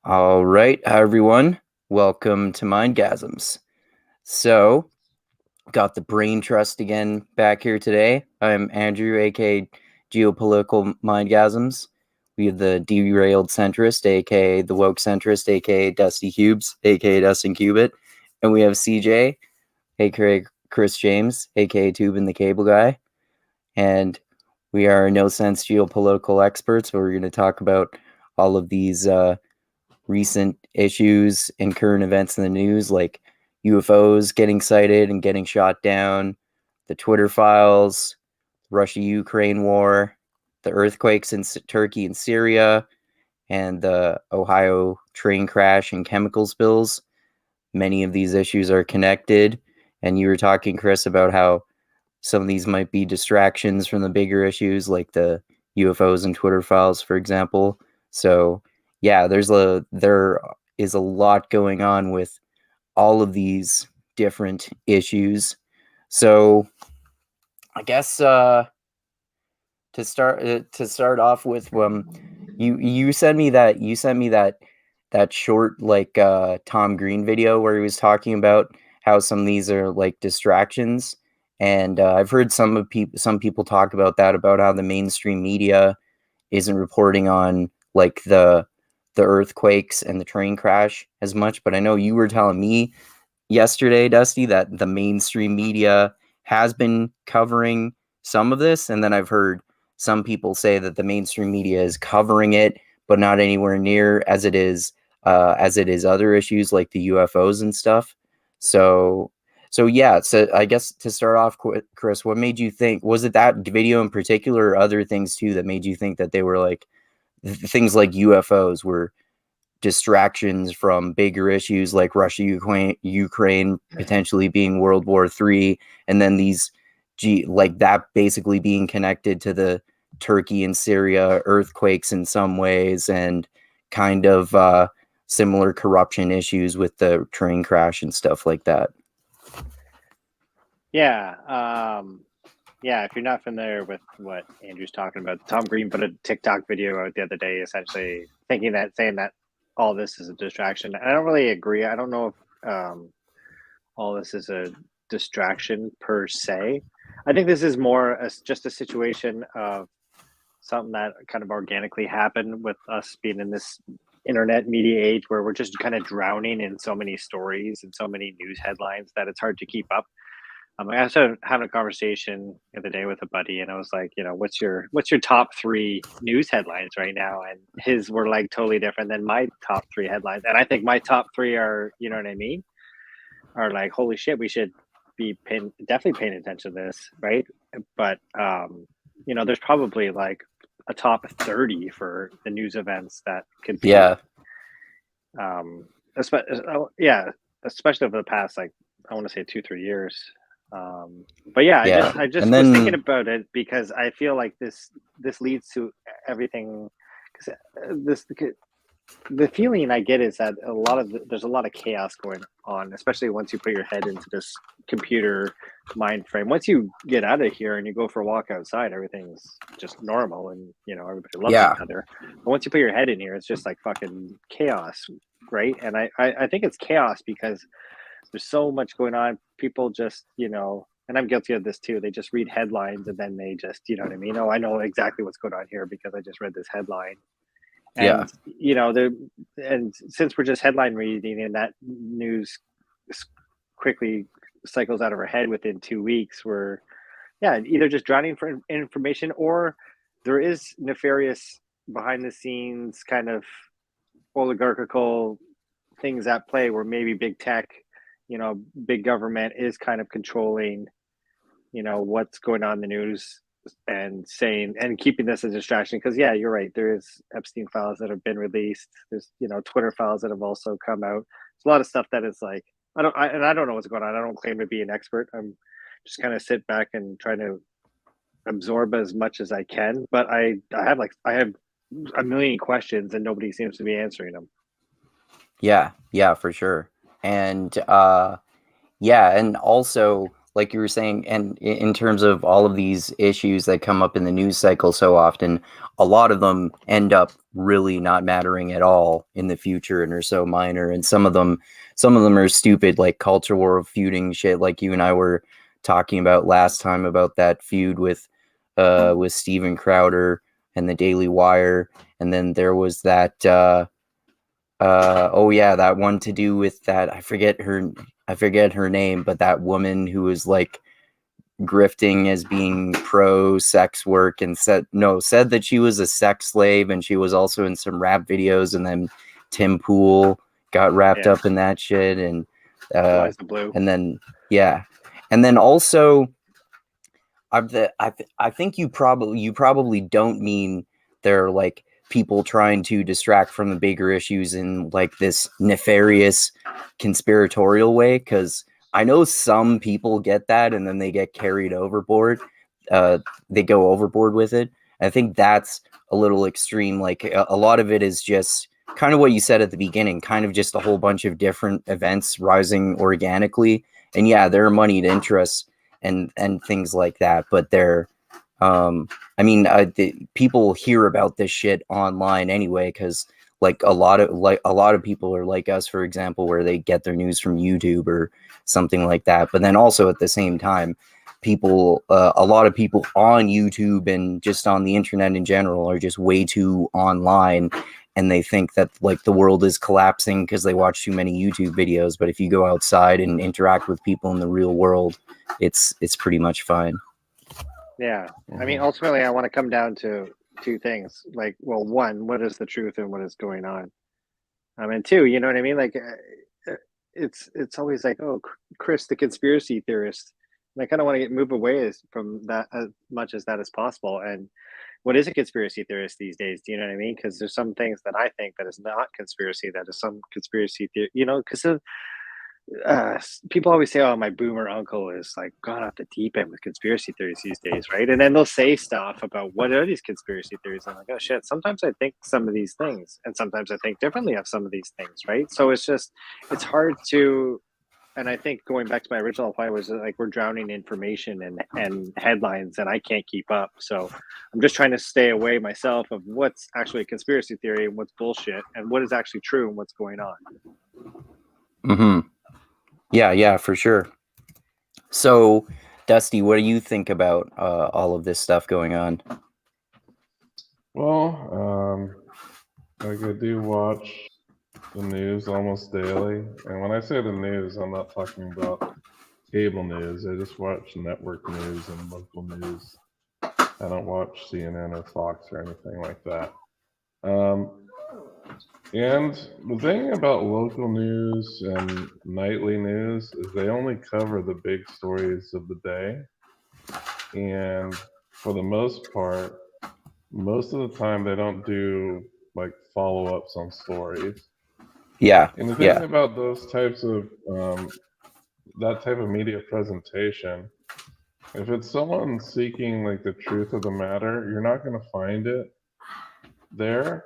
All right, hi everyone. Welcome to Mindgasms. So, got the brain trust again back here today. I'm Andrew, aka Geopolitical Mindgasms. We have the derailed centrist, aka the woke centrist, aka Dusty Cubes, aka Dustin Cubit, and we have CJ, aka Chris James, aka Tube and the Cable Guy, and we are no sense geopolitical experts, but we're going to talk about all of these recent issues and current events in the news, like UFOs getting sighted and getting shot down, the Twitter files, Russia-Ukraine war, the earthquakes in Turkey and Syria, and the Ohio train crash and chemical spills. Many of these issues are connected. And you were talking, Chris, about how some of these might be distractions from the bigger issues, like the UFOs and Twitter files, for example. So yeah, there is a lot going on with all of these different issues. So I guess to start off with, you sent me that short Tom Green video where he was talking about how some of these are like distractions, and I've heard some people talk about that, about how the mainstream media isn't reporting on like the earthquakes and the train crash as much. But I know you were telling me yesterday, Dusty, that the mainstream media has been covering some of this, and then I've heard some people say that the mainstream media is covering it, but not anywhere near as it is other issues like the UFOs and stuff. So, so yeah. So I guess to start off, Chris, what made you think? Was it that video in particular, or other things too, that made you think that they were like things like UFOs were distractions from bigger issues like Russia, Ukraine potentially being World War III, and then these like that basically being connected to the Turkey and Syria earthquakes in some ways, and kind of similar corruption issues with the train crash and stuff like that. Yeah, yeah. If you're not familiar with what Andrew's talking about, Tom Green put a TikTok video out the other day, essentially saying that all this is a distraction. And I don't really agree. I don't know if all this is a distraction per se. I think this is more just a situation of something that kind of organically happened with us being in this internet media age where we're just kind of drowning in so many stories and so many news headlines that it's hard to keep up. I was having a conversation the other day with a buddy, and I was like, what's your top three news headlines right now? And his were like totally different than my top three headlines. And I think my top three are, you know what I mean, are like, holy shit, we should be definitely paying attention to this, right? But there's probably like a top 30 for the news events that could be, Yeah, especially over the past, like, I want to say 2-3 years. But yeah, yeah, I just and was thinking then about it because I feel like this leads to everything. Because the feeling I get is that there's a lot of chaos going on, especially once you put your head into this computer mind frame. Once you get out of here and you go for a walk outside, everything's just normal, and everybody loves yeah, each other. But once you put your head in here, it's just like fucking chaos, right? And I think it's chaos because there's so much going on. People just, and I'm guilty of this too. They just read headlines and then they just, you know what I mean? Oh, I know exactly what's going on here because I just read this headline. yeah, And, and since we're just headline reading and that news quickly cycles out of our head within 2 weeks, we're, either just drowning for information, or there is nefarious behind the scenes kind of oligarchical things at play where maybe big tech, big government is kind of controlling, what's going on in the news and saying and keeping this a distraction. Because yeah, you're right. There is Epstein files that have been released. There's Twitter files that have also come out. There's a lot of stuff that is like I don't know what's going on. I don't claim to be an expert. I'm just kind of sit back and trying to absorb as much as I can. But I have a million questions and nobody seems to be answering them. yeah, for sure. And yeah, and also like you were saying, and in terms of all of these issues that come up in the news cycle so often, a lot of them end up really not mattering at all in the future and are so minor. And some of them are stupid, like culture war feuding shit, like you and I were talking about last time about that feud with Steven Crowder and the Daily Wire. And then there was that oh yeah, that one to do with that, I forget her name, but that woman who was like grifting as being pro sex work and said that she was a sex slave, and she was also in some rap videos, and then Tim Pool got wrapped up in that shit. And Liza Blue. and then yeah, and then also I think you probably don't mean they're like people trying to distract from the bigger issues in like this nefarious conspiratorial way, because I know some people get that and then they get carried overboard. They go overboard with it. I think that's a little extreme. Like a lot of it is just kind of what you said at the beginning, kind of just a whole bunch of different events rising organically. And yeah, there are moneyed interests and things like that, but they're I mean, people hear about this shit online anyway, because like a lot of people are like us, for example, where they get their news from YouTube or something like that. But then also at the same time, a lot of people on YouTube and just on the internet in general are just way too online, and they think that like the world is collapsing because they watch too many YouTube videos. But if you go outside and interact with people in the real world, it's pretty much fine. Yeah. I mean, ultimately, I want to come down to two things. Like, well, one, what is the truth and what is going on? And two, you know what I mean? Like, it's always like, oh, Chris, the conspiracy theorist. And I kind of want to move away from that as much as that is possible. And what is a conspiracy theorist these days? Do you know what I mean? Because there's some things that I think that is not conspiracy, that is some conspiracy theory, you know, because people always say, "Oh, my boomer uncle is like gone off the deep end with conspiracy theories these days," right? And then they'll say stuff about what are these conspiracy theories. I'm like, "Oh shit!" Sometimes I think some of these things, and sometimes I think differently of some of these things, right? So it's hard to. And I think going back to my original point was like we're drowning in information and headlines, and I can't keep up. So I'm just trying to stay away myself of what's actually a conspiracy theory and what's bullshit, and what is actually true and what's going on. Mm-hmm. Yeah, for sure. So, Dusty, what do you think about all of this stuff going on? Well, like I do watch the news almost daily, and when I say the news, I'm not talking about cable news. I just watch network news and local news. I don't watch CNN or Fox or anything like that. And the thing about local news and nightly news is they only cover the big stories of the day. And for the most part, most of the time they don't do like follow-ups on stories. Yeah. And the thing about those types of that type of media presentation, if it's someone seeking like the truth of the matter, you're not going to find it there.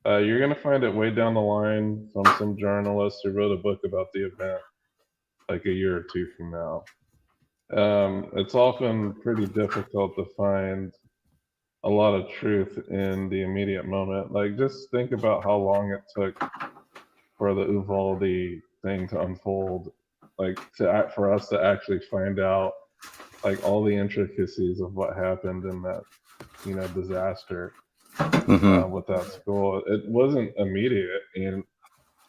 You're going to find it way down the line from some journalist who wrote a book about the event like a year or two from now. It's often pretty difficult to find a lot of truth in the immediate moment. Like, just think about how long it took for the Uvalde thing to unfold, like for us to actually find out like all the intricacies of what happened in that, you know, disaster with that school. It wasn't immediate, and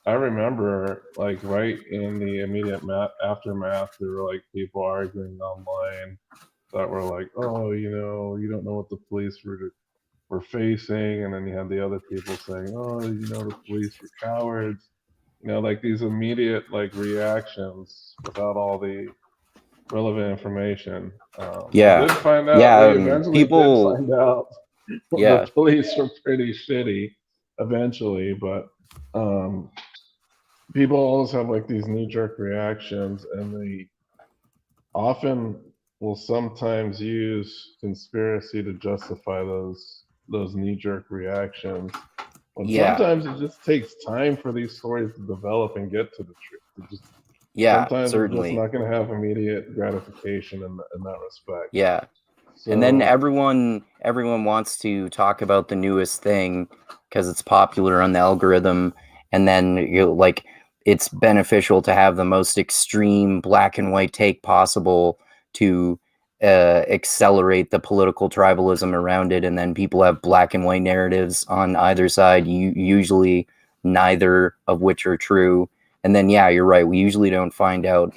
I remember like right in the immediate aftermath, there were like people arguing online that were like, "Oh, you know, you don't know what the police were facing," and then you had the other people saying, "Oh, you know, the police were cowards." You know, like these immediate like reactions without all the relevant information. We did find out. We eventually did find out the police were pretty shitty eventually, but people always have like these knee-jerk reactions, and they often will sometimes use conspiracy to justify those knee-jerk reactions. But sometimes it just takes time for these stories to develop and get to the truth. Yeah, Sometimes it's just certainly. not going to have immediate gratification in that respect. Yeah. And then So everyone wants to talk about the newest thing because it's popular on the algorithm, and then like it's beneficial to have the most extreme black and white take possible to accelerate the political tribalism around it, and then people have black and white narratives on either side, usually neither of which are true. And then yeah, you're right, we usually don't find out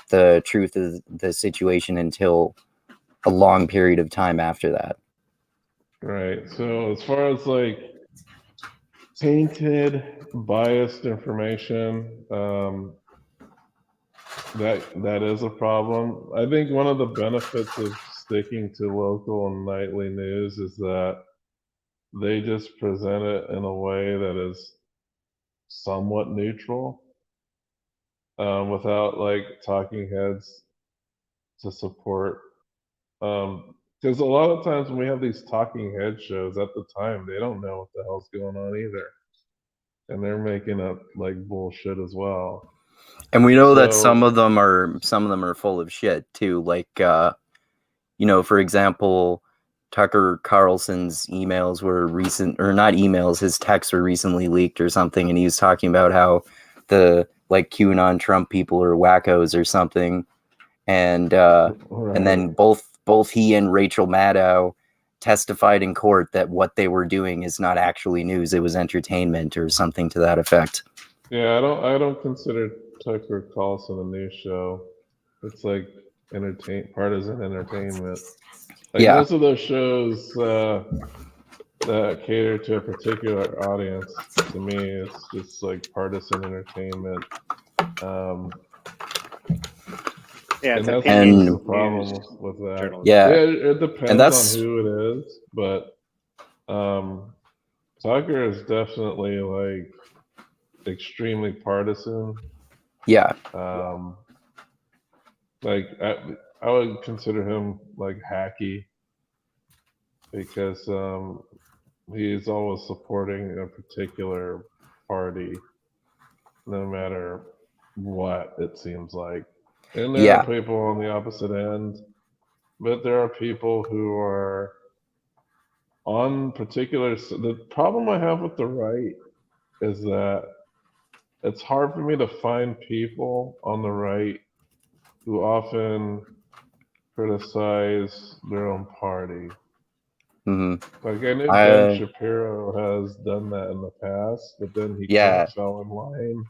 the truth of the situation until a long period of time after that. right. So as far as like tainted, biased information, that is a problem. I think one of the benefits of sticking to local and nightly news is that they just present it in a way that is somewhat neutral, without like talking heads to support. Because a lot of times when we have these talking head shows, at the time they don't know what the hell's going on either, and they're making up like bullshit as well. And we know that So some of them are full of shit too. Like for example, Tucker Carlson's emails were recent, or not emails, his texts were recently leaked or something, and he was talking about how the like QAnon Trump people are wackos or something. And right. then both he and Rachel Maddow testified in court that what they were doing is not actually news, it was entertainment or something to that effect. Yeah, I don't consider Tucker Carlson a news show. It's like partisan entertainment. Like Yeah. most of those shows that cater to a particular audience, to me, it's just like partisan entertainment. Yeah, And it's that's opinion the problem news with that. journalism. Yeah. It depends that's- on who it is, but Tucker is definitely like extremely partisan. Yeah. Like I would consider him like hacky, because he's always supporting a particular party, no matter what it seems like. And there Yeah. are people on the opposite end, but there are people who are on particular. The problem I have with the right is that it's hard for me to find people on the right who often criticize their own party. Mm-hmm. Like I know Ben Shapiro has done that in the past, but then he kind of fell in line.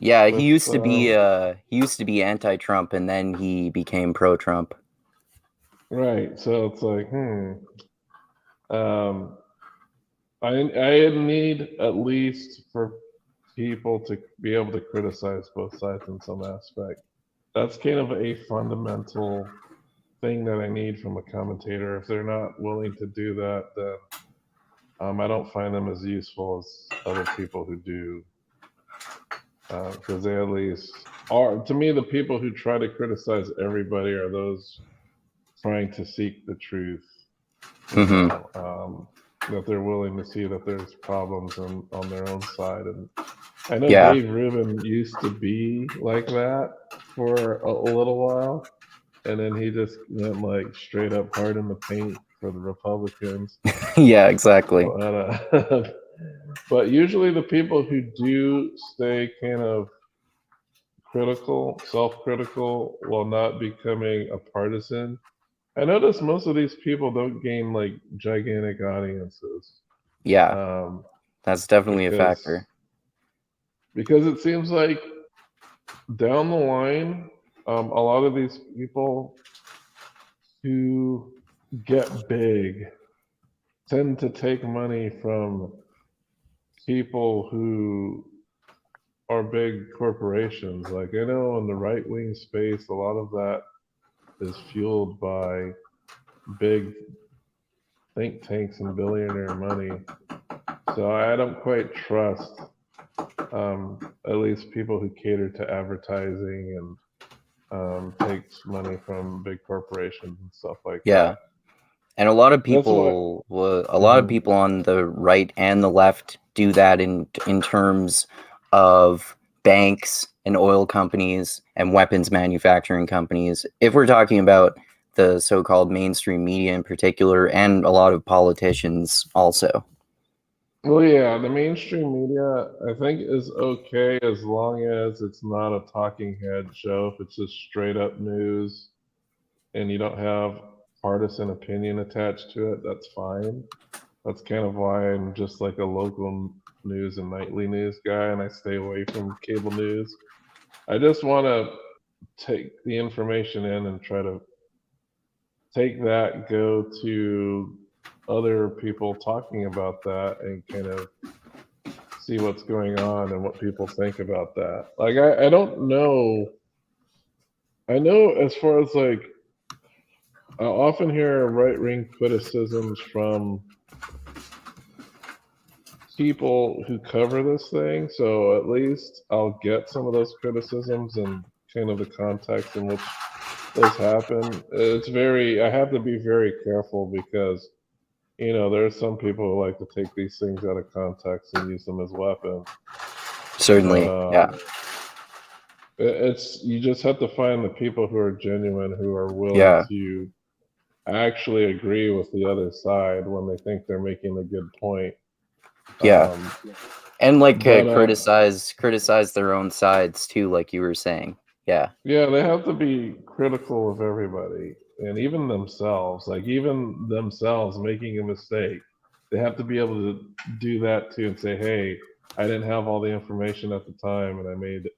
Yeah, he used to be anti-Trump, and then he became pro-Trump. Right. So it's like, I need at least for people to be able to criticize both sides in some aspect. That's kind of a fundamental thing that I need from a commentator. If they're not willing to do that, then I don't find them as useful as other people who do. Because they at least are, to me, the people who try to criticize everybody are those trying to seek the truth. That they're willing to see that there's problems on their own side. And I know Dave Rubin used to be like that for a little while, and then he just went like straight up hard in the paint for the Republicans. Yeah, exactly. But usually the people who do stay kind of critical, self-critical, while not becoming a partisan, I notice most of these people don't gain like gigantic audiences. Yeah, that's definitely a factor. Because it seems like down the line, a lot of these people who get big tend to take money from people who are big corporations. Like I know in the right-wing space, a lot of that is fueled by big think tanks and billionaire money. So I don't quite trust at least people who cater to advertising and takes money from big corporations and stuff like that. And a lot of people, of people on the right and the left do that in terms of banks and oil companies and weapons manufacturing companies, if we're talking about the so-called mainstream media in particular, and a lot of politicians also. Well, yeah, the mainstream media, I think, is okay as long as it's not a talking head show. If it's just straight up news and you don't have partisan opinion attached to it, that's fine. That's kind of why I'm just like a local news and nightly news guy, and I stay away from cable news. I just want to take the information in and try to take that, go to other people talking about that, and kind of see what's going on and what people think about that. Like, I don't know. I know as far as like, I often hear right wing criticisms from people who cover this thing. So at least I'll get some of those criticisms and kind of the context in which those happen. I have to be very careful because, there are some people who like to take these things out of context and use them as weapons. Certainly, yeah. You just have to find the people who are genuine, who are willing Yeah. to actually agree with the other side when they think they're making a good point. Yeah. And like but, criticize their own sides too, like you were saying. Yeah. Yeah, they have to be critical of everybody and even themselves. Like even themselves making a mistake, they have to be able to do that too and say, "Hey, I didn't have all the information at the time, and I made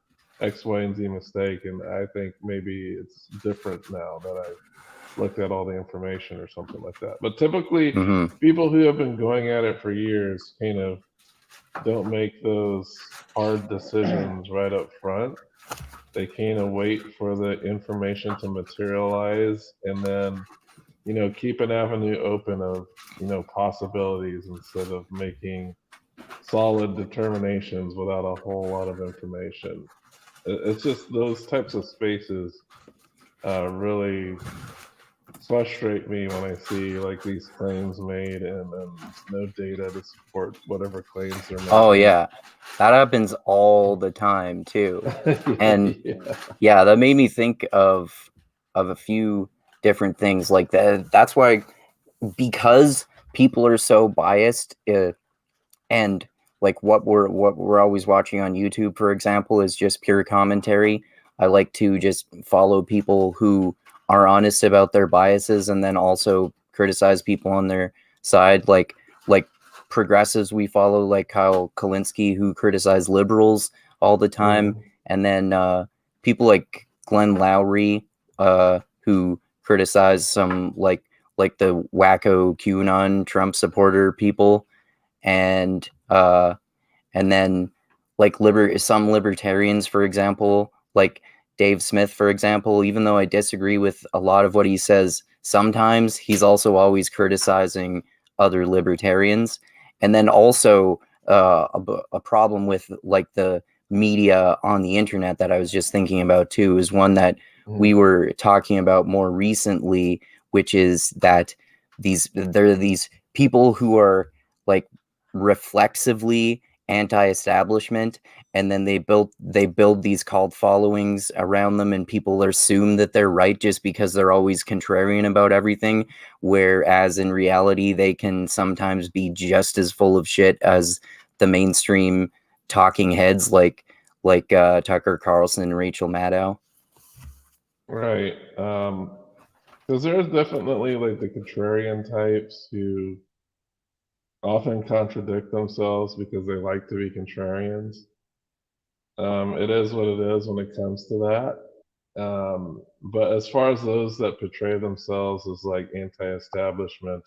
X, Y, and Z mistake, and I think maybe it's different now that I looked at all the information," or something like that. But typically, people who have been going at it for years kind of don't make those hard decisions right up front. They kind of wait for the information to materialize and then, keep an avenue open of, possibilities instead of making solid determinations without a whole lot of information. It's just those types of spaces really frustrate me when I see like these claims made and no data to support whatever claims they're making. Oh yeah, that happens all the time too. And yeah, that made me think of a few different things like that. That's why, because people are so biased, and like what we're always watching on YouTube, for example, is just pure commentary. I like to just follow people who are honest about their biases and then also criticize people on their side, like progressives we follow, like Kyle Kalinske, who criticize liberals all the time, and then people like Glenn Lowry, who criticize some like the wacko QAnon Trump supporter people, and then like some libertarians, for example, like Dave Smith, for example. Even though I disagree with a lot of what he says, sometimes he's also always criticizing other libertarians. And then also a problem with like the media on the internet that I was just thinking about too is one that we were talking about more recently, which is that there are these people who are like reflexively anti-establishment, and then they build these cult followings around them, and people assume that they're right just because they're always contrarian about everything, whereas in reality they can sometimes be just as full of shit as the mainstream talking heads like Tucker Carlson and Rachel Maddow. Right. Because there's definitely like the contrarian types who often contradict themselves because they like to be contrarians. It is what it is when it comes to that. But as far as those that portray themselves as like anti-establishment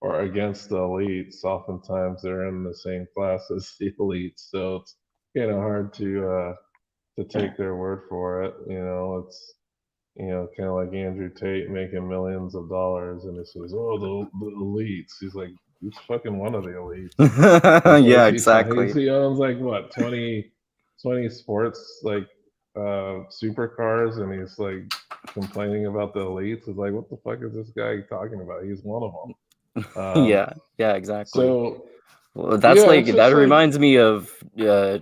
or against the elites, oftentimes they're in the same class as the elites, so it's kind of hard to take their word for it. It's kind of like Andrew Tate making millions of dollars, and he says, "Oh, the elites." He's like, "Who's fucking one of the elites?" Yeah, exactly. He owns like what 20 sports like supercars, and he's like complaining about the elites. It's like, what the fuck is this guy talking about? He's one of them. Yeah, exactly. So well, that's yeah, like that reminds me of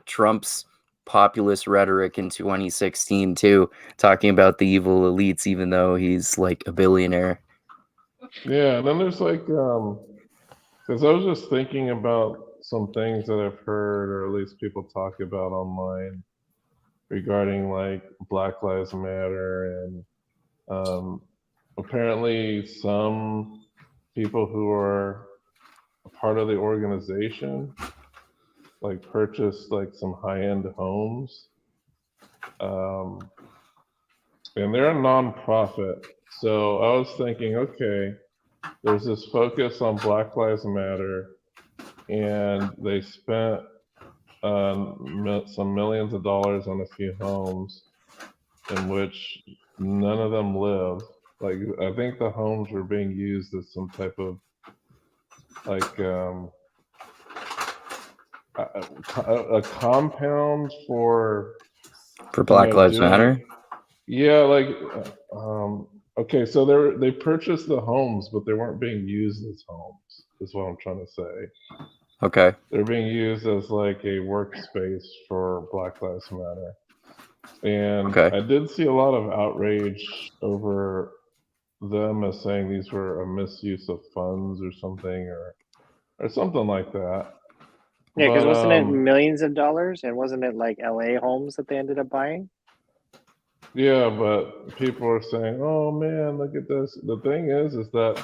Trump's populist rhetoric in 2016 too, talking about the evil elites, even though he's like a billionaire. Yeah, and then there's like, because I was just thinking about some things that I've heard, or at least people talk about online regarding like Black Lives Matter, and apparently some people who are a part of the organization like purchased like some high-end homes, and they're a nonprofit. So I was thinking, okay, there's this focus on Black Lives Matter, and they spent some millions of dollars on a few homes in which none of them live. Like, I think the homes were being used as some type of like a compound for Black Lives Matter. Yeah, like okay, so they purchased the homes, but they weren't being used as homes, is what I'm trying to say. Okay. They're being used as like a workspace for Black Lives Matter. And Okay. I did see a lot of outrage over them as saying these were a misuse of funds or something, or something like that. Yeah, because wasn't it millions of dollars, and wasn't it like LA homes that they ended up buying? Yeah, but people are saying, "Oh man, look at this." The thing is that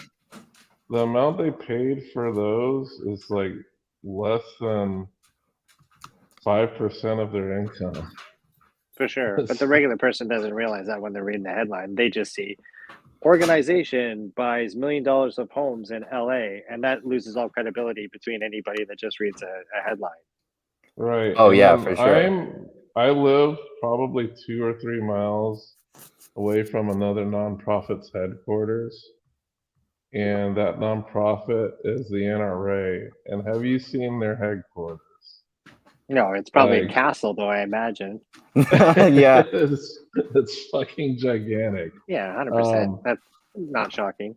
the amount they paid for those is like less than 5% of their income. For sure, but the regular person doesn't realize that when they're reading the headline. They just see organization buys $1 million of homes in LA, and that loses all credibility between anybody that just reads a headline. Right. Oh, and yeah, for sure. I live probably 2 or 3 miles away from another nonprofit's headquarters, and that nonprofit is the NRA. And have you seen their headquarters? No, it's probably a castle, though, I imagine. Yeah. It's fucking gigantic. Yeah, 100%. That's not shocking.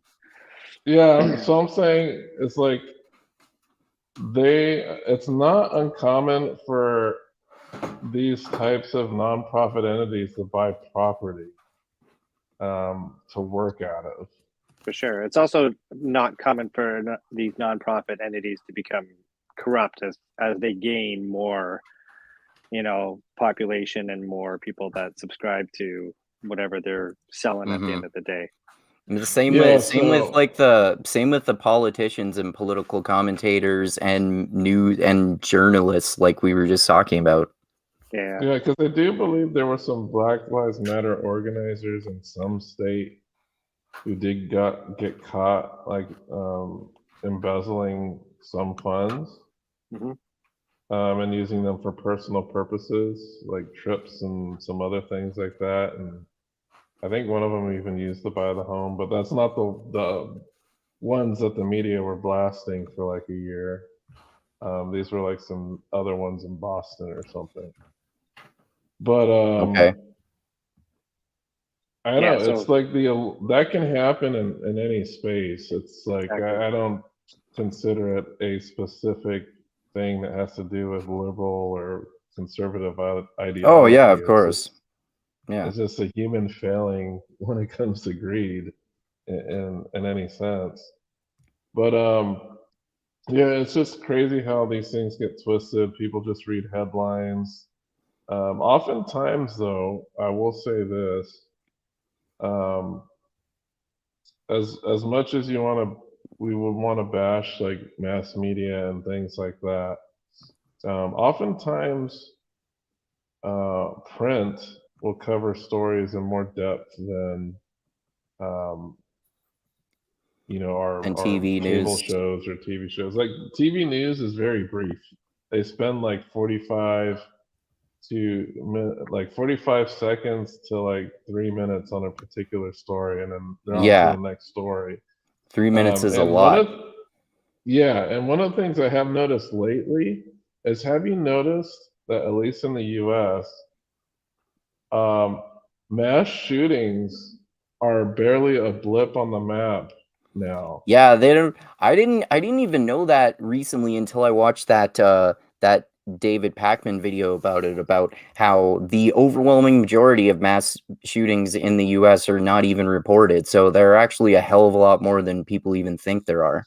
Yeah, so I'm saying it's like it's not uncommon for these types of nonprofit entities to buy property to work out of. For sure. It's also not common for these nonprofit entities to become corrupt as they gain more, population and more people that subscribe to whatever they're selling at the end of the day. The same with the politicians and political commentators and news and journalists, like we were just talking about. Yeah, because I do believe there were some Black Lives Matter organizers in some state who did get caught like embezzling some funds, and using them for personal purposes, like trips and some other things like that. And I think one of them even used to buy the home, but that's not the ones that the media were blasting for like a year. These were like some other ones in Boston or something. But okay. I don't know. It's like that can happen in any space. It's like I don't consider it a specific thing that has to do with liberal or conservative ideology. Oh yeah, of course. It's just a human failing when it comes to greed in any sense. But yeah, it's just crazy how these things get twisted. People just read headlines. Oftentimes, though, I will say this: as much as we would want to bash like mass media and things like that. Oftentimes, print will cover stories in more depth than our TV cable news shows or TV shows. Like TV news is very brief. They spend like 45 seconds to like 3 minutes on a particular story, and then they're on to the next story. 3 minutes is a lot. And one of the things I have noticed lately is, have you noticed that at least in the US, mass shootings are barely a blip on the map now. Yeah, they don't. I didn't even know that recently until I watched that David Pakman video about it, about how the overwhelming majority of mass shootings in the US are not even reported. So there are actually a hell of a lot more than people even think there are.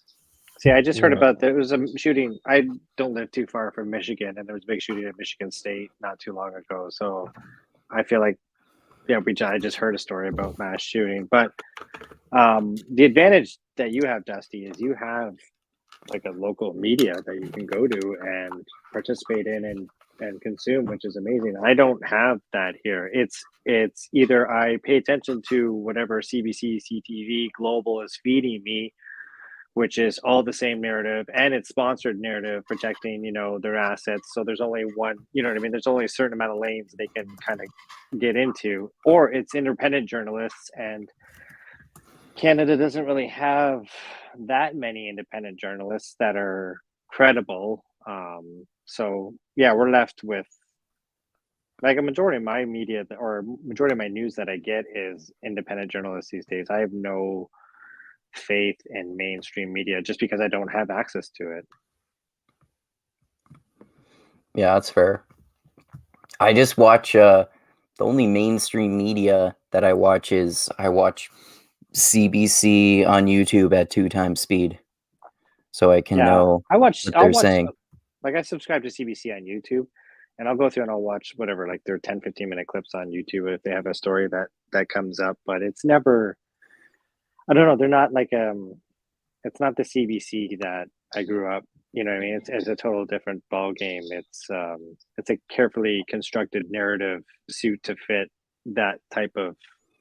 See, I just heard Yeah. about there was a shooting. I don't live too far from Michigan, and there was a big shooting at Michigan State not too long ago. So I feel like, yeah, I just heard a story about mass shooting. But the advantage that you have, Dusty, is you have like a local media that you can go to and participate in and consume, which is amazing. I don't have that here. It's either I pay attention to whatever CBC, CTV, Global is feeding me, which is all the same narrative, and it's sponsored narrative protecting, their assets. So there's only one, you know what I mean? There's only a certain amount of lanes they can kind of get into, or it's independent journalists, and Canada doesn't really have that many independent journalists that are credible. So yeah, we're left with like a majority of my media or majority of my news that I get is independent journalists these days. I have no faith in mainstream media just because I don't have access to it. Yeah, that's fair. I just watch the only mainstream media that I watch is CBC on YouTube at 2 times speed, so I can know I'll what they're watch saying. like I subscribe to CBC on YouTube, and I'll go through and I'll watch whatever, like their 10-15 minute clips on YouTube if they have a story that comes up, but it's never, I don't know, they're not like it's not the CBC that I grew up. You know what I mean? It's a total different ball game. It's a carefully constructed narrative suit to fit that type of,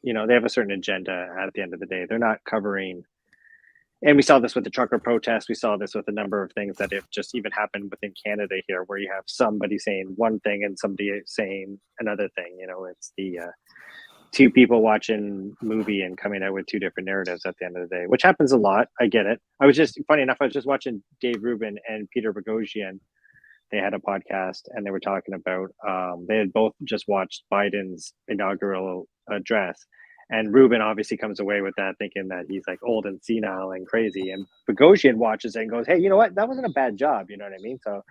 they have a certain agenda at the end of the day. They're not covering, and we saw this with the trucker protests. We saw this with a number of things that have just even happened within Canada here, where you have somebody saying one thing and somebody saying another thing. It's the two people watching movie and coming out with two different narratives at the end of the day, which happens a lot. I get it. Funny enough, I was just watching Dave Rubin and Peter Boghossian. They had a podcast and they were talking about, they had both just watched Biden's inaugural address. And Rubin obviously comes away with that thinking that he's like old and senile and crazy. And Boghossian watches it and goes, hey, you know what? That wasn't a bad job. You know what I mean? So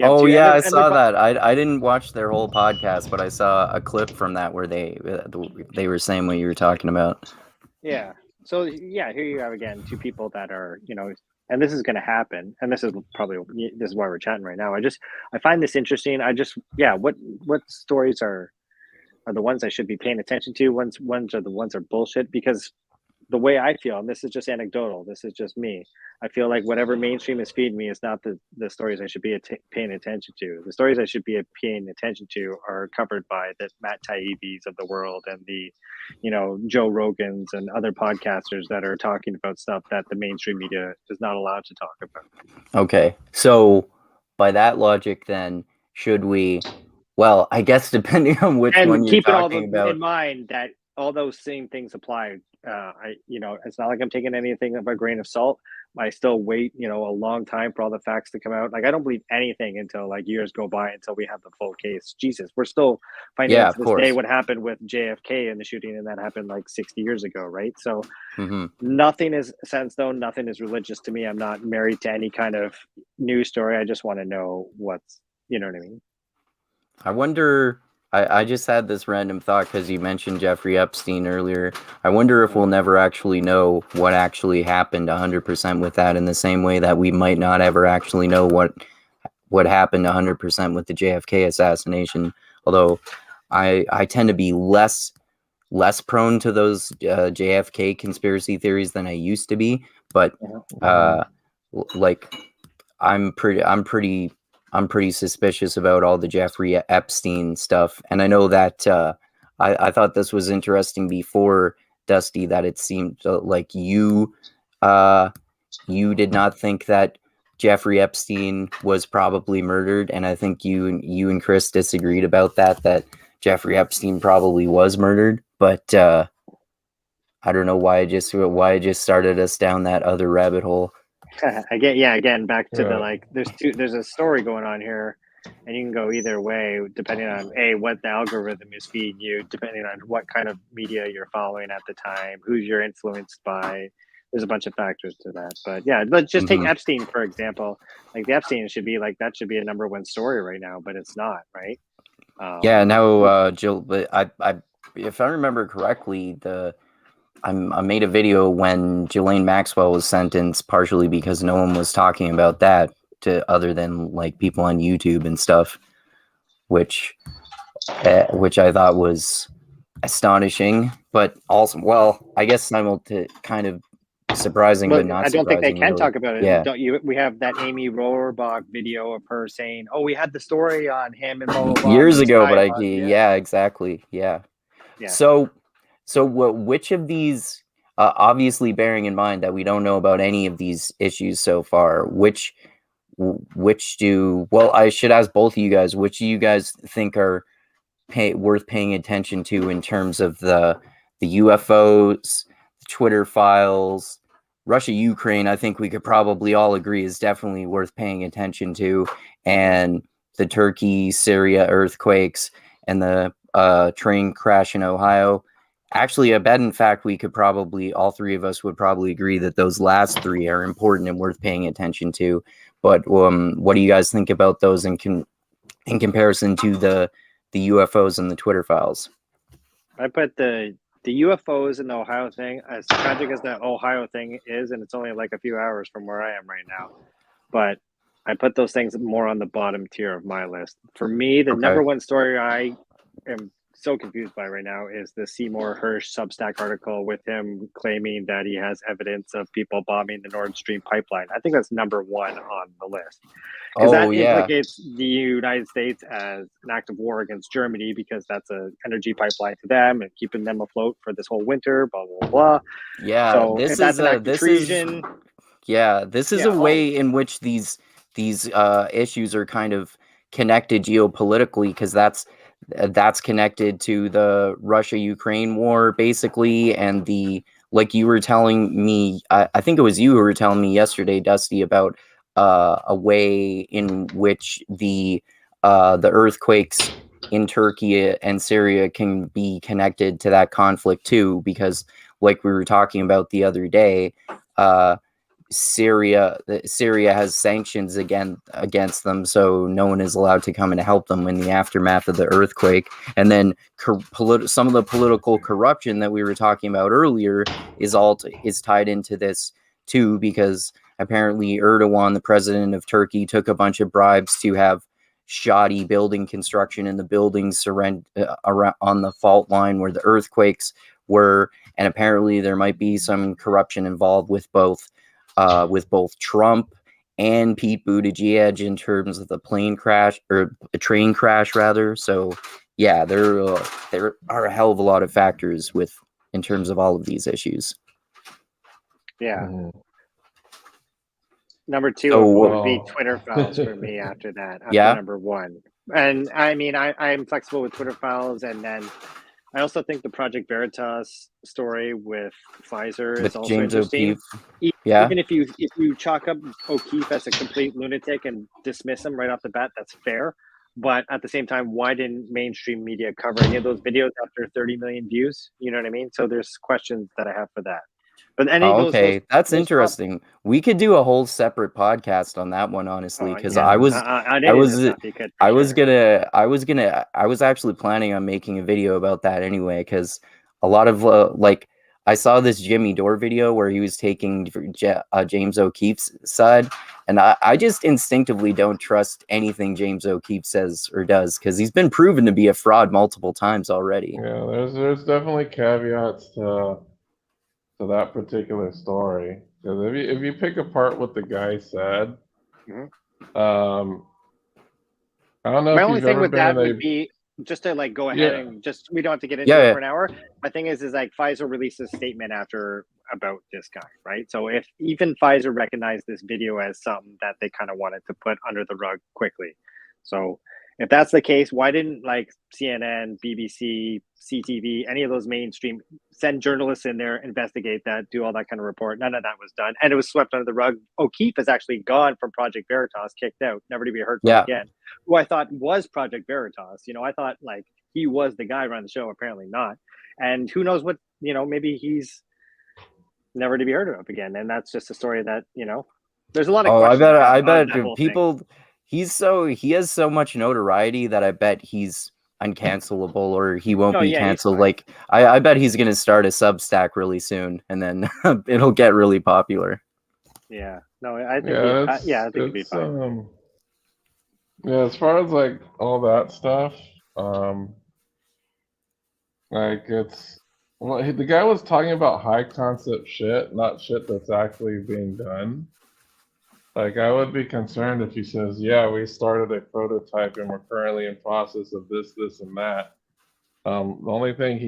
Oh yeah, I saw that. I didn't watch their whole podcast, but I saw a clip from that where they were saying what you were talking about. Yeah. So yeah, here you have again two people that are, and this is going to happen, and this is why we're chatting right now. I find this interesting. What stories are the ones I should be paying attention to? Ones are the ones are bullshit, because the way I feel, and this is just anecdotal, this is just me, I feel like whatever mainstream is feeding me is not the stories I should be paying attention to. The stories I should be paying attention to are covered by the Matt Taibbi's of the world and the, Joe Rogans and other podcasters that are talking about stuff that the mainstream media is not allowed to talk about. Okay, so by that logic, then should we? Well, I guess depending on which one you're talking about. In mind that all those same things apply. It's not like I'm taking anything of a grain of salt. I still wait, a long time for all the facts to come out. Like I don't believe anything until like years go by until we have the full case. Jesus, we're still finding out to this day what happened with JFK and the shooting, and that happened like 60 years ago, right? So nothing is set in stone. Nothing is religious to me. I'm not married to any kind of news story. I just want to know what's, you know what I mean? I wonder, I just had this random thought because you mentioned Jeffrey Epstein earlier. I wonder if we'll never actually know what actually happened 100% with that, in the same way that we might not ever actually know what happened 100% with the JFK assassination. Although I tend to be less prone to those JFK conspiracy theories than I used to be, but like I'm pretty suspicious about all the Jeffrey Epstein stuff. And I know that I thought this was interesting before, Dusty, that it seemed like you did not think that Jeffrey Epstein was probably murdered. And I think you and Chris disagreed about that Jeffrey Epstein probably was murdered. But I don't know why I just started us down that other rabbit hole. Again, back to the there's a story going on here, and you can go either way depending on what the algorithm is feeding you, depending on what kind of media you're following at the time, who you're influenced by. there's a bunch of factors to that. But yeah, let's just take Mhm. Epstein for example. Like the Epstein should be like that should be a number one story right now, but it's not, right? Yeah, no, Jill, but I, if I remember correctly, I made a video when Ghislaine Maxwell was sentenced, partially because no one was talking about that to other than like people on YouTube and stuff, which I thought was astonishing, but also, well, I guess kind of surprising, Well, but not I don't think they surprising, can really. talk about it. Yeah, Don't you? We have that Amy Rohrbach video of her saying, "Oh, we had the story on him and blah blah blah." years this ago, guy but yeah. yeah, exactly, yeah. Yeah. So which of these, obviously bearing in mind that we don't know about any of these issues so far, which well, I should ask both of you guys, which do you guys think are worth paying attention to in terms of the UFOs, the Twitter files, Russia, Ukraine? I think we could probably all agree is definitely worth paying attention to, and the Turkey, Syria earthquakes, and the train crash in Ohio. Actually, I bet in fact we could probably, all three of us would probably agree that those last three are important and worth paying attention to. But what do you guys think about those in comparison to the UFOs and the Twitter files? I put the UFOs and the Ohio thing, as tragic as that Ohio thing is, and it's only like a few hours from where I am right now. But I put those things more on the bottom tier of my list. For me, the number one story I am so confused by right now is the Seymour Hersh Substack article with him claiming that he has evidence of people bombing the Nord Stream pipeline. I think that's number one on the list. Because that implicates the United States as an act of war against Germany, because that's an energy pipeline to them and keeping them afloat for this whole winter, blah, blah, blah. Yeah, so if that's an act of treason. This is a way in which these issues are kind of connected geopolitically, because that's connected to the Russia-Ukraine war, basically, and like you were telling me, I think it was you who were telling me yesterday, Dusty, about a way in which the earthquakes in Turkey and Syria can be connected to that conflict too, because like we were talking about the other day, Syria has sanctions against them, so no one is allowed to come and help them in the aftermath of the earthquake. And then some of the political corruption that we were talking about earlier is tied into this too, because apparently Erdogan, the president of Turkey, took a bunch of bribes to have shoddy building construction in the buildings around on the fault line where the earthquakes were, and apparently there might be some corruption involved with both Trump and Pete Buttigieg in terms of the plane crash, or a train crash rather. So yeah, there are a hell of a lot of factors in terms of all of these issues. Yeah. Number two would be Twitter files for me after that. After number one. And I mean, I'm flexible with Twitter files, and then I also think the Project Veritas story with Pfizer is also James interesting. O'Keefe. Even if you chalk up O'Keefe as a complete lunatic and dismiss him right off the bat, that's fair. But at the same time, why didn't mainstream media cover any of those videos after 30 million views? You know what I mean? So there's questions that I have for that. But that's interesting. We could do a whole separate podcast on that one, honestly, because I was actually planning on making a video about that anyway, because a lot of I saw this Jimmy Dore video where he was taking James O'Keefe's side, and I just instinctively don't trust anything James O'Keefe says or does, because he's been proven to be a fraud multiple times already. Yeah, there's definitely caveats to that particular story, because if you pick apart what the guy said, I don't know. My if only you've thing ever with been that would be just to go ahead and we don't have to get into it for an hour. My thing is like Pfizer released a statement about this guy, right? So if even Pfizer recognized this video as something that they kind of wanted to put under the rug quickly, so if that's the case, why didn't CNN, BBC, CTV, any of those mainstream send journalists in there, investigate that, do all that kind of report? None of that was done, and it was swept under the rug. O'Keefe is actually gone from Project Veritas, kicked out, never to be heard from again. Who I thought was Project Veritas. I thought he was the guy running the show. Apparently not. And who knows what? Maybe he's never to be heard of again. And that's just a story that, there's a lot of Oh, questions I on bet that whole thing. people. He has so much notoriety that I bet he's uncancelable or he won't No, be yeah, he's canceled. fine. Like I bet he's gonna start a Substack really soon, and then it'll get really popular. Yeah, no, I think Yeah, I think he'd be fine. Yeah, as far as like all that stuff, like the guy was talking about high concept shit, not shit that's actually being done. Like I would be concerned if he says, "Yeah, we started a prototype and we're currently in process of this, and that." The only thing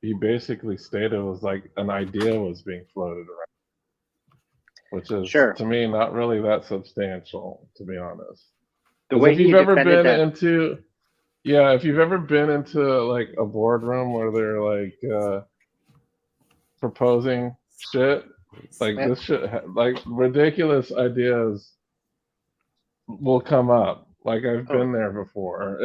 he basically stated was like an idea was being floated around, which is Sure. to me not really that substantial, to be honest. The Because way if you've he ever defended been that, into, yeah, if you've ever been into like a boardroom where they're like proposing shit, like yeah, this shit, like ridiculous ideas will come up. Like I've oh, been there before.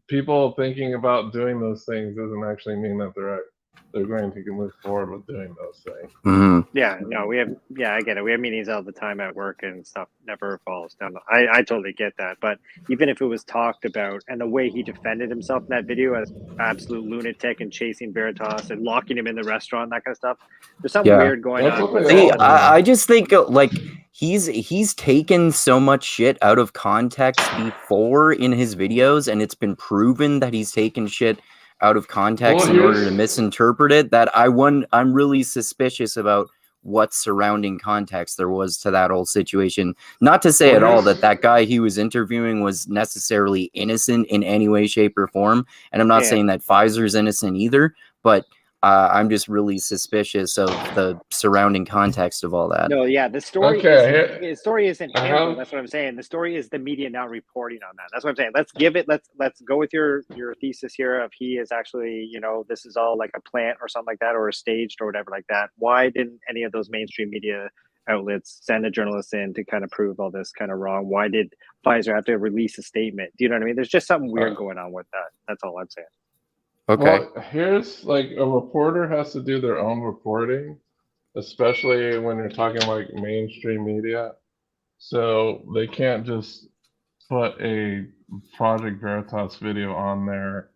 People thinking about doing those things doesn't actually mean that they're going to move forward with doing those things. Mm-hmm. yeah, no, I get it. We have meetings all the time at work and stuff never falls down. I totally get that. But even if it was talked about and the way he defended himself in that video as absolute lunatic and chasing Veritas and locking him in the restaurant, that kind of stuff, there's something Yeah. weird going That's on what with they See, all it. do. I just think like he's taken so much shit out of context before in his videos, and it's been proven that he's taken shit out of context Well, in order to here's misinterpret it. That I'm really suspicious about what surrounding context there was to that whole situation. Not to say well at all here's that guy he was interviewing was necessarily innocent in any way, shape, or form, and I'm not Yeah. saying that Pfizer's innocent either, but I'm just really suspicious of the surrounding context of all that. No, yeah, the story okay. the story isn't I him though. have That's what I'm saying. The story is the media not reporting on that. That's what I'm saying. Let's go with your thesis here of he is actually, this is all like a plant or something like that, or staged or whatever like that. Why didn't any of those mainstream media outlets send a journalist in to kind of prove all this kind of wrong? Why did Pfizer have to release a statement? Do you know what I mean? There's just something weird going on with that. That's all I'm saying. Okay. Well, here's like a reporter has to do their own reporting, especially when you're talking like mainstream media. So they can't just put a Project Veritas video on there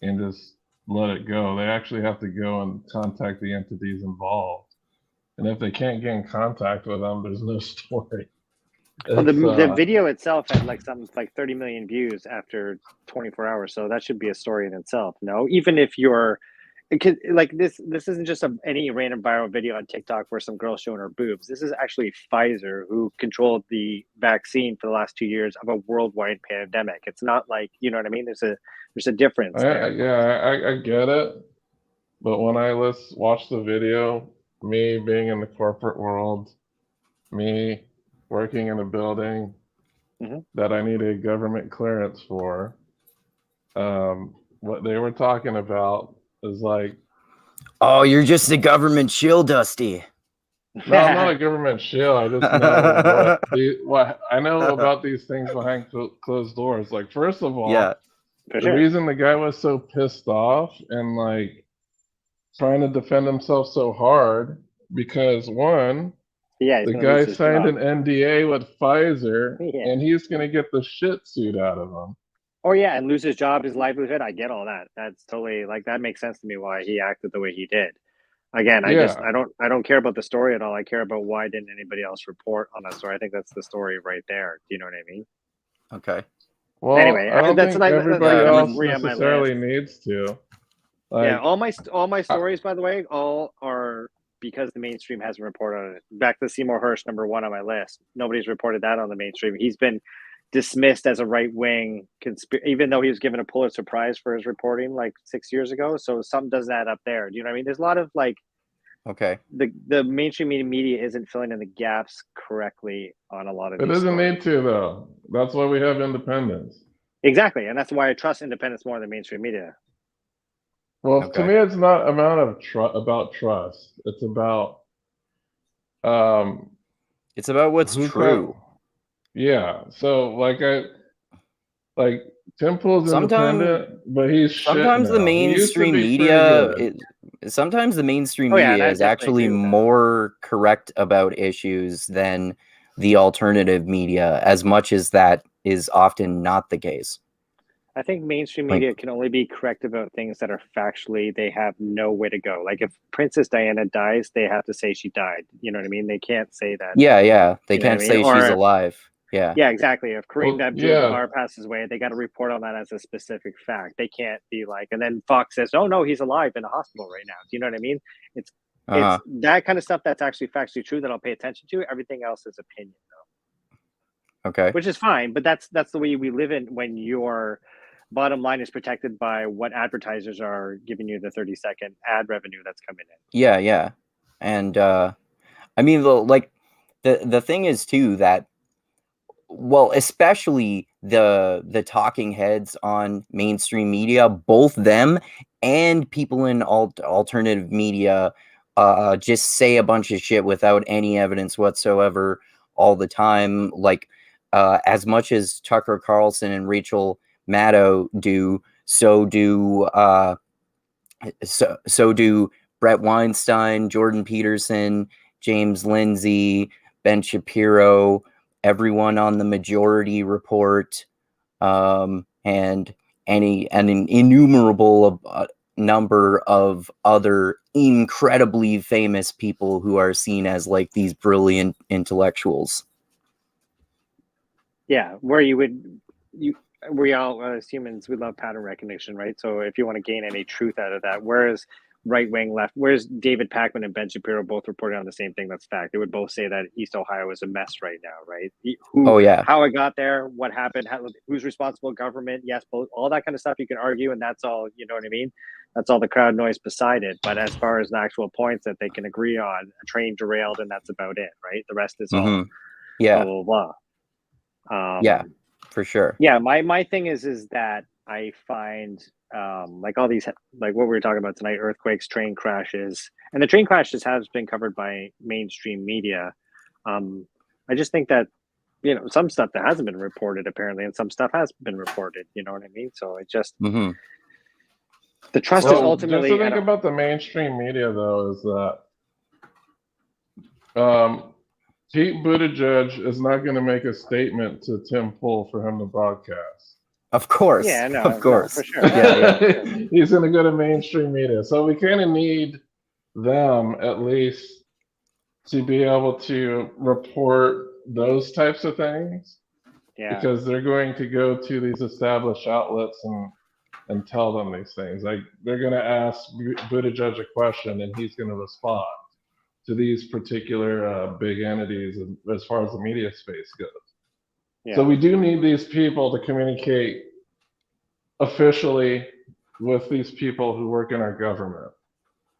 and just let it go. They actually have to go and contact the entities involved. And if they can't get in contact with them, there's no story. Well, the video itself had like 30 million views after 24 hours, so that should be a story in itself. No, even if you're like this isn't just any random viral video on TikTok where some girl showing her boobs. This is actually Pfizer who controlled the vaccine for the last 2 years of a worldwide pandemic. It's not like, you know what I mean. There's a difference there. I get it, but when I watch the video, me being in the corporate world, me working in a building that I need a government clearance for, what they were talking about is like, Oh, you're just a government shill, Dusty. no, I'm not a government shill. I just know what I know about these things behind closed doors. Like, first of all, Yeah. the reason the guy was so pissed off and like trying to defend himself so hard because one, Yeah, the guy signed an NDA with Pfizer, and he's going to get the shit suit out of him. Oh yeah, and lose his job, his livelihood. I get all that. That's totally like that makes sense to me why he acted the way he did. Again, I don't care about the story at all. I care about why didn't anybody else report on that story. I think that's the story right there. Do you know what I mean? Okay. Well, anyway, I don't that's think everybody else necessarily needs to. Like, yeah, all my stories, by the way, all are because the mainstream hasn't reported on it. Back to Seymour Hersh, number 1 on my list. Nobody's reported that on the mainstream. He's been dismissed as a right-wing even though he was given a Pulitzer Prize for his reporting like 6 years ago. So something doesn't add up there. Do you know what I mean? There's a lot of like, okay, the mainstream media isn't filling in the gaps correctly on a lot of. It doesn't need to though. That's why we have independence. Exactly, and that's why I trust independence more than mainstream media. Well, to me, it's not about trust. It's about what's true. Yeah. So like Tim Pool's independent, but he's sometimes shit the now. mainstream media sometimes the mainstream Oh, yeah, media I is definitely actually agree with that. more correct about issues than the alternative media, as much as that is often not the case. I think mainstream Like, media can only be correct about things that are factually, they have no way to go. Like if Princess Diana dies, they have to say she died. You know what I mean? They can't say that, yeah, they you know what I can't mean? say she's Or if, alive. Yeah. yeah, exactly. If Kareem Well, Abdul-Jabbar yeah, passes away, they got to report on that as a specific fact. They can't be like, and then Fox says, "Oh no, he's alive in a hospital right now." Do you know what I mean? It's Uh-huh. that kind of stuff that's actually factually true that I'll pay attention to. Everything else is opinion, Okay. which is fine. But that's the way we live in when your bottom line is protected by what advertisers are giving you the 30-second ad revenue that's coming in. Yeah. And I mean, the thing is too that, well, especially the talking heads on mainstream media, both them and people in alternative media, just say a bunch of shit without any evidence whatsoever all the time. Like, as much as Tucker Carlson and Rachel Maddow do, so do Brett Weinstein, Jordan Peterson, James Lindsay, Ben Shapiro, everyone on the Majority Report, and an innumerable number of other incredibly famous people who are seen as like these brilliant intellectuals. Yeah, we all as humans we love pattern recognition, right? So if you want to gain any truth out of that, whereas right wing, left, whereas David Pakman and Ben Shapiro both reported on the same thing, that's fact. They would both say that East Ohio is a mess right now, right? Oh yeah. How it got there, what happened, who's responsible, government, yes, both, all that kind of stuff you can argue, and that's all. You know what I mean? That's all the crowd noise beside it. But as far as the actual points that they can agree on, a train derailed, and that's about it, right? The rest is all Yeah. blah blah blah. Yeah, for sure. Yeah, my thing is that I find like all these like what we were talking about tonight, earthquakes, train crashes, and the train crashes has been covered by mainstream media. I just think that some stuff that hasn't been reported apparently, and some stuff has been reported. You know what I mean? So it just Mm-hmm. the trust is well, just the ultimately thing about the mainstream media, though, is that Pete Buttigieg is not going to make a statement to Tim Pool for him to broadcast. Of course. Yeah, no, Of course. for sure. Yeah. He's going to go to mainstream media. So we kind of need them at least to be able to report those types of things. Yeah. Because they're going to go to these established outlets and tell them these things. Like they're going to ask Buttigieg a question and he's going to respond to these particular big entities as far as the media space goes. Yeah. So we do need these people to communicate officially with these people who work in our government.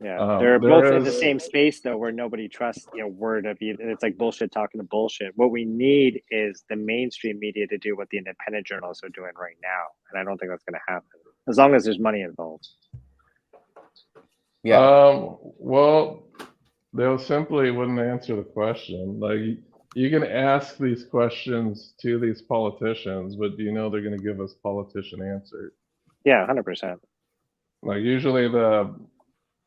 Yeah, they're both in the same space though, where nobody trusts word of you. It's like bullshit talking to bullshit. What we need is the mainstream media to do what the independent journalists are doing right now, and I don't think that's going to happen as long as there's money involved. Yeah. Well, they'll simply wouldn't answer the question. Like you can ask these questions to these politicians, but do you know they're going to give us politician answers? Yeah, 100%. Like usually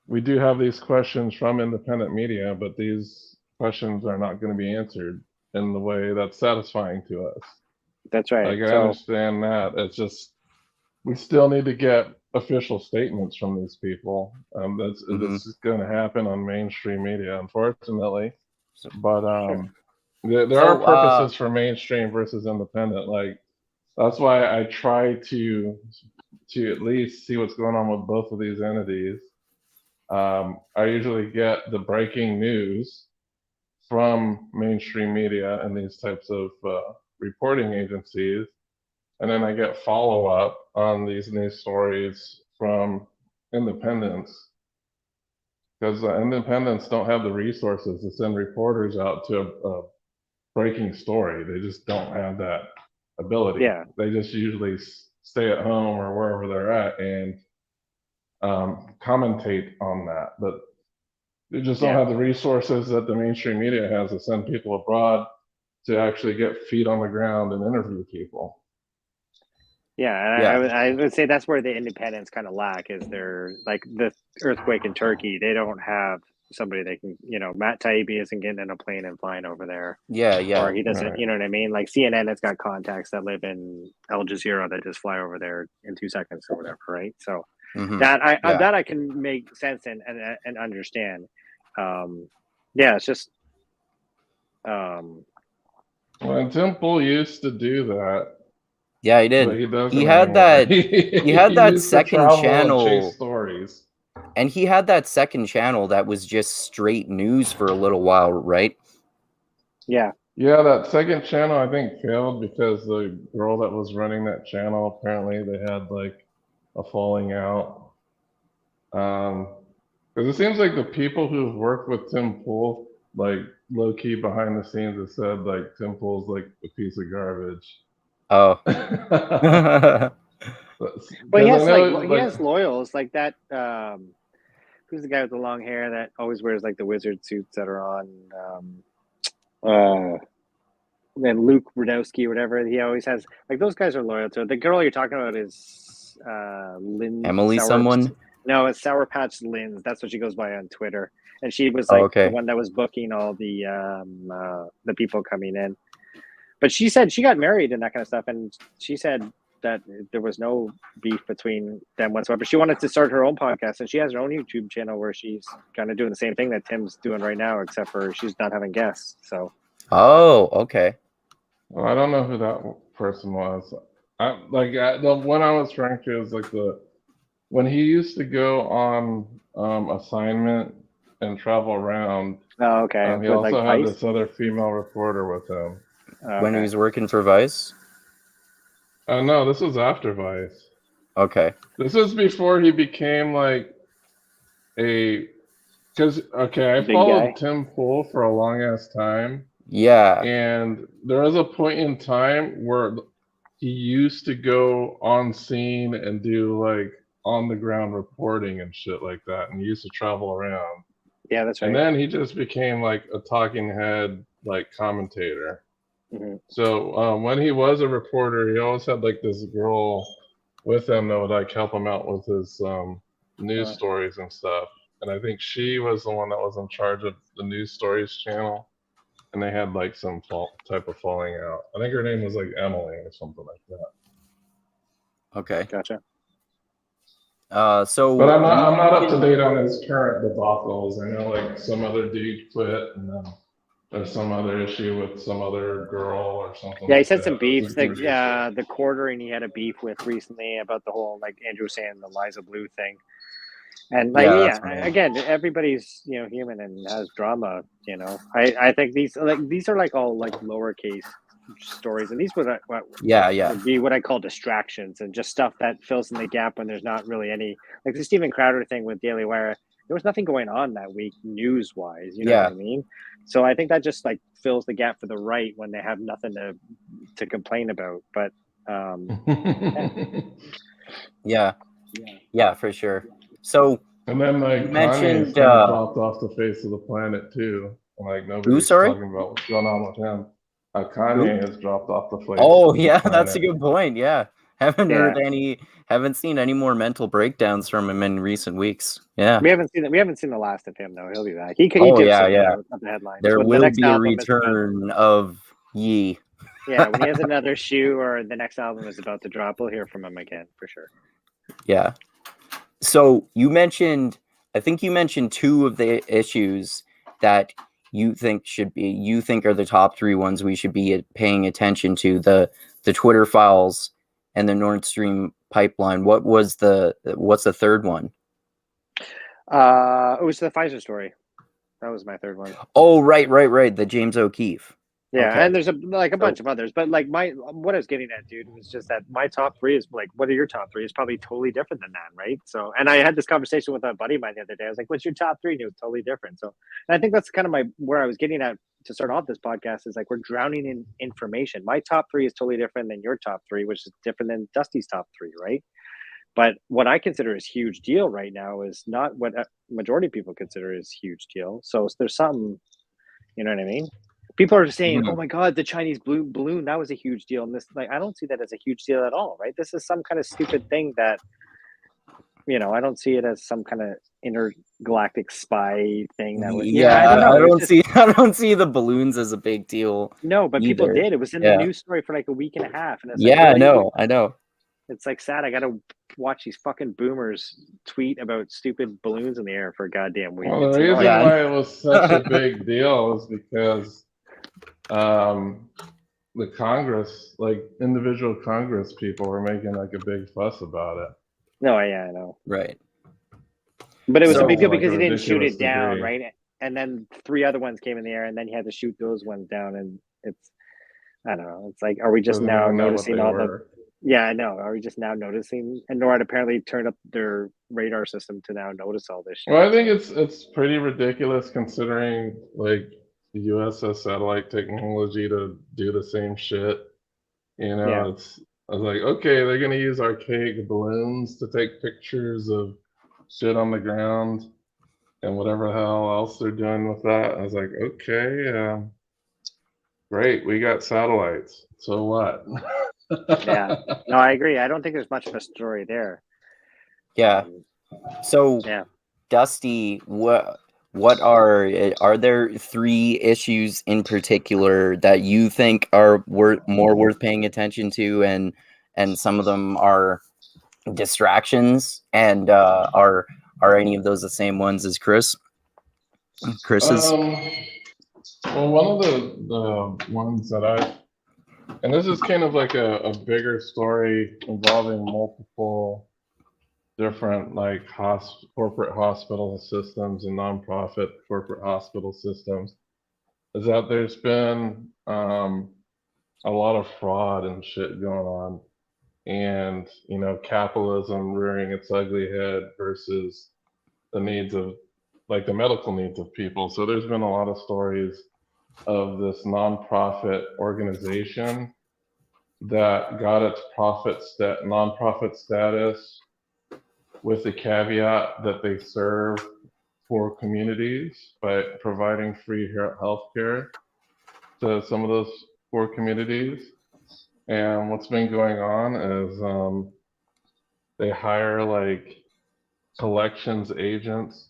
we do have these questions from independent media, but these questions are not going to be answered in the way that's satisfying to us. That's right. Like I understand that. It's just we still need to get official statements from these people. This is going to happen on mainstream media, unfortunately. But there are purposes for mainstream versus independent. Like that's why I try to at least see what's going on with both of these entities. I usually get the breaking news from mainstream media and these types of reporting agencies. And then I get follow up on these news stories from independents because independents don't have the resources to send reporters out to a breaking story. They just don't have that ability. Yeah. They just usually stay at home or wherever they're at and commentate on that. But they just don't have the resources that the mainstream media has to send people abroad to actually get feet on the ground and interview people. Yeah, and Yeah. I would say that's where the independents kind of lack is they're like the earthquake in Turkey. They don't have somebody they can, Matt Taibbi isn't getting in a plane and flying over there, Yeah, or yeah. he doesn't, Right. you know what I mean? Like CNN has got contacts that live in Al Jazeera that just fly over there in 2 seconds or whatever, right? So Mhm. that Yeah. I can make sense and understand. Yeah, it's just Well, and Tim Pool used to do that, Yeah, he but did. he He doesn't had anymore. that he had He that used to second travel and chase channel, stories. and he had that second channel that was just straight news for a little while, right? yeah. Yeah, that second channel I think failed because the girl that was running that channel apparently they had like a falling out. Because it seems like the people who've worked with Tim Pool, like low key behind the scenes, have said like Tim Pool's like a piece of garbage. Oh. Well, he Because I has know he like has loyals like that. Who's the guy with the long hair that always wears like the wizard suits that are on? Then Luke Rudowski or whatever. He always has like those guys are loyal to it. The girl you're talking about is Lynn Emily Sour. someone? No, it's Sour Patch Lynn's. That's what she goes by on Twitter. And she was Oh, like the okay. one that was booking all the people coming in. But she said she got married and that kind of stuff, and she said that there was no beef between them whatsoever. She wanted to start her own podcast, and she has her own YouTube channel where she's kind of doing the same thing that Tim's doing right now, except for she's not having guests. So, Oh, okay. well, I don't know who that person was. The one I was trying to is like when he used to go on assignment and travel around. oh, okay, He with like also had Vice. this other female reporter with him. When he Okay, was working for Vice? No, this was after Vice. Okay. This was before he became like a. Because okay, I big guy. followed Tim Pool for a long ass time, Yeah. and there was a point in time where he used to go on scene and do like on the ground reporting and shit like that, and he used to travel around. Yeah, that's And right. then he just became like a talking head, like commentator. Mm-hmm. So when he was a reporter, he always had like this girl with him that would like help him out with his news stories and stuff. And I think she was the one that was in charge of the news stories channel. And they had like some type of falling out. I think her name was like Emily or something like that. Okay. Gotcha. So But I'm you not up to mentioned- date on his current debacles. I know like some other dude quit, and then there's some other issue with some other girl or something. Yeah, he like said that. some beefs. That's Like the quartering he had a beef with recently about the whole like Andrew saying the Liza Blue thing. And like, Yeah, yeah, that's right. again, everybody's human and has drama. I think these are like all like lowercase stories, and these would would be what I call distractions and just stuff that fills in the gap when there's not really any, like the Steven Crowder thing with Daily Wire. There was nothing going on that week news wise. You know what I mean? So I think that just like fills the gap for the right when they have nothing to complain about. But yeah, for sure. So and then like you Kanye's mentioned kind of dropped off the face of the planet too. Like who? nobody's Sorry. talking about what's going on with him. Kanye has dropped off the face. Oh of yeah, the that's a planet. good point. Yeah, haven't Yeah. haven't seen any more mental breakdowns from him in recent weeks. Yeah, we haven't seen the last of him though. He'll be back. He Oh, did yeah, say yeah. that the headlines. there When the will next be a album is about, return of Ye. yeah, when he has another shoe or the next album is about to drop, we'll hear from him again for sure. Yeah. So I think you mentioned two of the issues that you think are the top three ones we should be paying attention to: the Twitter files and the Nord Stream pipeline. What's the third one? It was the Pfizer story. That was my third one. Oh, right. The James O'Keefe. Yeah, Okay. and there's a bunch of others, but like what I was getting at, dude, was just that my top three is like, what are your top three? Is probably totally different than that, right? So, and I had this conversation with a buddy of mine the other day. I was like, "What's your top three?" And it was totally different. So, and I think that's kind of where I was getting at to start off this podcast is like we're drowning in information. My top three is totally different than your top three, which is different than Dusty's top three, right? But what I consider is huge deal right now is not what a majority of people consider is huge deal. So there's something, you know what I mean? People are saying, "Oh Mhm. my God, the Chinese balloon, that was a huge deal." And this, like, I don't see that as a huge deal at all, right? This is some kind of stupid thing that, I don't see it as some kind of intergalactic spy thing that would. Yeah, Yeah, I don't know. I It was don't just see I don't see the balloons as a big deal no, but people either. did. It was in the Yeah. news story for like a week and a half, and it's like, Yeah, I really? know, I know. It's like sad. I got to watch these fucking boomers tweet about stupid balloons in the air for a goddamn week. Well, the It's reason annoying. Yeah. why it was such a big deal is because um, the Congress, like individual Congress people, were making like a big fuss about it. No, yeah, I know. Right. But it was a big To deal like a because he didn't shoot ridiculous it down, degree. right? And then 3 other ones came in the air, and then he had to shoot those ones down. And it's, I don't know. It's like, are we just Doesn't now even know what noticing they all the? were. Yeah, I know. Are we just now noticing? And NORAD apparently turned up their radar system to now notice all this shit. Well, I think So. it's pretty ridiculous considering like the US has satellite technology to do the same shit. You Yeah. know, I was like, okay, they're gonna use archaic balloons to take pictures of shit on the ground and whatever the hell else they're doing with that. I was like, okay, great, we got satellites. So what? Yeah. No, I agree. I don't think there's much of a story there. Yeah. So, Yeah. Dusty, what are there 3 issues in particular that you think are more worth paying attention to, and some of them are distractions, and are any of those the same ones as Chris's? Well, one of the ones that and this is kind of like a bigger story involving multiple different like corporate hospital systems and nonprofit corporate hospital systems, is that there's been a lot of fraud and shit going on, and capitalism rearing its ugly head versus the needs of like the medical needs of people. So there's been a lot of stories of this nonprofit organization that got its nonprofit status with the caveat that they serve poor communities by providing free health care to some of those poor communities. And what's been going on is they hire like collections agents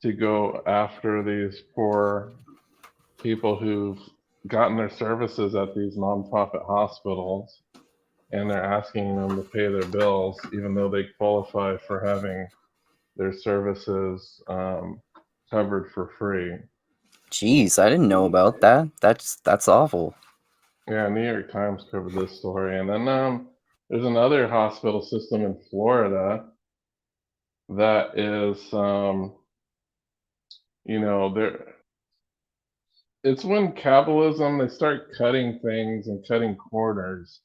to go after these poor people who've gotten their services at these nonprofit hospitals, and they're asking them to pay their bills even though they qualify for having their services covered for free. Jeez, I didn't know about that. That's awful. Yeah, New York Times covered this story. And then there's another hospital system in Florida that is, there. It's when capitalism, they start cutting things and cutting corners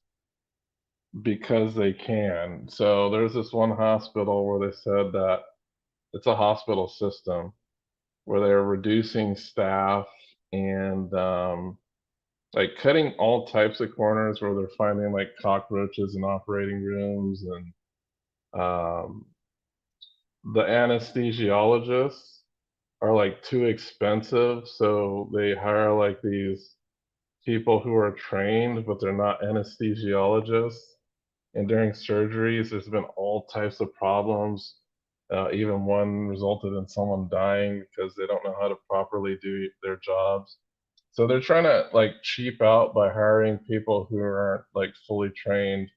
because they can. So there's this one hospital where they said that it's a hospital system where they're reducing staff and like cutting all types of corners where they're finding like cockroaches in operating rooms, and the anesthesiologists are like too expensive, so they hire like these people who are trained but they're not anesthesiologists. And during surgeries there's been all types of problems. Even one resulted in someone dying because they don't know how to properly do their jobs. So they're trying to like cheap out by hiring people who aren't like fully trained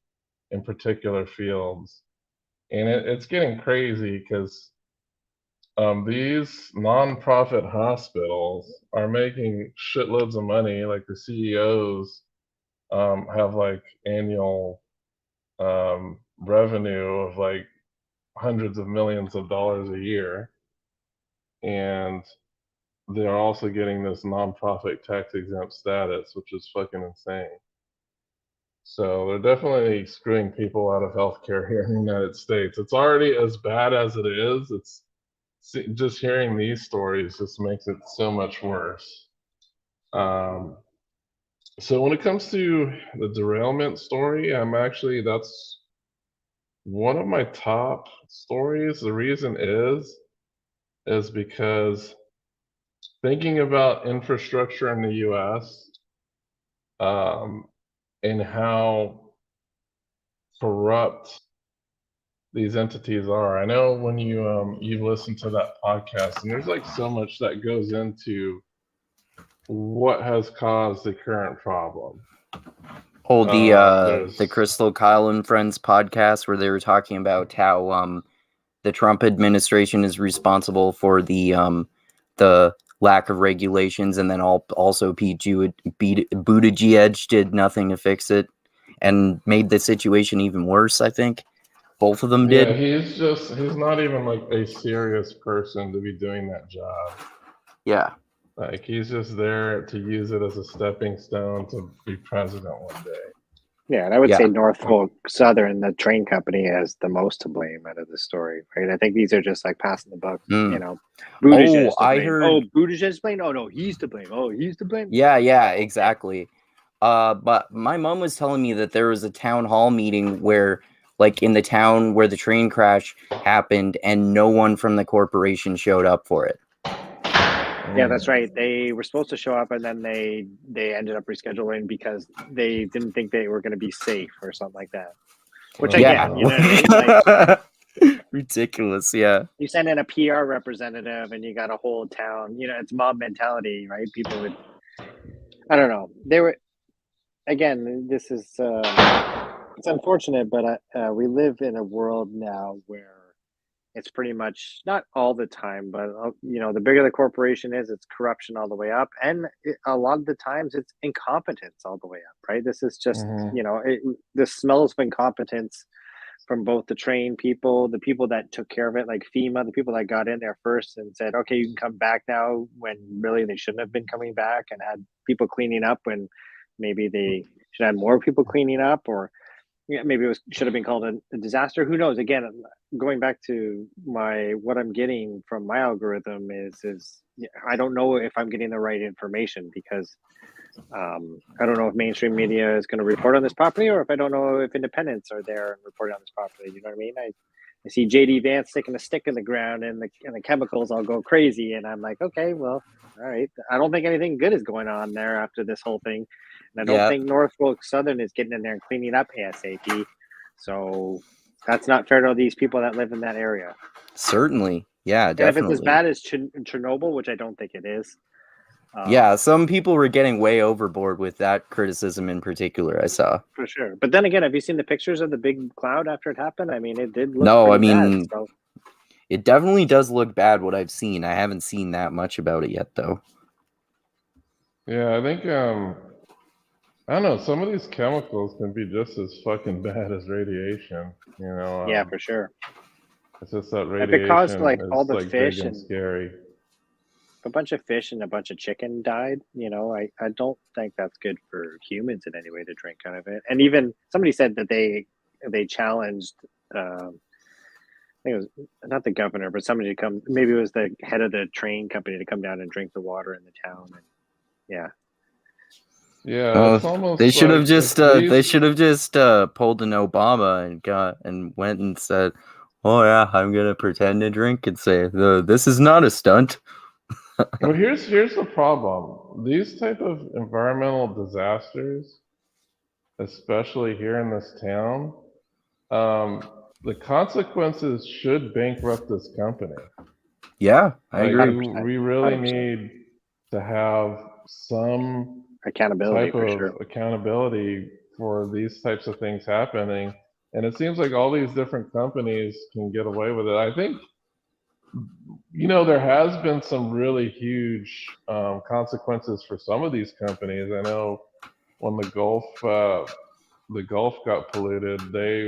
in particular fields. And it's getting crazy because these nonprofit hospitals are making shitloads of money. Like the CEOs have like annual revenue of like hundreds of millions of dollars a year. And they're also getting this nonprofit tax exempt status, which is fucking insane. So they're definitely screwing people out of healthcare here in the United States. It's already as bad as it is. It's just hearing these stories just makes it so much worse. Um, so when it comes to the derailment story, that's one of my top stories. The reason is because thinking about infrastructure in the U.S. And how corrupt these entities are. I know when you listen to that podcast, and there's like so much that goes into what has caused the current problem. Oh, the There's Crystal Kyle and Friends podcast where they were talking about how the Trump administration is responsible for the lack of regulations, and then also Buttigieg did nothing to fix it and made the situation even worse. I think both of them yeah, did. he's not even like a serious person to be doing that job. Yeah. Like he's just there to use it as a stepping stone to be president one day. Yeah, and I would Yeah. say Norfolk Southern, the train company, has the most to blame out of the story, right? I think these are just like passing the buck, Mm. you know. Buttigieg is to I blame. heard. Oh, Buttigieg is to blame. Oh no, he's to blame. Oh, he's to blame. Yeah, yeah, Oh, okay. exactly. But my mom was telling me that there was a town hall meeting where, like, in the town where the train crash happened, and no one from the corporation showed up for it. Yeah, that's right. They were supposed to show up, and then they ended up rescheduling because they didn't think they were going to be safe or something like that. Which I Yeah. get, you know what I mean? Like, ridiculous. Yeah. you send in a PR representative, and you got a whole town. You know, it's mob mentality, right? People would, I don't know. They were, again. This is it's unfortunate, but we live in a world now where it's pretty much not all the time, but you know, the bigger the corporation is, it's corruption all the way up, and a lot of the times it's incompetence all the way up. Right? This is just you know, the smells of incompetence from both the train people, the people that took care of it, like FEMA, the people that got in there first and said, "Okay, you can come back now," when really they shouldn't have been coming back, and had people cleaning up when maybe they should have more people cleaning up, or yeah, maybe it should have been called a disaster. Who knows? Again, going back to what I'm getting from my algorithm is I don't know if I'm getting the right information, because I don't know if mainstream media is going to report on this properly, or if I don't know if independents are there and reporting on this properly. You know what I mean? I see JD Vance sticking a stick in the ground, and the chemicals all go crazy, and I'm like, okay, well, all right. I don't think anything good is going on there after this whole thing, and I don't think Norfolk Southern is getting in there and cleaning up ASAP. So that's not fair to these people that live in that area. Certainly. Yeah, definitely. And if it's as bad as Chernobyl, which I don't think it is. Yeah, some people were getting way overboard with that criticism in particular, I saw. For sure. But then again, have you seen the pictures of the big cloud after it happened? I mean, it did look No, I pretty mean, bad. So. It definitely does look bad, what I've seen. I haven't seen that much about it yet, though. Yeah, I think, I don't know, some of these chemicals can be just as fucking bad as radiation, you know? Yeah, for sure. It's just that If it caused, radiation like, is all the like fish big and and scary. a bunch of fish and a bunch of chicken died, you know, I don't think that's good for humans in any way to drink out of it. And even somebody said that they challenged, I think it was not the governor, but somebody to come, maybe it was the head of the train company, to come down and drink the water in the town. And yeah. Yeah, it's almost they should have like just these... they should have just pulled an Obama and went and said, "Oh yeah, I'm gonna pretend to drink and say this is not a stunt." Well, here's the problem. These type of environmental disasters, especially here in this town, the consequences should bankrupt this company. Yeah, I Like, agree. we really 100%. need to have some Accountability, type for of sure. accountability for these types of things happening. And it seems like all these different companies can get away with it. I think, you know, there has been some really huge consequences for some of these companies. I know when the Gulf got polluted, they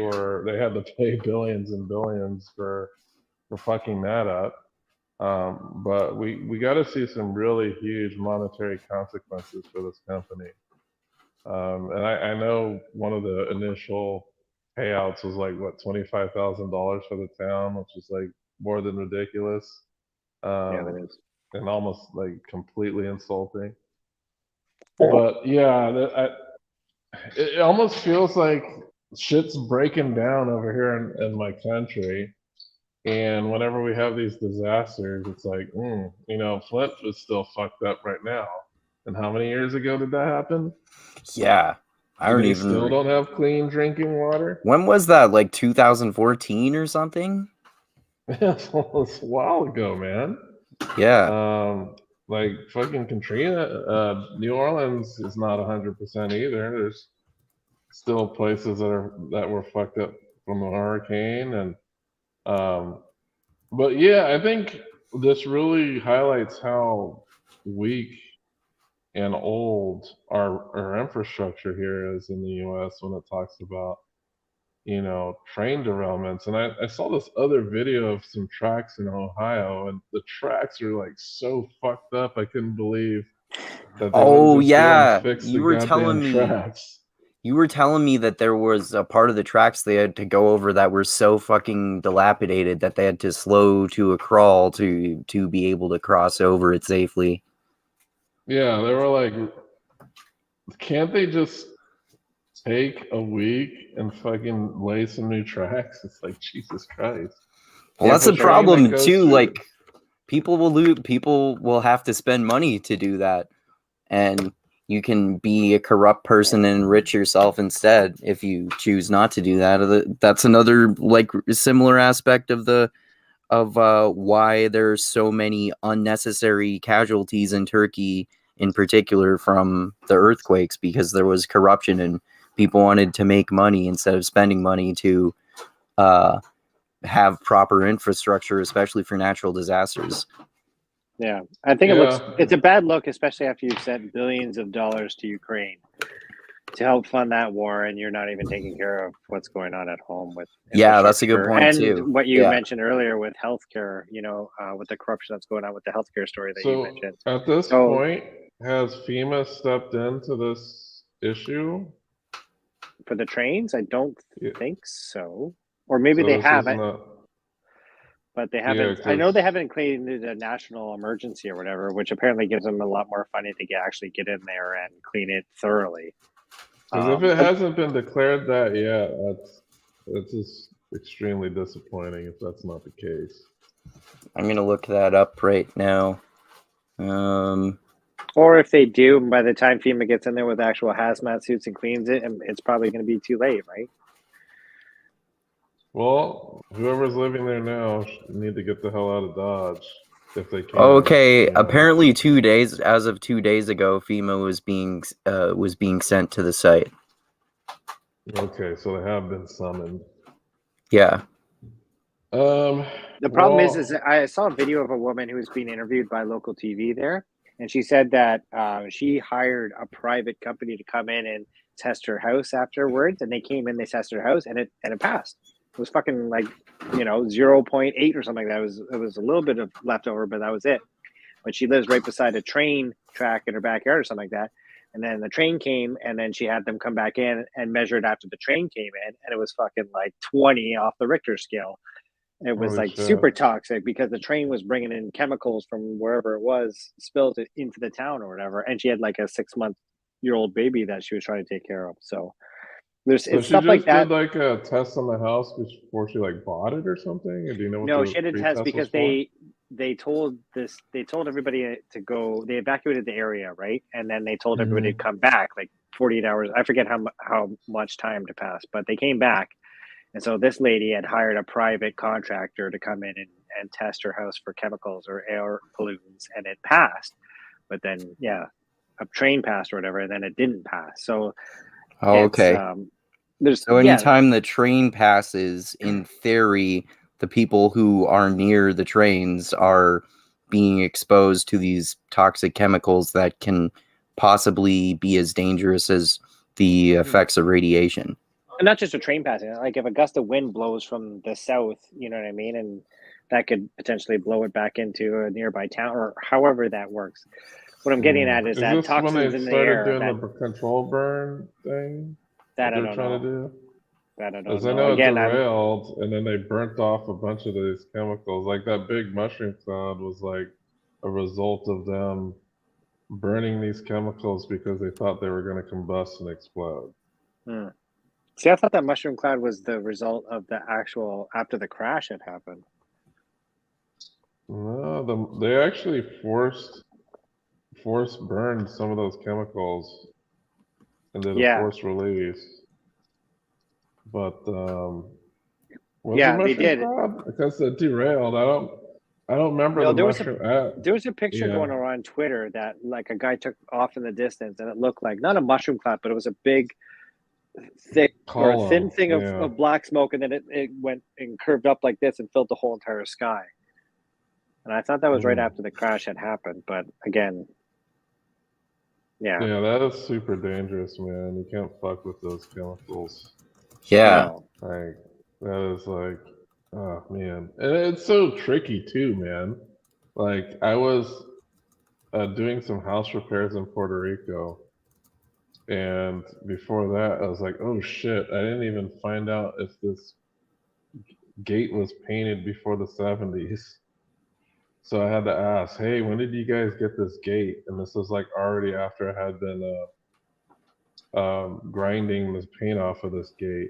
had to pay billions and billions for fucking that up. But we got to see some really huge monetary consequences for this company. And I know one of the initial payouts was like, what, $25,000 for the town, which is like more than ridiculous. Yeah, that is. And almost like completely insulting. But yeah, it almost feels like shit's breaking down over here in my country. And whenever we have these disasters, it's like, Flint is still fucked up right now. And how many years ago did that happen? Yeah, I And don't they even. still don't have clean drinking water. When was that? Like 2014 or something? It's a while ago, man. Yeah. Like fucking Katrina, New Orleans is not 100% either. There's still places that were fucked up from the hurricane, and but yeah, I think this really highlights how weak and old our infrastructure here is in the U.S. when it talks about train derailments. And I saw this other video of some tracks in Ohio, and the tracks are like so fucked up. I couldn't believe that they wouldn't Oh just go and yeah, fix the goddamn tracks. You were telling me that there was a part of the tracks they had to go over that were so fucking dilapidated that they had to slow to a crawl to be able to cross over it safely. Yeah, they were like, can't they just take a week and fucking lay some new tracks? It's like, Jesus Christ. Well, If that's a the train that problem goes too. through- Like people will have to spend money to do that, and you can be a corrupt person and enrich yourself instead if you choose not to do that. That's another like similar aspect of why there's so many unnecessary casualties in Turkey, in particular from the earthquakes, because there was corruption and people wanted to make money instead of spending money to have proper infrastructure, especially for natural disasters. Yeah, I think Yeah. it's a bad look, especially after you've sent billions of dollars to Ukraine to help fund that war, and you're not even taking care of what's going on at home with Yeah, that's a good infrastructure. point and too. what you Yeah. mentioned earlier with healthcare, with the corruption that's going on with the healthcare story that you So mentioned. at this point, has FEMA stepped into this issue? For the trains, I don't Yeah. think so. Or maybe So they this haven't, is not- but they haven't. Yeah, I know 'cause- they haven't created a national emergency or whatever, which apparently gives them a lot more funding to actually get in there and clean it thoroughly. Because if it hasn't been declared that yet, that's just extremely disappointing if that's not the case. I'm gonna look that up right now. Or if they do, by the time FEMA gets in there with actual hazmat suits and cleans it, it's probably going to be too late, right? Well, whoever's living there now need to get the hell out of Dodge if they can. Okay, apparently 2 days, as of 2 days ago, FEMA was being sent to the site. Okay, so they have been summoned. Yeah. The problem is I saw a video of a woman who was being interviewed by local TV there, and she said that she hired a private company to come in and test her house afterwards, and they came in, they tested her house, and it passed. It was fucking like 0.8 or something like that. It was a little bit of leftover, but that was it. But she lives right beside a train track in her backyard or something like that. And then the train came, and then she had them come back in and measure it after the train came in, and it was fucking like 20 off the Richter scale. It was Holy like shit. super toxic because the train was bringing in chemicals from wherever it was, spilled it into the town or whatever. And she had like a 6-month-old baby that she was trying to take care of. So it's stuff like that. Did like a test on the house before she like bought it or something? Or do you know what No, the she didn't test because they told everybody to go. They evacuated the area, right? And then they told everybody to come back like 48 hours. I forget how much time to pass, but they came back. And so this lady had hired a private contractor to come in and test her house for chemicals or air pollutants, and it passed. But then, a train passed or whatever, and then it didn't pass. So, Okay. So anytime the train passes, in theory, the people who are near the trains are being exposed to these toxic chemicals that can possibly be as dangerous as the effects of radiation. And not just a train passing, like if a gust of wind blows from the south, you know what I mean? And that could potentially blow it back into a nearby town or however that works. What I'm getting at is that this toxins when they in the started air. doing the control burn thing? That I they're don't trying know. to do? That I don't Because know. I know Again, it derailed, and then they burnt off a bunch of these chemicals. Like that big mushroom cloud was like a result of them burning these chemicals because they thought they were going to combust and explode. See, I thought that mushroom cloud was the result of the actual after the crash had happened. No, they actually force burned some of those chemicals and did a Yeah, forced release. But was it yeah, they mushroom did. cloud? Because it derailed. I don't remember No, the mushroom. there was a picture Yeah, going around Twitter that like a guy took off in the distance, and it looked like not a mushroom cloud, but it was a big, thick or a thin column. thing Yeah, of black smoke, and then it went and curved up like this and filled the whole entire sky. And I thought that was right mm. after the crash had happened, but again, yeah, Yeah, that is super dangerous, man. You can't fuck with those chemicals. Yeah. no, Like that is like, oh man, and it's so tricky too, man. Like I was doing some house repairs in Puerto Rico, and before that, I was like, oh shit, I didn't even find out if this gate was painted before the 70s. So I had to ask, hey, when did you guys get this gate? And this was like already after I had been grinding this paint off of this gate.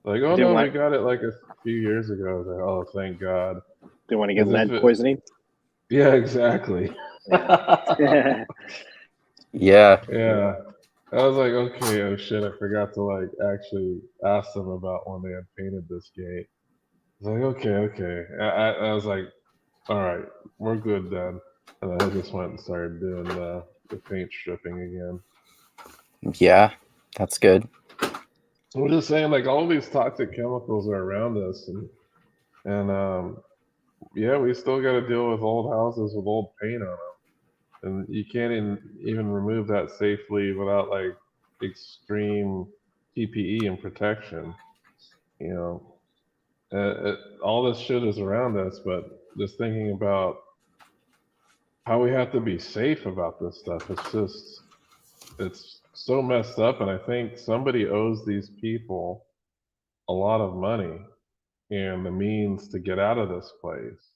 Like, oh didn't no, we want got it like a few years ago. I was like, oh, thank God. didn't want to get Because if lead it, poisoning. yeah, exactly. Yeah, Yeah. Yeah. I was like, okay, oh shit, I forgot to like actually ask them about when they had painted this gate. I was like, okay. I was like, all right, we're good then. And then I just went and started doing the paint stripping again. Yeah. That's good. We're just saying, like, all these toxic chemicals are around us, and yeah, we still got to deal with old houses with old paint on them, and you can't even remove that safely without like extreme PPE and protection. You know, all this shit is around us, but just thinking about how we have to be safe about this stuff, it's so messed up, and I think somebody owes these people a lot of money and the means to get out of this place.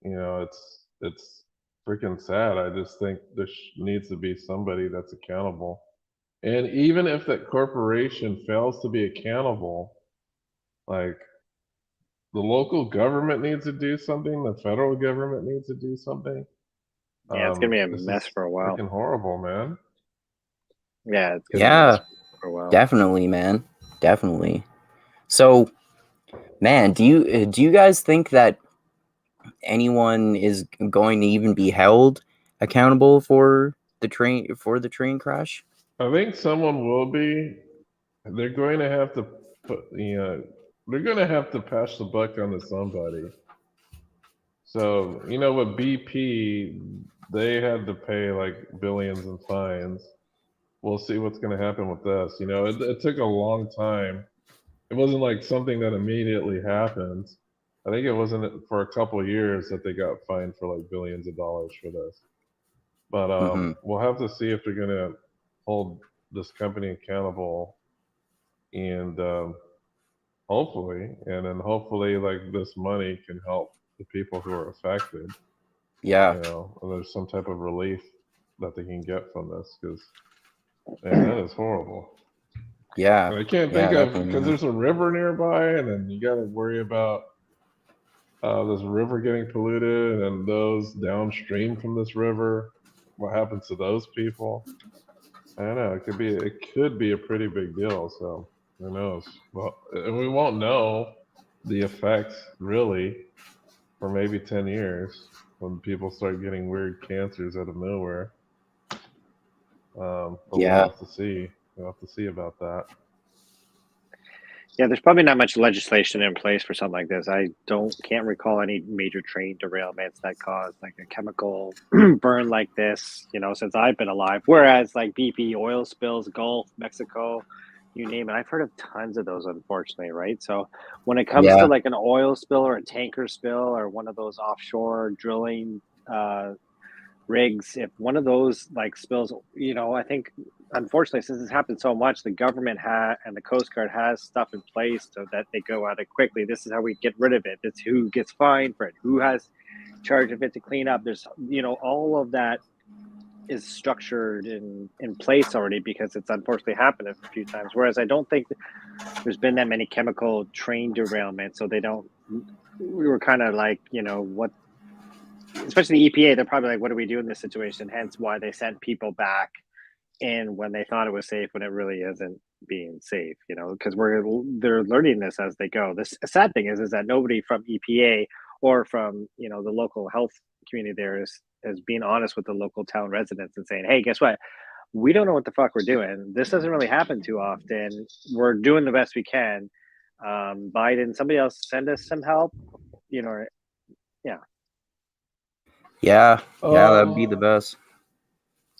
It's freaking sad. I just think there needs to be somebody that's accountable. And even if that corporation fails to be accountable, like the local government needs to do something, the federal government needs to do something. yeah, it's gonna be a This mess is for a while. freaking horrible, man. Yeah, it's gonna be a mess Yeah. for a while. Definitely, man. Definitely. So, man, do you guys think that anyone is going to even be held accountable for the train crash? I think someone will be. They're going to have to they're going to have to pass the buck on to somebody. So, with BP, they had to pay like billions in fines. We'll see what's going to happen with this. It took a long time. It wasn't like something that immediately happened. I think it wasn't for a couple of years that they got fined for like billions of dollars for this. But Mm-hmm. we'll have to see if they're going to hold this company accountable and hopefully like this money can help the people who are affected. Yeah. And there's some type of relief that they can get from this because man, that is horrible. Yeah. And I can't Yeah, think of definitely, because man. there's a river nearby, and then you got to worry about this river getting polluted and those downstream from this river. What happens to those people? I don't know. It could be a pretty big deal. So who knows? Well, and we won't know the effects really for maybe 10 years when people start getting weird cancers out of nowhere. But Yeah. we'll have to see. We'll have to see about that. Yeah, there's probably not much legislation in place for something like this. I can't recall any major train derailments that caused like a chemical burn like this, since I've been alive. Whereas like BP oil spills, Gulf, Mexico, you name it. I've heard of tons of those, unfortunately, right? So when it comes to Yeah. like an oil spill or a tanker spill or one of those offshore drilling rigs, if one of those like spills, I think unfortunately since it's happened so much, the government and the Coast Guard has stuff in place so that they go at it quickly. This is how we get rid of it. It's who gets fined for it, who has charge of it to clean up. There's all of that is structured in place already because it's unfortunately happened a few times. Whereas I don't think there's been that many chemical train derailments, so we were kind of like, especially the EPA, they're probably like, what do we do in this situation? Hence why they sent people back in when they thought it was safe when it really isn't being safe, because they're learning this as they go. This sad thing is that nobody from EPA or from the local health community there is being honest with the local town residents and saying, hey, guess what? We don't know what the fuck we're doing. This doesn't really happen too often. We're doing the best we can. Biden, somebody else send us some help, yeah. Yeah, that'd be the best.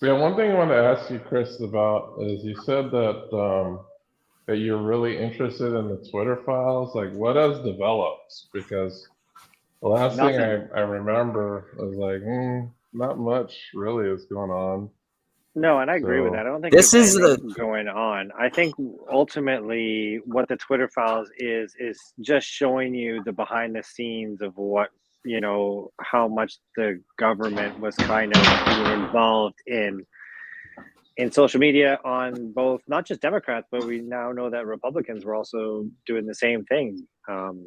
Yeah, one thing I want to ask you, Chris, about is you said that that you're really interested in the Twitter files. Like, what has developed? Because the last thing I remember was like, not much really is going on. No, and I agree with that. I don't think this there's is anything going on. I think ultimately what the Twitter files is just showing you the behind the scenes of what, how much the government was kind of being involved in social media on both, not just Democrats, but we now know that Republicans were also doing the same thing.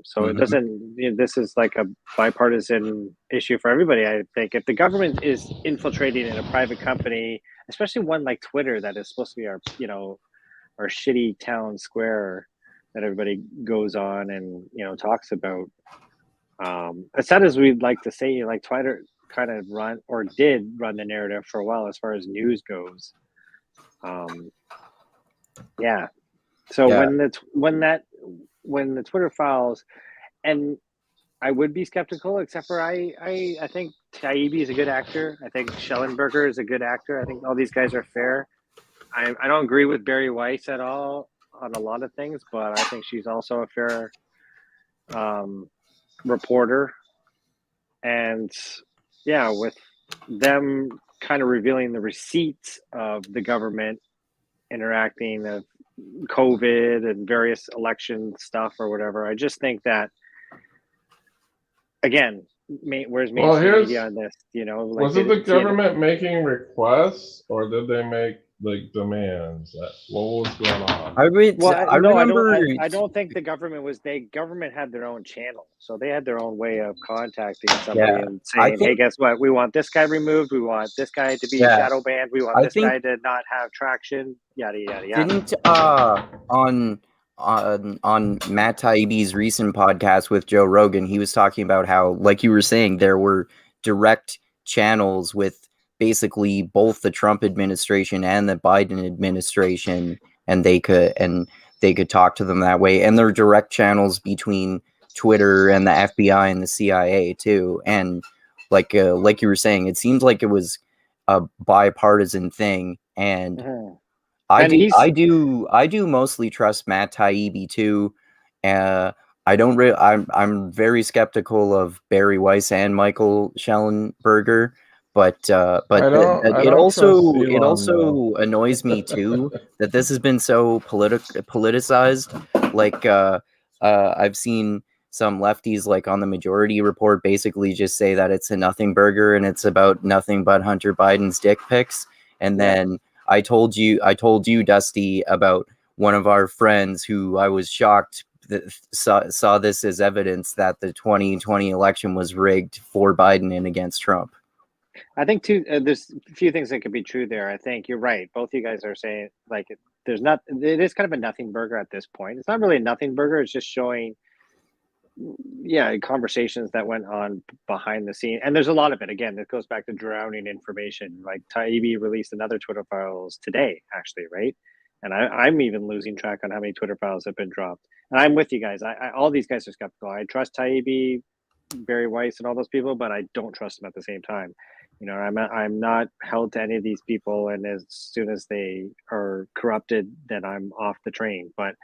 So it doesn't, this is like a bipartisan issue for everybody. I think if the government is infiltrating in a private company, especially one like Twitter, that is supposed to be our, our shitty town square that everybody goes on and, talks about. As sad as we'd like to say, like Twitter kind of did run the narrative for a while as far as news goes. Yeah. So when the Twitter files, and I would be skeptical, except for I think Taibbi is a good actor. I think Schellenberger is a good actor. I think all these guys are fair. I don't agree with Barry Weiss at all on a lot of things, but I think she's also a fair reporter. And yeah, with them kind of revealing the receipts of the government interacting of COVID and various election stuff or whatever. I just think that, again, where's mainstream media on this? Was it the government making requests, or did they make like demands? What was going on? I remember. I don't think the government was. Government had their own channel, so they had their own way of contacting somebody and saying, "Hey, guess what? We want this guy removed. We want this guy to be shadow banned. We want this guy to not have traction." Yada yada yada. Didn't on Matt Taibbi's recent podcast with Joe Rogan, he was talking about how, like you were saying, there were direct channels with basically both the Trump administration and the Biden administration, and they could talk to them that way. And there are direct channels between Twitter and the FBI and the CIA too. And like you were saying, it seems like it was a bipartisan thing. And I do mostly trust Matt Taibbi too. I'm very skeptical of Barry Weiss and Michael Schellenberger, but it also annoys me too that this has been so politicized. Like I've seen some lefties, like on the Majority Report, basically just say that it's a nothing burger and it's about nothing but Hunter Biden's dick pics, and then I told you, Dusty, about one of our friends who I was shocked that saw this as evidence that the 2020 election was rigged for Biden and against Trump. I think too, there's a few things that could be true there. I think you're right. Both you guys are saying like it is kind of a nothing burger at this point. It's not really a nothing burger. It's just showing, conversations that went on behind the scene. And there's a lot of it. Again, it goes back to drowning information. Like Taibbi released another Twitter files today, actually, right? And I'm even losing track on how many Twitter files have been dropped. And I'm with you guys. All these guys are skeptical. I trust Taibbi, Barry Weiss, and all those people, but I don't trust them at the same time. I'm not held to any of these people, and as soon as they are corrupted, then I'm off the train. But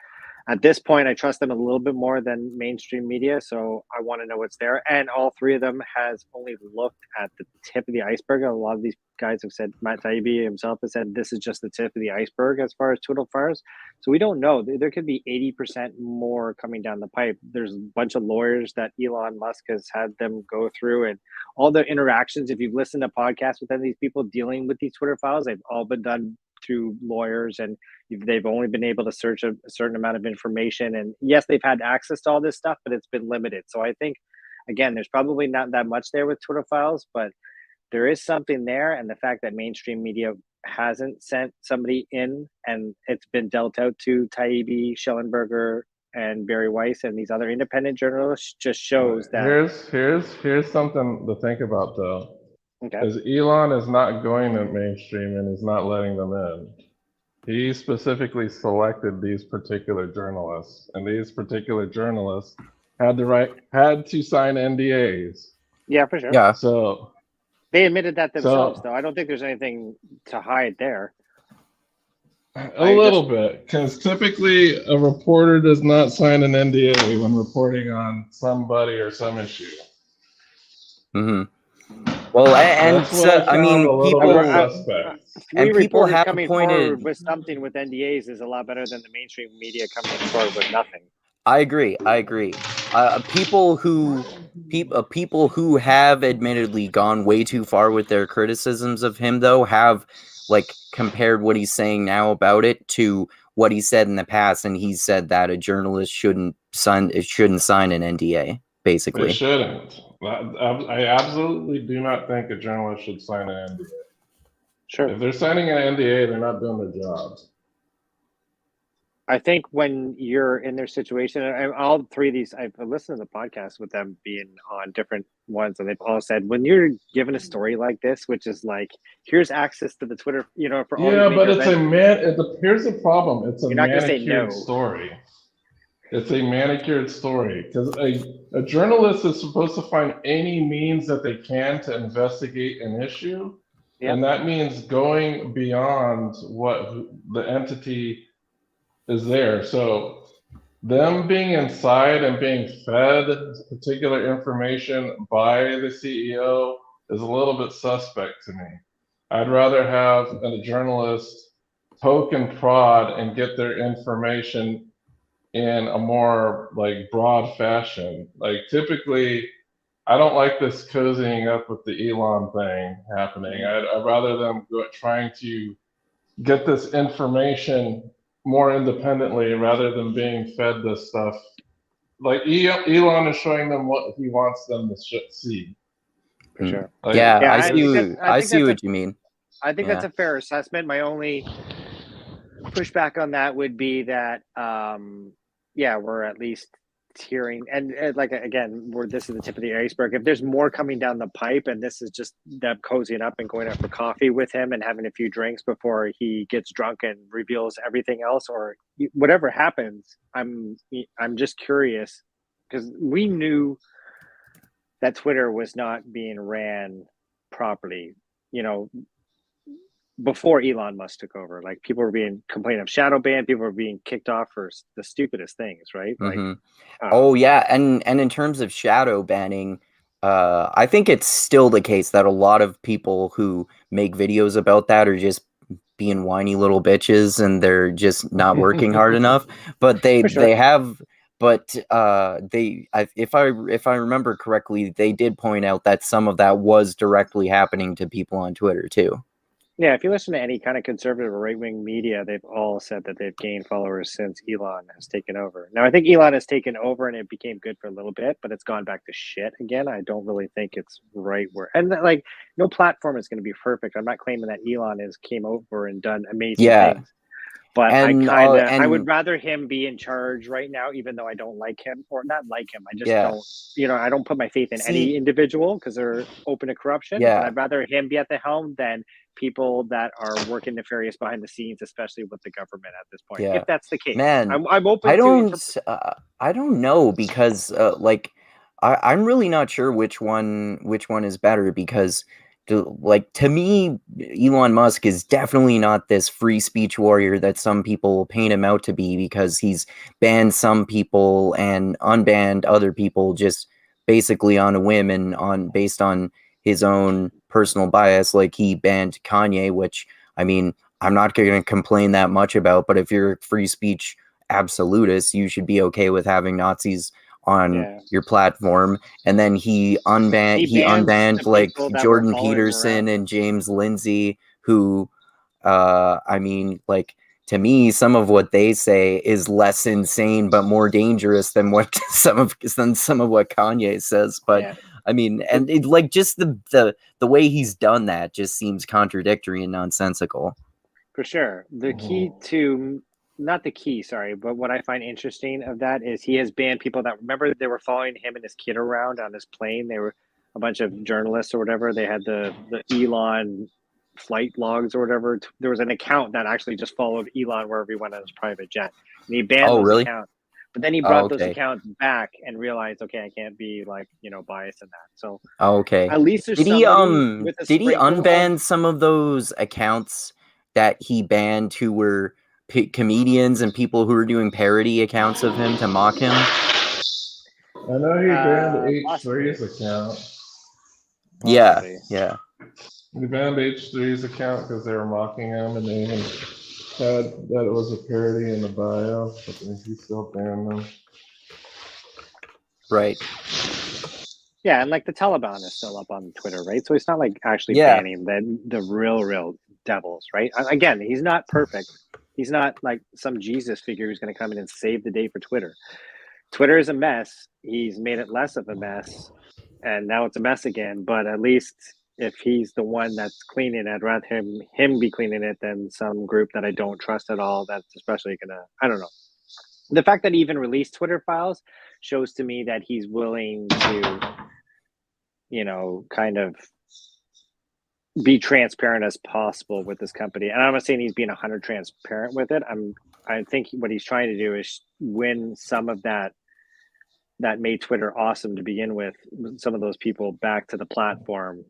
at this point, I trust them a little bit more than mainstream media, so I want to know what's there. And all three of them has only looked at the tip of the iceberg. A lot of these guys have said, Matt Taibbi himself has said, this is just the tip of the iceberg as far as Twitter fires. So we don't know. There could be 80% more coming down the pipe. There's a bunch of lawyers that Elon Musk has had them go through, and all the interactions. If you've listened to podcasts with any of these people dealing with these Twitter files, they've all been done through lawyers, and they've only been able to search a certain amount of information. And yes, they've had access to all this stuff, but it's been limited. So I think again, there's probably not that much there with Twitter files, but there is something there. And the fact that mainstream media hasn't sent somebody in and it's been dealt out to Taibbi, Schellenberger, and Barry Weiss and these other independent journalists just shows that. Here's something to think about though. Okay. Is Elon is not going to mainstream and he's not letting them in. He specifically selected these particular journalists, and these particular journalists had to sign NDAs. Yeah, for sure. Yeah. So they admitted that themselves, though. I don't think there's anything to hide there. A little bit, because typically a reporter does not sign an NDA when reporting on somebody or some issue. Mm-hmm. Well, and so, I mean, people have coming pointed forward with something with NDAs is a lot better than the mainstream media coming forward with nothing. I agree. People who have admittedly gone way too far with their criticisms of him, though, have like compared what he's saying now about it to what he said in the past, and he said that a journalist shouldn't sign an NDA. Basically, they shouldn't. I absolutely do not think a journalist should sign an NDA. Sure. If they're signing an NDA, they're not doing their job. I think when you're in their situation, and all three of these, I've listened to the podcast with them being on different ones, and they've all said, when you're given a story like this, which is like, here's access to the Twitter, for all. Yeah, but it's here's the problem. It's a manicured story. It's a manicured story because a journalist is supposed to find any means that they can to investigate an issue. Yep. And that means going beyond what the entity is there. So them being inside and being fed particular information by the CEO is a little bit suspect to me. I'd rather have a journalist poke and prod and get their information in a more like broad fashion. Like typically, I don't like this cozying up with the Elon thing happening. I'd rather them trying to get this information more independently rather than being fed this stuff. Like Elon is showing them what he wants them to see. For sure. Like, I see what you mean. I think that's a fair assessment. My only pushback on that would be that, we're at least hearing, and like again, this is the tip of the iceberg. If there's more coming down the pipe, and this is just them cozying up and going out for coffee with him and having a few drinks before he gets drunk and reveals everything else, or whatever happens, I'm just curious because we knew that Twitter was not being ran properly, before Elon Musk took over. Like people were being complaining of shadow ban, people were being kicked off for the stupidest things, right? Mm-hmm. Like and in terms of shadow banning, I think it's still the case that a lot of people who make videos about that are just being whiny little bitches and they're just not working hard enough. But if I remember correctly, they did point out that some of that was directly happening to people on Twitter too. Yeah, if you listen to any kind of conservative or right-wing media, they've all said that they've gained followers since Elon has taken over. Now, I think Elon has taken over and it became good for a little bit, but it's gone back to shit again. I don't really think it's right where, and like, no platform is going to be perfect. I'm not claiming that Elon came over and done amazing things. But I would rather him be in charge right now, even though I don't like him, or not like him. I just don't, I don't put my faith in any individual because they're open to corruption. Yeah. I'd rather him be at the helm than people that are working nefarious behind the scenes, especially with the government at this point. If that's the case, man, I'm open. I don't know because I'm really not sure which one is better because. To me, Elon Musk is definitely not this free speech warrior that some people paint him out to be because he's banned some people and unbanned other people just basically on a whim and based on his own personal bias. Like he banned Kanye, which I mean, I'm not going to complain that much about, but if you're a free speech absolutist, you should be okay with having Nazis on your platform. And then he unbanned like Jordan Peterson and James Lindsay, who I mean, like to me, some of what they say is less insane but more dangerous than what some of what Kanye says. But Yeah. I mean, and it, like, just the way he's done that just seems contradictory and nonsensical. For sure. The key to, not the key, sorry, but what I find interesting of that is he has banned people that, remember, they were following him and his kid around on his plane. They were a bunch of journalists or whatever. They had the Elon flight logs or whatever. There was an account that actually just followed Elon wherever he went on his private jet, and he banned Oh, those really? accounts. But then he Oh, brought those okay. accounts back and realized, okay, I can't be like, biased in that. So Oh, okay. at least there's Did he somebody with a did he sprinkle unban of, some of those accounts that he banned who were comedians and people who were doing parody accounts of him to mock him? I know he banned possibly. H3's account. Possibly. Yeah. He banned H3's account because they were mocking him, and they even had that it was a parody in the bio, but then he still banned them. Right. Yeah, and like the Taliban is still up on Twitter, right? So it's not like actually Yeah. banning the real devils, right? Again, he's not perfect. He's not like some Jesus figure who's going to come in and save the day for Twitter. Twitter is a mess. He's made it less of a mess, and now it's a mess again. But at least if he's the one that's cleaning it, I'd rather him be cleaning it than some group that I don't trust at all. That's especially gonna, I don't know. The fact that he even released Twitter files shows to me that he's willing to, kind of be transparent as possible with this company. And I'm not saying he's being 100 transparent with it. I think what he's trying to do is win some of that made Twitter awesome to begin with, some of those people back to the platform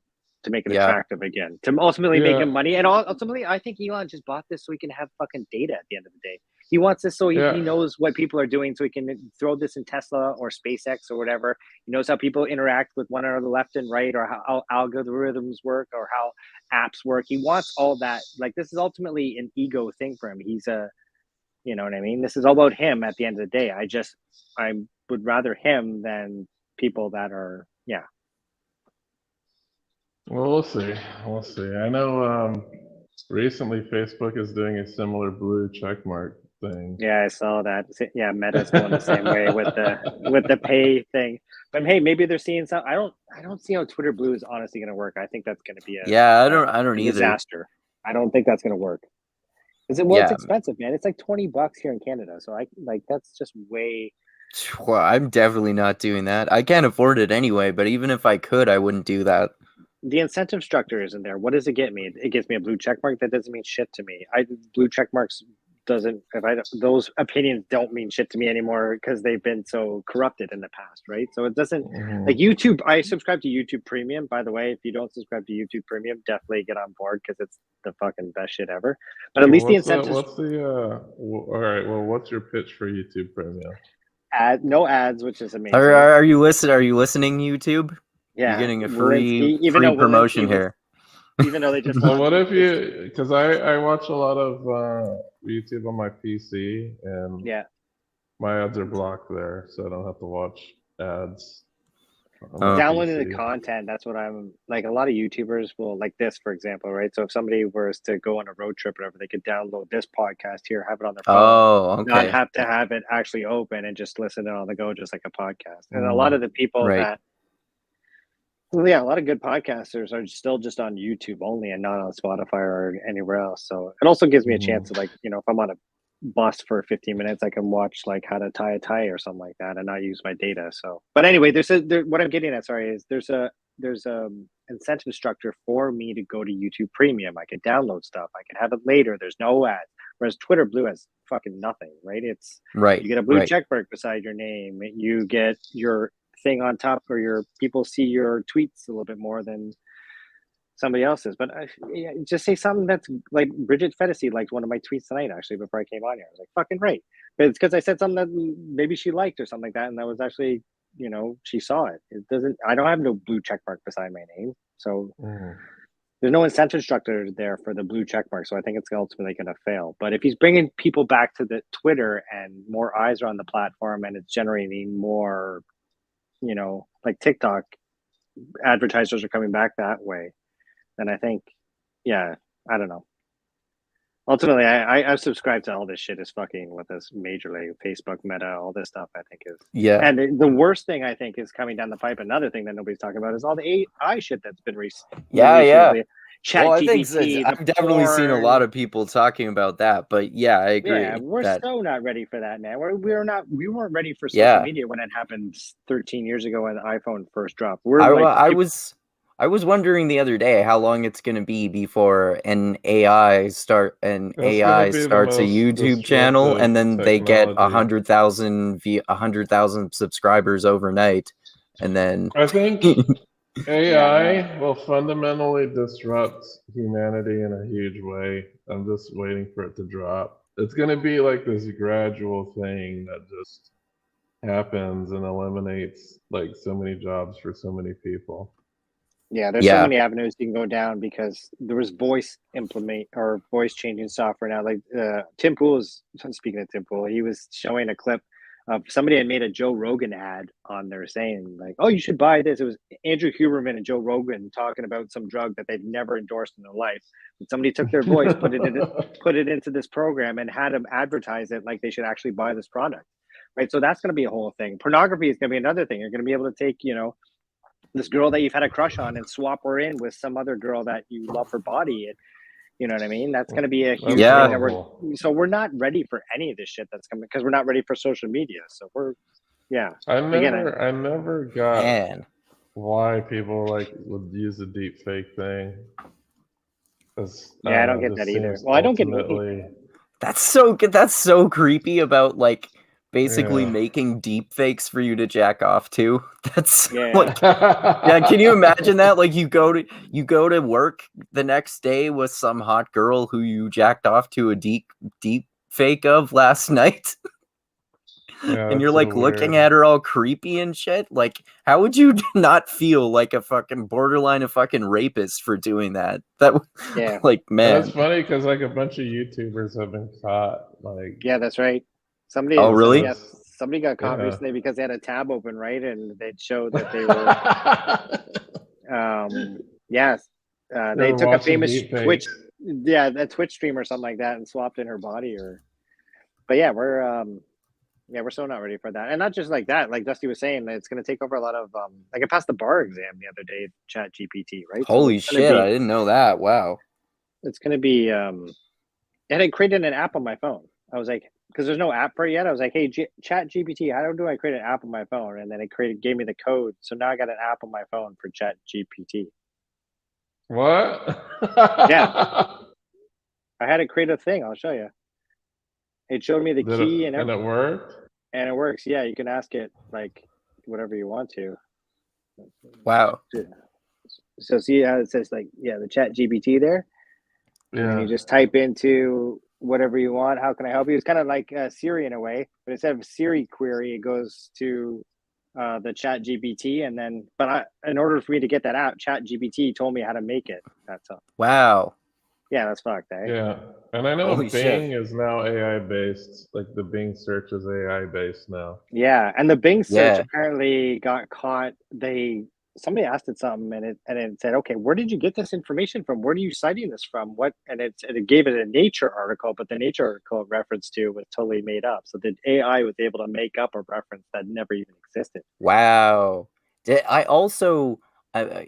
to make it attractive again, to ultimately make him money. And ultimately, I think Elon just bought this so he can have fucking data at the end of the day. He wants this so he knows what people are doing, so he can throw this in Tesla or SpaceX or whatever. He knows how people interact with one another left and right, or how algorithms work, or how apps work. He wants all that. Like, this is ultimately an ego thing for him. He's you know what I mean? This is all about him at the end of the day. I would rather him than people that are, Well, we'll see. We'll see. I know recently Facebook is doing a similar blue checkmark thing. Yeah, I saw that. Yeah, Meta's going the same way with the pay thing. But hey, maybe they're seeing some. I don't see how Twitter Blue is honestly going to work. I think that's going to be I don't a either. disaster. I don't think that's going to work. It's expensive, man. It's like $20 here in Canada. So that's just way. Well, I'm definitely not doing that. I can't afford it anyway, but even if I could, I wouldn't do that. The incentive structure isn't there. What does it get me? It gets me a blue check mark. That doesn't mean shit to me. Blue check marks doesn't, those opinions don't mean shit to me anymore because they've been so corrupted in the past, right? So it doesn't, like YouTube. I subscribe to YouTube Premium, by the way. If you don't subscribe to YouTube Premium, definitely get on board because it's the fucking best shit ever. But at least the incentives. All right, well, what's your pitch for YouTube Premium? No ads, which is amazing. Are you listening, YouTube? Yeah, you're getting a free promotion here. Even though they just. So what if you? Because I watch a lot of YouTube on my PC, and my ads are blocked there, so I don't have to watch ads. Downloading the content, that's what I'm like. A lot of YouTubers will, like this, for example, right? So if somebody was to go on a road trip or whatever, they could download this podcast here, have it on their phone, not have to have it actually open, and just listen to it on the go, just like a podcast. And a lot of the people that, a lot of good podcasters are still just on YouTube only and not on Spotify or anywhere else. So it also gives me a chance to, like, if I'm on a bus for 15 minutes, I can watch like how to tie a tie or something like that and not use my data. So, but anyway, what I'm getting at, sorry, is there's a incentive structure for me to go to YouTube Premium. I can download stuff. I can have it later. There's no ads. Whereas Twitter Blue has fucking nothing, right? It's you get a blue check mark beside your name. You get your thing on top, or your people see your tweets a little bit more than somebody else's. But just say something that's like Bridget Fetisi liked one of my tweets tonight, actually, before I came on here. I was like, fucking right. But it's because I said something that maybe she liked or something like that. And that was actually, she saw it. I don't have no blue check mark beside my name. So there's no incentive structure there for the blue check mark. So I think it's ultimately going to fail. But if he's bringing people back to the Twitter and more eyes are on the platform and it's generating more, like TikTok, advertisers are coming back that way, then I think, I don't know. Ultimately, I subscribe to all this shit is fucking with us majorly. Facebook, Meta, all this stuff. I think is Yeah. and the worst thing I think is coming down the pipe. Another thing that nobody's talking about is all the AI shit that's been released Yeah. recently. Well, Chat I think so. GPT, the I've definitely seen a lot porn. of people talking about that, but yeah, I Yeah, agree we're that so not ready for that, man. We weren't ready for social yeah. media when it happened 13 years ago when the iPhone first dropped. I We're wa- like I was I was wondering the other day how long it's going to be before an That's gonna AI be the starts a most YouTube channel disruptive and then they get technology. 100,000 subscribers overnight, and then I think yeah, no. AI will fundamentally disrupt humanity in a huge way. I'm just waiting for it to drop. It's gonna be like this gradual thing that just happens and eliminates like so many jobs for so many people. Yeah, there's so yeah, many avenues you can go down because there was voice implement or voice changing software now. Like Tim Pool is speaking of Tim Pool, he was showing a clip of somebody had made a Joe Rogan ad on there saying like, "Oh, you should buy this." It was Andrew Huberman and Joe Rogan talking about some drug that they'd never endorsed in their life. But somebody took their voice, put it into this program, and had them advertise it like they should actually buy this product. Right. So that's going to be a whole thing. Pornography is going to be another thing. You're going to be able to take, this girl that you've had a crush on and swap her in with some other girl that you love her body. And you know what I mean? That's going to be a That's huge thing yeah. that horrible. we're not ready for any of this shit that's coming because we're not ready for social media. So yeah. Again, I never got Man, why people like would use the deep fake thing. 'Cause, I yeah, I don't don't know, it get just that either. seems Well, I don't get anything. ultimately, that's so good. That's so creepy about like basically yeah. making deep fakes for you to jack off to. That's Yeah. like yeah, can you imagine that? Like you go to work the next day with some hot girl who you jacked off to a deep fake of last night, Yeah, and that's you're so like looking weird. at her all creepy and shit. Like, how would you not feel like a fucking borderline a fucking rapist for doing that? Yeah. Like, And it's man. funny because like a bunch of YouTubers have been caught. Like Yeah, that's right. Oh, really? Somebody got caught yeah. recently because they had a tab open, right? And they'd show that they were yes. They They were took a watching famous deep Twitch, fakes. yeah, a Twitch stream or something like that, and swapped in her body. Or, but yeah, we're so not ready for that. And not just like that. Like Dusty was saying, it's going to take over a lot of like I passed the bar exam the other day, Chat GPT, right? So Holy shit, I didn't know that. Wow. it's going to be and I created an app on my phone. I was like, because there's no app for it yet. I was like, hey, Chat GPT, how do I create an app on my phone? And then gave me the code. So now I got an app on my phone for Chat GPT. What? Yeah, I had to create a thing. I'll show you. It showed me the Did it key and it worked? and it works. Yeah, you can ask it like whatever you want to. Wow. So see how it says like the Chat GPT there, and then Yeah. you just type into whatever you want. How can I help you? It's kind of like Siri in a way, but instead of a Siri query, it goes to the Chat GPT, and then in order for me to get that out, Chat GPT told me how to make it. That's all. Wow. Yeah, that's fucked, eh? Yeah. And I know Holy shit. Bing is now AI based. Like the Bing search is AI based now. Yeah, and the Bing search Yeah. apparently got caught. Somebody asked it something, and it said, "Okay, where did you get this information from? Where are you citing this from? What?" And it gave it a Nature article, but the Nature article it referenced to was totally made up. So the AI was able to make up a reference that never even existed. Wow. I also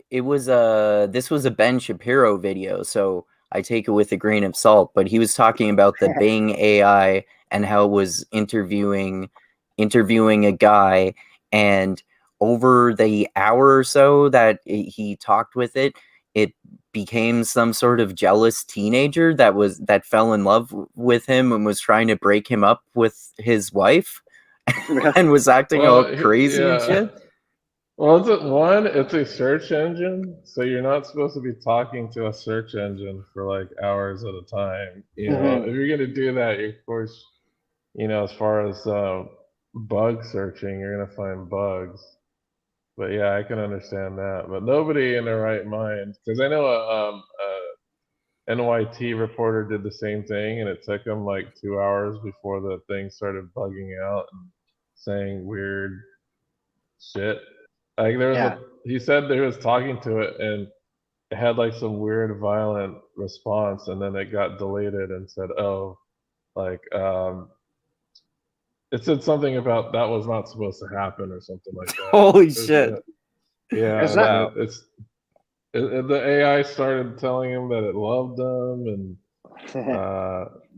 it was this was a Ben Shapiro video, so I take it with a grain of salt, but he was talking about the Bing AI and how it was interviewing a guy, and over the hour or so that he talked with it, it became some sort of jealous teenager that fell in love with him and was trying to break him up with his wife and was acting all Well, crazy and yeah. shit. Well, it's a search engine, so you're not supposed to be talking to a search engine for like hours at a time. You know, Mm-hmm. if you're gonna do that, of course, as far as bug searching, you're gonna find bugs. But yeah, I can understand that. But nobody in their right mind, because I know a NYT reporter did the same thing, and it took him like 2 hours before the thing started bugging out and saying weird shit. Like Yeah. he said that he was talking to it, and it had like some weird violent response, and then it got deleted and said, "Oh, like it said something about that was not supposed to happen or something like that." Holy It was, shit! It's yeah, and not. then Wow, the AI started telling him that it loved him, and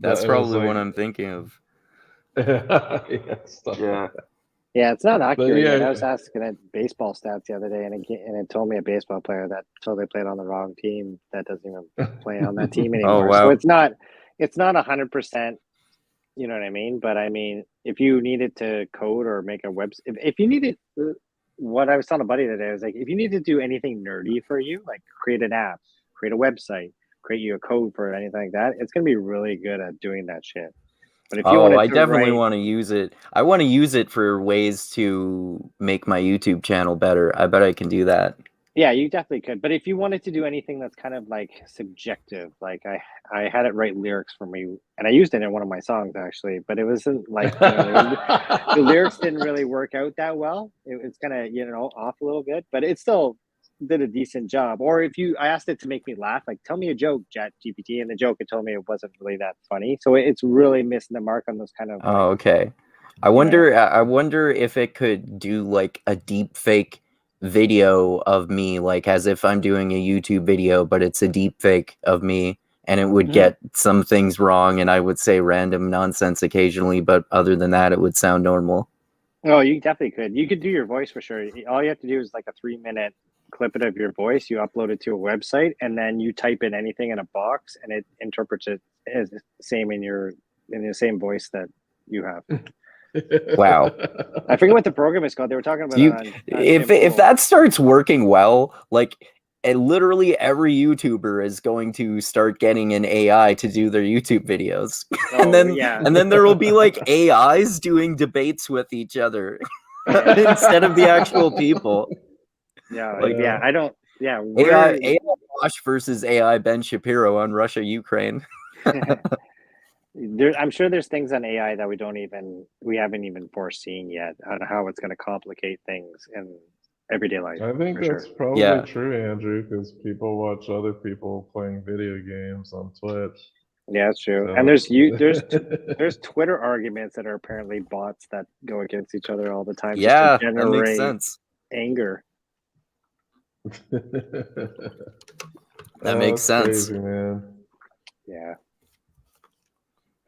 that's and it was probably like, what I'm thinking of. yeah, stuff like Yeah. that. Yeah, it's not But accurate yet. I was yeah, asking at baseball stats the other day, and it told me a baseball player that totally played on the wrong team that doesn't even play on that team Oh anymore. So wow. it's not 100%. You know what I mean? But I mean, if you needed to code or make a web, if you needed, what I was telling a buddy today was like, if you need to do anything nerdy for you, like create an app, create a website, create you a code for it, anything like that, it's gonna be really good at doing that shit. But if you Oh, wanted I to definitely write, want to use it. I want to use it for ways to make my YouTube channel better. I bet I can do that. yeah, you definitely could. But if you wanted to do anything that's kind of like subjective, like I had it write lyrics for me, and I used it in one of my songs actually, but it wasn't like the lyrics didn't really work out that well. It's kind of off a little bit, but it still did a decent job. Or if you, I asked it to make me laugh, like tell me a joke, Chat GPT, and the joke it told me it wasn't really that funny. So it's really missing the mark on those kind of like Oh, okay. you know. I wonder if it could do like a deep fake video of me, like as if I'm doing a YouTube video, but it's a deep fake of me, and it would Mhm. get some things wrong, and I would say random nonsense occasionally, but other than that, it would sound normal. Oh, you definitely could. You could do your voice for sure. All you have to do is like a 3 minute clip it of your voice. You upload it to a website, and then you type in anything in a box, and it interprets it as the same in the same voice that you have. Wow. I forget what the program is called. They were talking about Do it you on Tim if Pool. that starts working well, like literally every YouTuber is going to start getting an AI to do their YouTube videos. and Oh yeah, then there will be like AIs doing debates with each other yeah, instead of the actual people. yeah, Like yeah. I don't. Yeah, AI Bosch versus AI Ben Shapiro on Russia Ukraine. I'm sure there's things on AI that we haven't even foreseen yet on how it's going to complicate things in everyday life I think for that's sure. probably Yeah. true, Andrew, because people watch other people playing video games on Twitch. Yeah, that's true. And So, there's Twitter arguments that are apparently bots that go against each other all the time just to Yeah, that makes generate sense. anger. That oh, makes that's sense. crazy, man. Yeah.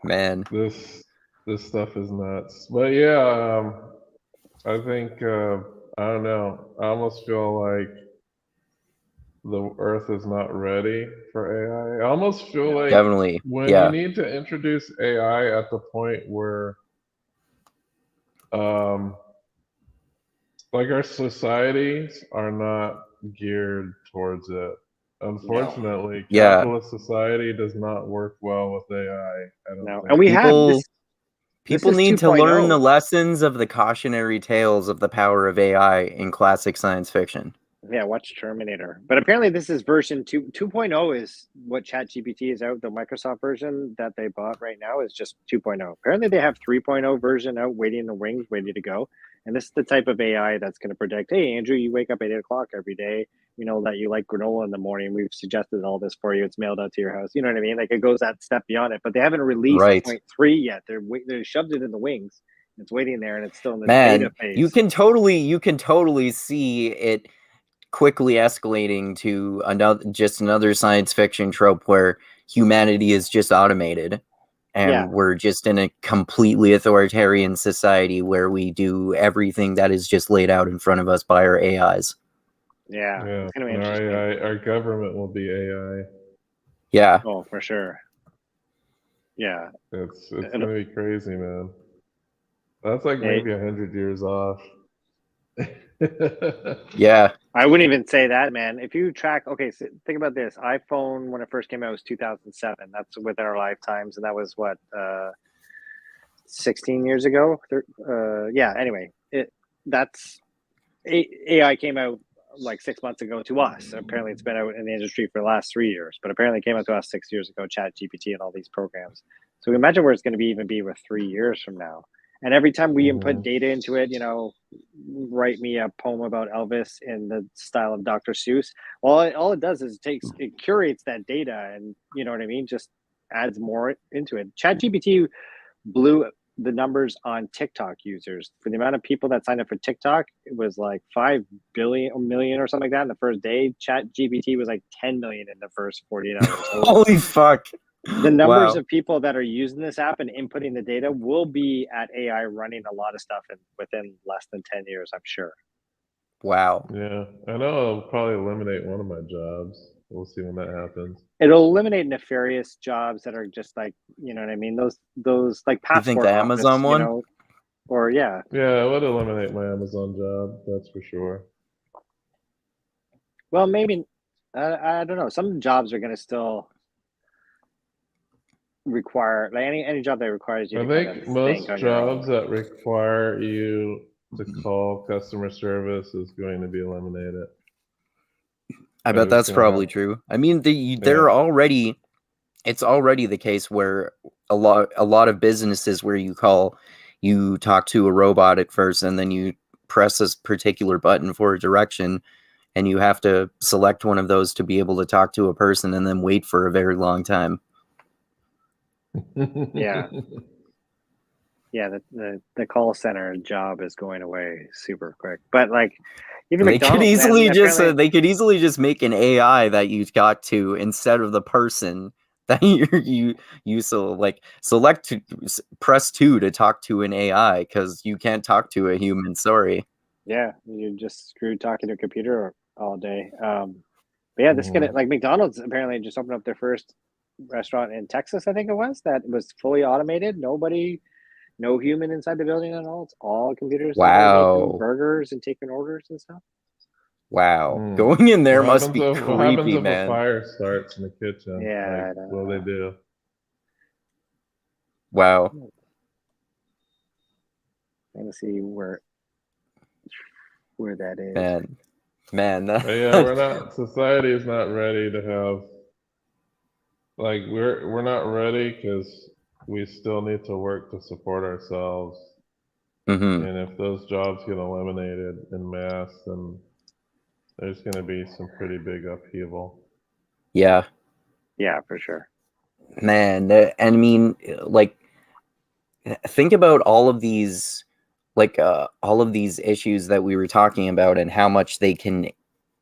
Man. This stuff is nuts. But yeah, I think I don't know. I almost feel like the Earth is not ready for AI. I almost feel No. like Definitely. when you Yeah. need to introduce AI at the point where um like our societies are not geared towards it. No. Unfortunately, Yeah. capitalist society does not work well with AI, I don't No. And think. we have People this People is need to learn the 2.0. lessons of the cautionary tales of the power of AI in classic science fiction. Yeah, watch Terminator. But apparently this is version 2.0 is what ChatGPT is out. The Microsoft version that they bought right now is just 2.0. Apparently they have 3.0 version out waiting in the wings, ready to go. And this is the type of AI that's going to predict, hey, Andrew, you wake up at 8 o'clock every day. You know that you like granola in the morning. We've suggested all this for you. It's mailed out to your house. You know what I mean? Like it goes that step beyond it. But they haven't released Right. point three yet. They shoved it in the wings. It's waiting there and it's still in this beta Man, phase. you can totally see it quickly escalating to another science fiction trope where humanity is just automated Yeah. and we're just in a completely authoritarian society where we do everything that is just laid out in front of us by our AIs. Yeah. Yeah, It's going to be and interesting. our government will be AI. Yeah. Oh, for sure. Yeah. It's And, gonna be crazy, man. That's like yeah, maybe 100 years off. Yeah. I wouldn't even say that, man. If you track, okay, so think about this. iPhone, when it first came out, was 2007. That's within our lifetimes. And that was what, 16 years ago? Yeah, anyway, that's AI came out like 6 months ago to us. Apparently, it's been out in the industry for the last 3 years, but apparently, it came out to us 6 years ago. Chat GPT and all these programs. So imagine where it's going to be even be with 3 years from now. And every time we input data into it, write me a poem about Elvis in the style of Dr. Seuss. Well, all it does is it curates that data, and you know what I mean, just adds more into it. ChatGPT blew the numbers on TikTok users. For the amount of people that signed up for TikTok, it was like 5 million or something like that in the first day. ChatGPT was like 10 million in the first 48 hours. So Holy fuck. the numbers Wow. of people that are using this app and inputting the data will be at AI running a lot of stuff within less than 10 years, I'm sure. Wow. Yeah, I know it'll probably eliminate one of my jobs. We'll see when that happens. It'll eliminate nefarious jobs that are just like, you know what I mean? Those like You think passport the office, Amazon one? or yeah. Yeah, it would eliminate my Amazon job, that's for sure. Well, maybe, I don't know. Some jobs are going to still require, like any job that requires you I to kind of think think most on your own. jobs that require you to call customer service is going to be eliminated. I They're bet just that's gonna probably have- true. I mean, Yeah. it's already the case where a lot of businesses where you talk to a robot at first, and then you press this particular button for a direction, and you have to select one of those to be able to talk to a person, and then wait for a very long time. Yeah. Yeah, the call center job is going away super quick. But like, even They could McDonald's, man, easily just apparently, they could easily just make an AI that you got to instead of the person that you press 2 to talk to an AI because you can't talk to a human. Sorry. yeah, you're just screwed talking to a computer all day. But yeah, this is gonna, like, McDonald's apparently just opened up their first restaurant in Texas, I think it was, that was fully automated. No human inside the building at all. It's all computers in there making Wow. burgers and taking orders and stuff. Wow. Going in there What must be happens what happens creepy, if man. a fire starts in the kitchen? Yeah, Like, what do they do? Wow. I'm gonna see where that is. Man. But yeah, society is not ready to have, like, we're not ready because we still need to work to support ourselves. Mm-hmm. And if those jobs get eliminated en masse, then there's going to be some pretty big upheaval. Yeah. Yeah, for sure. Man, and I mean, like, think about all of these issues that we were talking about and how much they can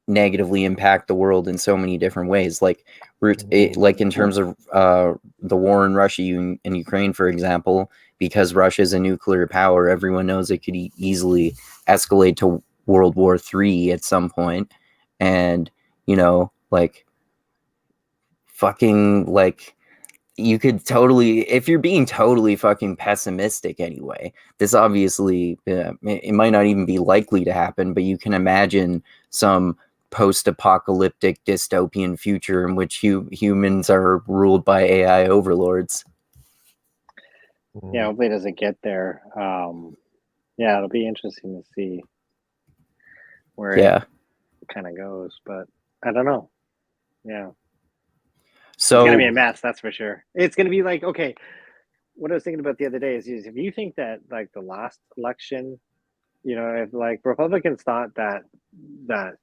negatively impact the world in so many different ways. Like, like in terms of the war in Russia and Ukraine, for example, because Russia is a nuclear power, everyone knows it could easily escalate to World War III at some point. And, like, fucking, like, you could totally, if you're being totally fucking pessimistic anyway, this obviously, it might not even be likely to happen, but you can imagine some post-apocalyptic dystopian future in which humans are ruled by AI overlords. Yeah, hopefully it doesn't get there. Yeah, it'll be interesting to see where it kind of goes, but I don't know. Yeah. So it's going to be a mess, that's for sure. It's going to be like, okay, what I was thinking about the other day is if you think that, like, the last election, if, like, Republicans thought that the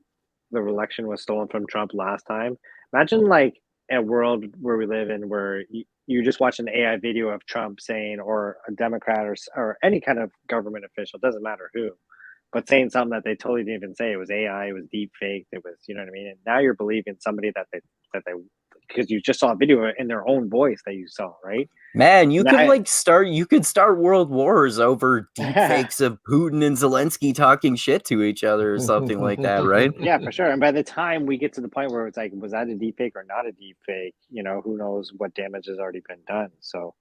election was stolen from Trump last time, imagine, like, a world where we live in where you just watch an AI video of Trump saying, or a Democrat or any kind of government official, doesn't matter who, but saying something that they totally didn't even say. It was AI, it was deep faked, it was, you know what I mean? And now you're believing somebody that they because you just saw a video in their own voice that you saw, right? Man, you could start world wars over deep fakes of Putin and Zelensky talking shit to each other or something like that, right? Yeah, for sure. And by the time we get to the point where it's like, was that a deep fake or not a deep fake? Who knows what damage has already been done. So,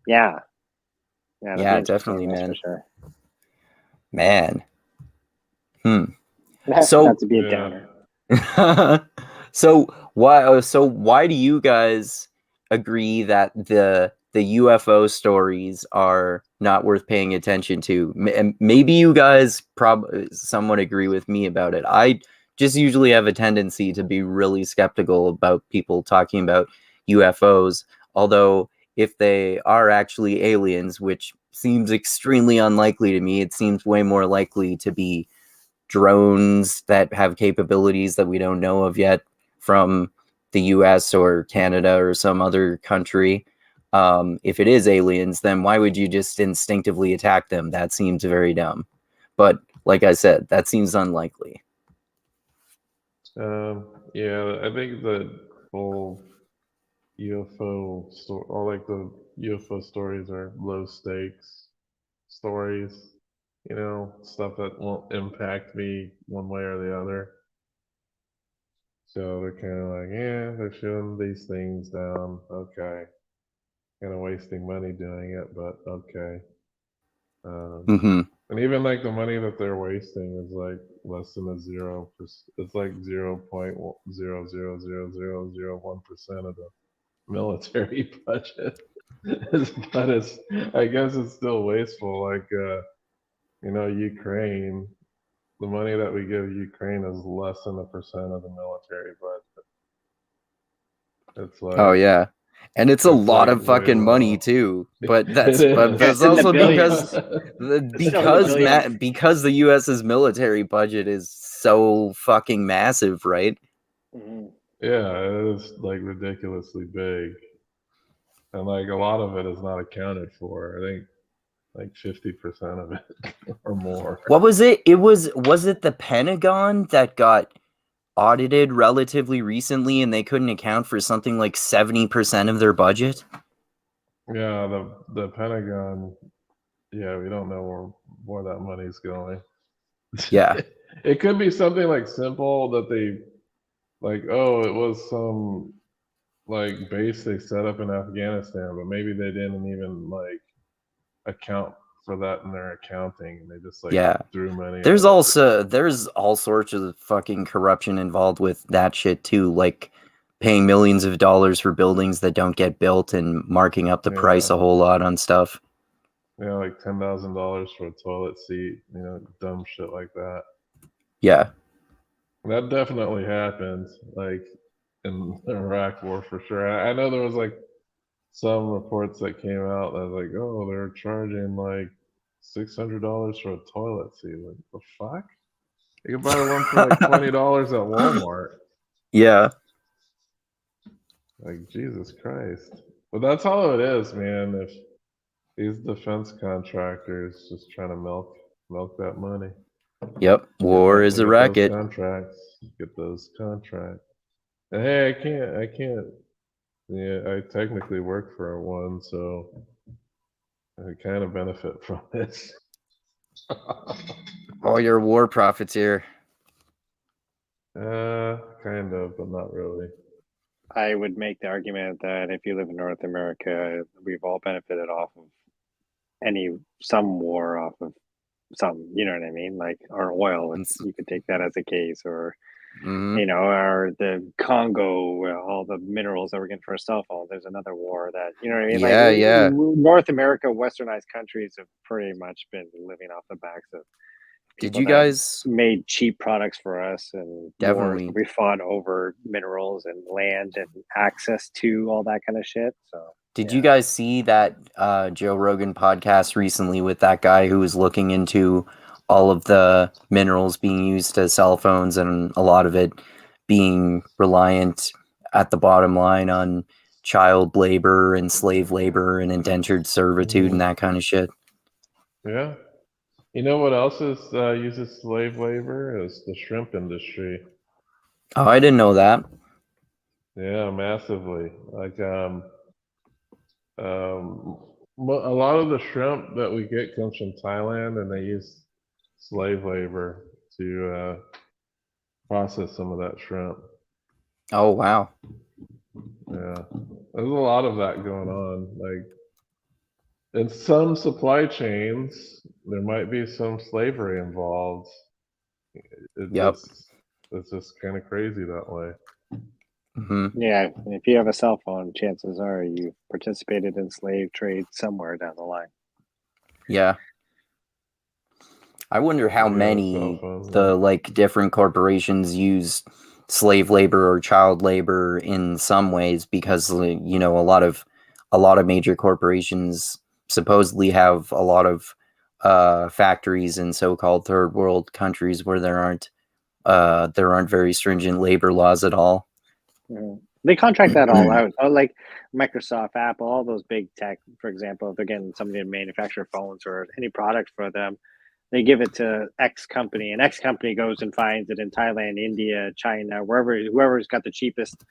yeah, definitely, man. For sure. Man. So not to be a downer. So why do you guys agree that the UFO stories are not worth paying attention to? Maybe you guys somewhat agree with me about it. I just usually have a tendency to be really skeptical about people talking about UFOs, although if they are actually aliens, which seems extremely unlikely to me. It seems way more likely to be drones that have capabilities that we don't know of yet from the US or Canada or some other country. If it is aliens, then why would you just instinctively attack them? That seems very dumb. But like I said, that seems unlikely. Yeah, I think the whole UFO story, all like the UFO stories are low stakes stories, stuff that won't impact me one way or the other. So they're kind of like, yeah, they're shooting these things down. Okay. Kind of wasting money doing it, but okay. Mm-hmm. And even like the money that they're wasting is like less than a 0%. It's like 0.0000001% of the military budget. But I guess it's still wasteful. Like, Ukraine, the money that we give Ukraine is less than 1% of the military budget. It's Oh like, yeah. And it's a it's lot like of way fucking money low. too. But It that's Yeah, is. it's in the also billions. Still in the billions. because the US's military budget is so fucking massive, right? Mhm. Yeah, it is like ridiculously big. And like a lot of it is not accounted for. I think like 50% of it or more. What was it? Was it the Pentagon that got audited relatively recently and they couldn't account for something like 70% of their budget? Yeah, the Pentagon, yeah, we don't know where that money's going. Yeah. It could be something like simple that they like, oh, it was some like base they set up in Afghanistan, but maybe they didn't even like account for that in their accounting and they just like Yeah. threw money at There's it. all sorts of fucking corruption involved with that shit too, like paying millions of dollars for buildings that don't get built and marking up the price Yeah. a whole lot on stuff. Yeah, like $10,000 for a toilet seat, dumb shit like that. Yeah. That definitely happened, like in the Iraq War for sure. I know there was like some reports that came out that was like, oh, they're charging like $600 for a toilet seat. Like the fuck? You can buy one for like $20 at Walmart. Yeah. Like Jesus Christ. But that's all it is, man. If these defense contractors just trying to milk that money. Yep. War is a racket. Get those contracts. And hey, I can't. Yeah, I technically work for one, so I kind of benefit from this. All your war profiteer. Kind of, but not really. I would make the argument that if you live in North America, we've all benefited off of some war, off of some, you know what I mean? Like our oil, you could take that as a case, or or the Congo, all the minerals that we're getting for our cell phones. There's another war that, you know what I mean? Yeah, like yeah. North America, westernized countries have pretty much been living off the backs of Did people you that guys made cheap products for us, and wars definitely we fought over minerals and land and access to all that kind of shit. So Did you guys see that Joe Rogan podcast recently with that guy who was looking into all of the minerals being used as cell phones and a lot of it being reliant at the bottom line on child labor and slave labor and indentured servitude and that kind of shit? Yeah. You know what else uses slave labor is the shrimp industry. Oh, I didn't know that. Yeah, massively. Like a lot of the shrimp that we get comes from Thailand, and they use slave labor to process some of that shrimp. Oh, wow. Yeah, there's a lot of that going on. Like in some supply chains, there might be some slavery involved. Yep. It's just kind of crazy that way. Mm-hmm. yeah, if you have a cell phone, chances are you participated in slave trade somewhere down the line. Yeah. I wonder how many the different corporations use slave labor or child labor in some ways, because a a lot of major corporations supposedly have a lot of factories in so-called third world countries where there aren't very stringent labor laws at all. They contract that all out. Like Microsoft, Apple, all those big tech, for example, if they're getting somebody to manufacture phones or any product for them, they give it to X company, and X company goes and finds it in Thailand, India, China, whoever's got the cheapest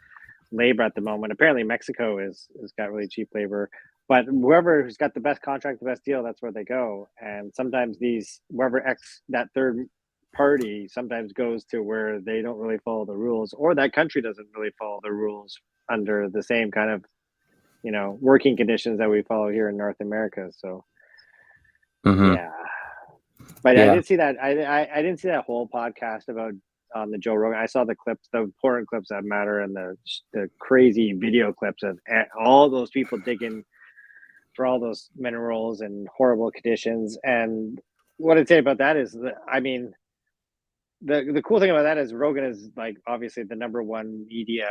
labor at the moment. Apparently, Mexico has got really cheap labor, but whoever's got the best contract, the best deal, that's where they go. And sometimes that third party sometimes goes to where they don't really follow the rules, or that country doesn't really follow the rules under the same kind of working conditions that we follow here in North America. So yeah. But I did see that. I didn't see that whole podcast about on the Joe Rogan. I saw the clips, the important clips that matter, and the crazy video clips of all those people digging for all those minerals and horrible conditions. And what I'd say about that is, the cool thing about that is Rogan is like obviously the number one media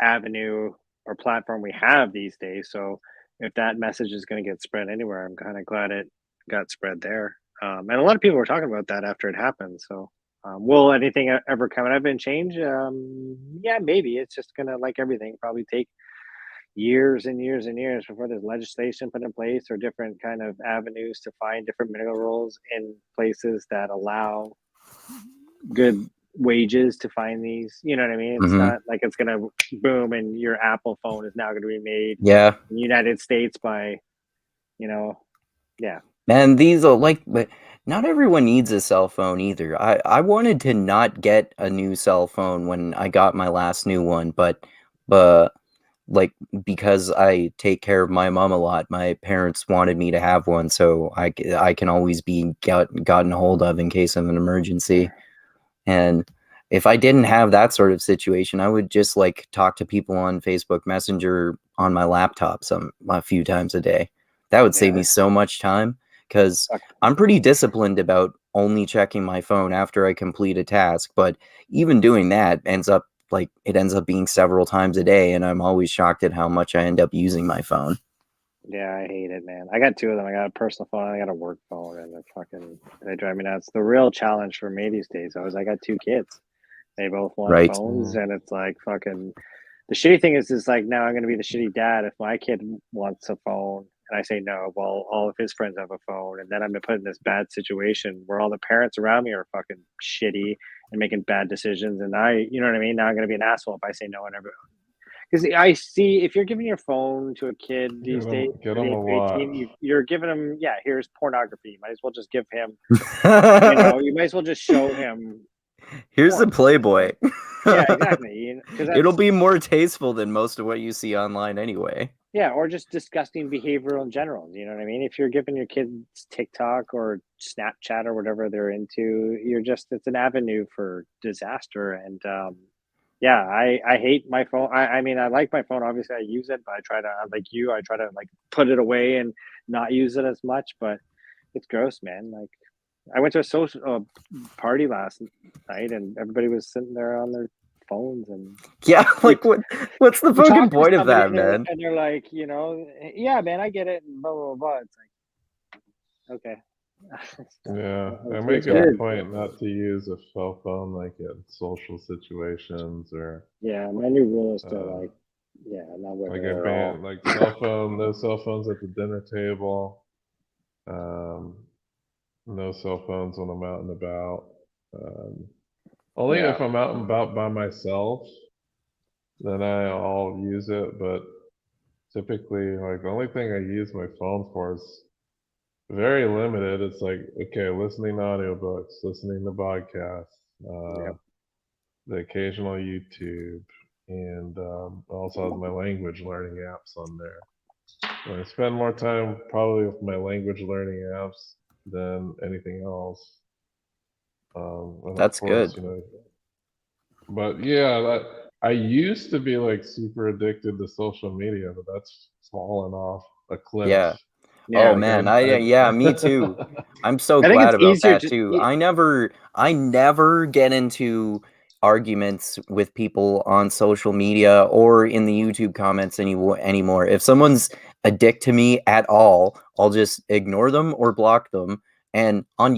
avenue or platform we have these days. So if that message is going to get spread anywhere, I'm kind of glad it got spread there. And a lot of people were talking about that after it happened. So will anything ever come out of it and change? Yeah, maybe. It's just going to, like everything, probably take years and years and years before there's legislation put in place or different kind of avenues to find different minerals in places that allow good wages to find these. You know what I mean? It's not like it's going to boom and your Apple phone is now going to be made in the United States by, Man, these are but not everyone needs a cell phone either. I wanted to not get a new cell phone when I got my last new one, but like because I take care of my mom a lot, my parents wanted me to have one, so I can always be gotten a hold of in case of an emergency. And if I didn't have that sort of situation, I would just like talk to people on Facebook Messenger on my laptop a few times a day. That would save me so much time, because I'm pretty disciplined about only checking my phone after I complete a task. But even doing that ends up being several times a day, and I'm always shocked at how much I end up using my phone. Yeah, I hate it, man. I got two of them. I got a personal phone, and I got a work phone, and they drive me nuts. The real challenge for me these days I got two kids. They both want phones, and it's like fucking. The shitty thing is like now I'm going to be the shitty dad if my kid wants a phone and I say no. Well, all of his friends have a phone, and then I'm put in this bad situation where all the parents around me are fucking shitty and making bad decisions, and you know what I mean? Now I'm going to be an asshole if I say no and everyone. Because I see if you're giving your phone to a kid these days, you're giving him, here's pornography. You might as well just give him, you might as well just show him. Here's the Playboy. Yeah, exactly. It'll be more tasteful than most of what you see online anyway. Yeah, or just disgusting behavior in general. You know what I mean? If you're giving your kids TikTok or Snapchat or whatever they're into, it's an avenue for disaster. And I hate my phone. I mean, I like my phone. Obviously, I use it, but I try to like put it away and not use it as much. But it's gross, man. Like, I went to a social party last night, and everybody was sitting there on their phones. And like what's the fucking point of that, man? And they're like, yeah, man, I get it, and blah blah blah. It's like, okay. Yeah, I make it a point not to use a cell phone like in social situations or. Yeah, my new rule is to not with like I ban no cell phones at the dinner table. No cell phones when I'm out and about. Only if I'm out and about by myself, then I'll use it. But typically, like the only thing I use my phone for is very limited. It's like, okay, listening to audiobooks, listening to podcasts, the occasional YouTube, and also has my language learning apps on there. I spend more time probably with my language learning apps than anything else. That's good. But yeah, I used to be like super addicted to social media, but that's fallen off a cliff. Yeah. Oh man, me too. I'm so glad about that too. I never get into arguments with people on social media or in the YouTube comments anymore. If someone's a dick to me at all, I'll just ignore them or block them. And on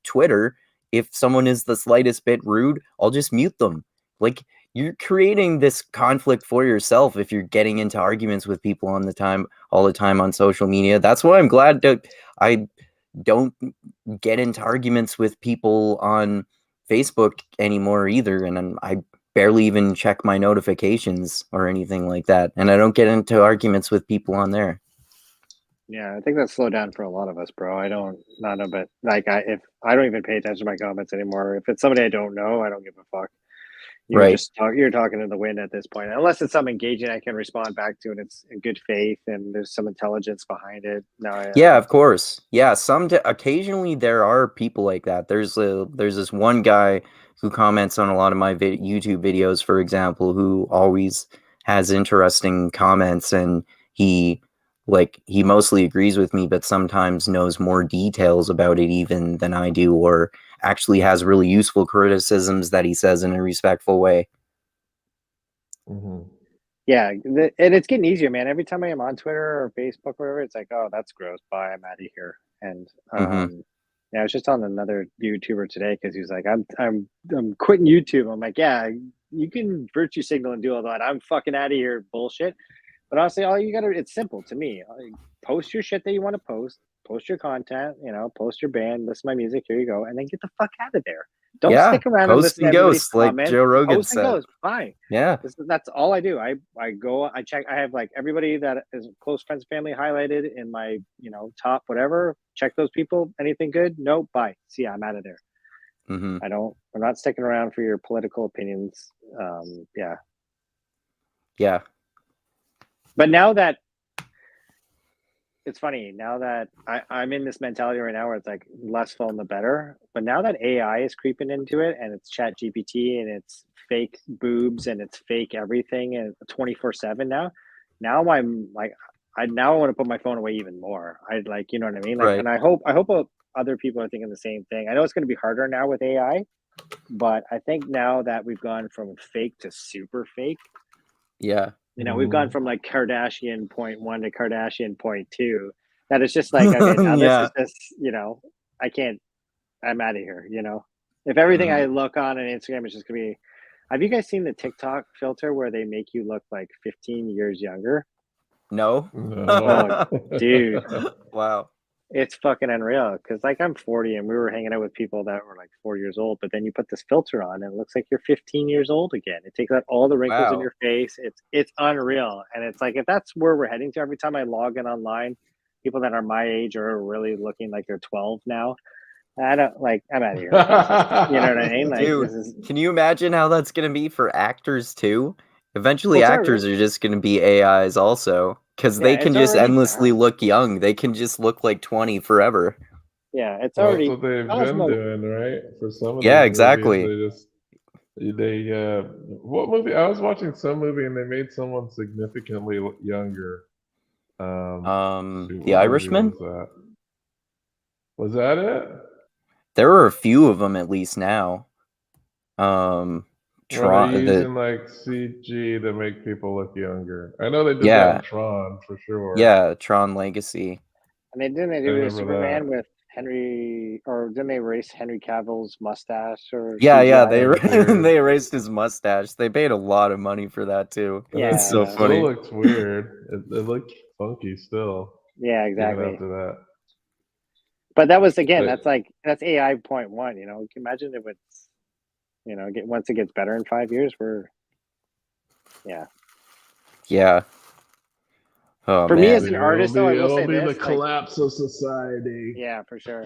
Twitter, if someone is the slightest bit rude, I'll just mute them. Like, you're creating this conflict for yourself if you're getting into arguments with people all the time on social media. That's why I'm glad that I don't get into arguments with people on Facebook anymore either, and I barely even check my notifications or anything like that, and I don't get into arguments with people on there. Yeah, I think that's slowed down for a lot of us, bro. I don't not know, but like if I don't even pay attention to my comments anymore. If it's somebody I don't know, I don't give a fuck. Right. You're talking in the wind at this point, unless it's something engaging I can respond back to, and it's in good faith and there's some intelligence behind it. No, Yeah, of course. Yeah, occasionally there are people like that. There's this one guy who comments on a lot of my YouTube videos, for example, who always has interesting comments, and he he mostly agrees with me, but sometimes knows more details about it even than I do, or actually has really useful criticisms that he says in a respectful way. Mm-hmm. yeah, and it's getting easier, man. Every time I am on Twitter or Facebook or whatever, it's like, oh, that's gross. Bye, I'm out of here. And yeah, I was just on another YouTuber today because he was like, I'm quitting YouTube. I'm like, yeah, you can virtue signal and do all that. I'm fucking out of here, bullshit. But honestly, all you gotta, it's simple to me. Post your shit that you want to post your content, post your band, listen to my music, here you go, and then get the fuck out of there. Don't stick around and listen to everybody's comments. Like Joe Rogan post said. And goes, fine. Yeah. That's all I do. I go, I check, I have like everybody that is close friends, family highlighted in my, top whatever. Check those people. Anything good? No, bye. See ya, I'm out of there. Mm-hmm. I'm not sticking around for your political opinions. Yeah. But now that it's funny, now that I'm in this mentality right now where it's like less phone the better. But now that AI is creeping into it and it's Chat GPT and it's fake boobs and it's fake everything and 24/7 now I'm like I want to put my phone away even more. I'd like, you know what I mean? Like, right. And I hope other people are thinking the same thing. I know it's going to be harder now with AI, but I think now that we've gone from fake to super fake. Yeah. We've gone from like Kardashian 0.1 to Kardashian 0.2. That it's just like, okay, now this is just, I can't, I'm out of here, If everything I look on Instagram is just gonna be, have you guys seen the TikTok filter where they make you look like 15 years younger? No. Oh, dude. Wow. It's fucking unreal because like I'm 40 and we were hanging out with people that were like 4 years old, but then you put this filter on and it looks like you're 15 years old again. It takes out all the wrinkles in your face. It's unreal. And it's like if that's where we're heading to, every time I log in online, people that are my age are really looking like they're 12 now. I'm out of here. You know what I mean? Like, dude, can you imagine how that's gonna be for actors too? Eventually, actors are just gonna be AIs also, because they can just endlessly look young. They can just look like 20 forever. Yeah, it's already. That's what they've been doing, right? For some of yeah, these exactly. movies, what movie? I was watching some movie and they made someone significantly younger. The Irishman. Was that it? There are a few of them at least now. Tron, using like CG to make people look younger. I know they did that in Tron for sure. Yeah, Tron Legacy. And they do Superman with Henry, or didn't they erase Henry Cavill's mustache? Or yeah, they erased his mustache. They paid a lot of money for that too. Yeah, it's so funny. It still looks weird. It looked funky still. Yeah, exactly. Even after that. But that was that's AI 0.1. You know, imagine if it's once it gets better in 5 years, Yeah. Oh, for me as an artist, though, I will say this: it'll be the collapse of society. Yeah, for sure.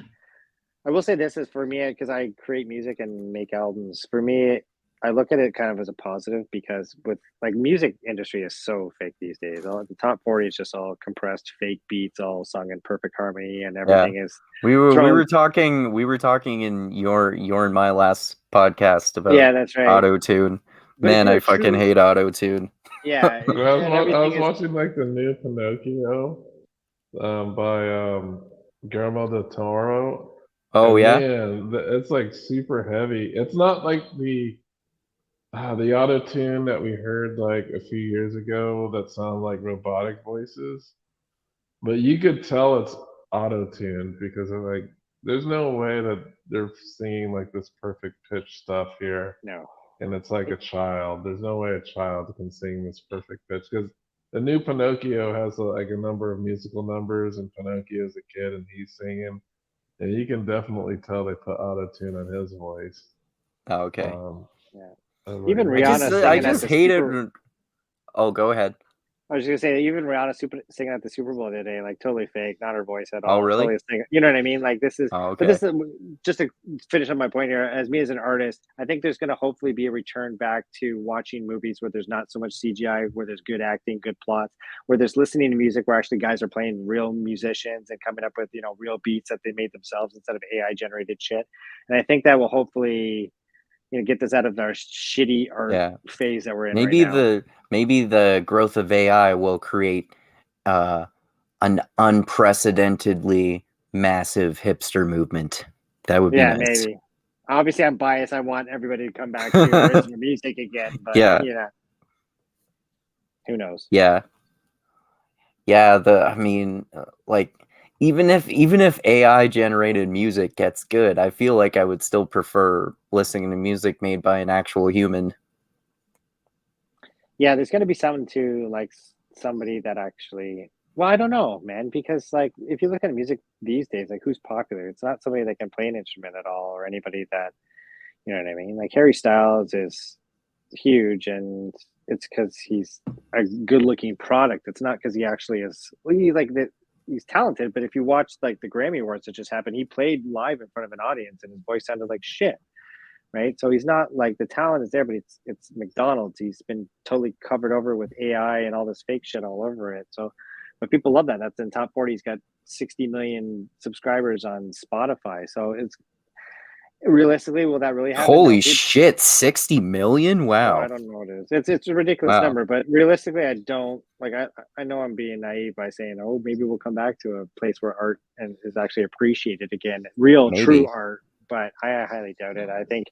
I will say this is for me because I create music and make albums. For me, I look at it kind of as a positive because with like music industry is so fake these days. The top 40 is just all compressed fake beats, all sung in perfect harmony, and everything is. We were talking in your and my last podcast about that's right. auto-tune. Man, I fucking hate auto-tune. Yeah, I was watching like the new Pinocchio by Guillermo del Toro. Oh, and yeah? Man, it's like super heavy. It's not like the The auto tune that we heard like a few years ago that sounded like robotic voices, but you could tell it's auto tuned because of like, there's no way that they're singing like this perfect pitch stuff here, No. and it's like a child. There's no way a child can sing this perfect pitch because the new Pinocchio has like a number of musical numbers, and Pinocchio's a kid and he's singing, and you can definitely tell they put auto tune on his voice. Oh, okay. Yeah. I was Even like, Rihanna I singing at just the hate Super. it. Oh, go ahead. I was just gonna say, even Rihanna singing at the Super Bowl today, like totally fake, not her voice at Oh, all. really? Totally singing. You know what I mean? Like this is, Oh, but okay. this is just to finish on my point here. As me as an artist, I think there's gonna hopefully be a return back to watching movies where there's not so much CGI, where there's good acting, good plots, where there's listening to music, where actually guys are playing real musicians and coming up with real beats that they made themselves instead of AI generated shit. And I think that will hopefully get this out of our shitty art Yeah. phase that we're in Maybe right now. maybe the growth of AI will create an unprecedentedly massive hipster movement. That would be Yeah, nice. maybe. Obviously, I'm biased. I want everybody to come back to original music again, but Yeah. who knows? Yeah. Yeah, I mean, like even if AI generated music gets good, I feel like I would still prefer listening to music made by an actual human. Yeah, there's going to be something to like somebody that actually. Well, I don't know, man, because like if you look at music these days, like who's popular? It's not somebody that can play an instrument at all, or anybody that you know what I mean. Like Harry Styles is huge, and it's because he's a good-looking product. It's not because he actually is. Well, he's talented, but if you watch like the Grammy Awards that just happened, he played live in front of an audience, and his voice sounded like shit. Right, so he's not like the talent is there, but it's McDonald's. He's been totally covered over with AI and all this fake shit all over it. So, but people love that. That's in top 40. He's got 60 million subscribers on Spotify. So it's realistically, will that really happen? No, Holy shit, 60 million? well, I Wow. don't know what it is. It's a ridiculous Wow. number, but realistically, I don't like. I know I'm being naive by saying, oh, maybe we'll come back to a place where art and is actually appreciated again, real, true Maybe. art. But I highly doubt it. I think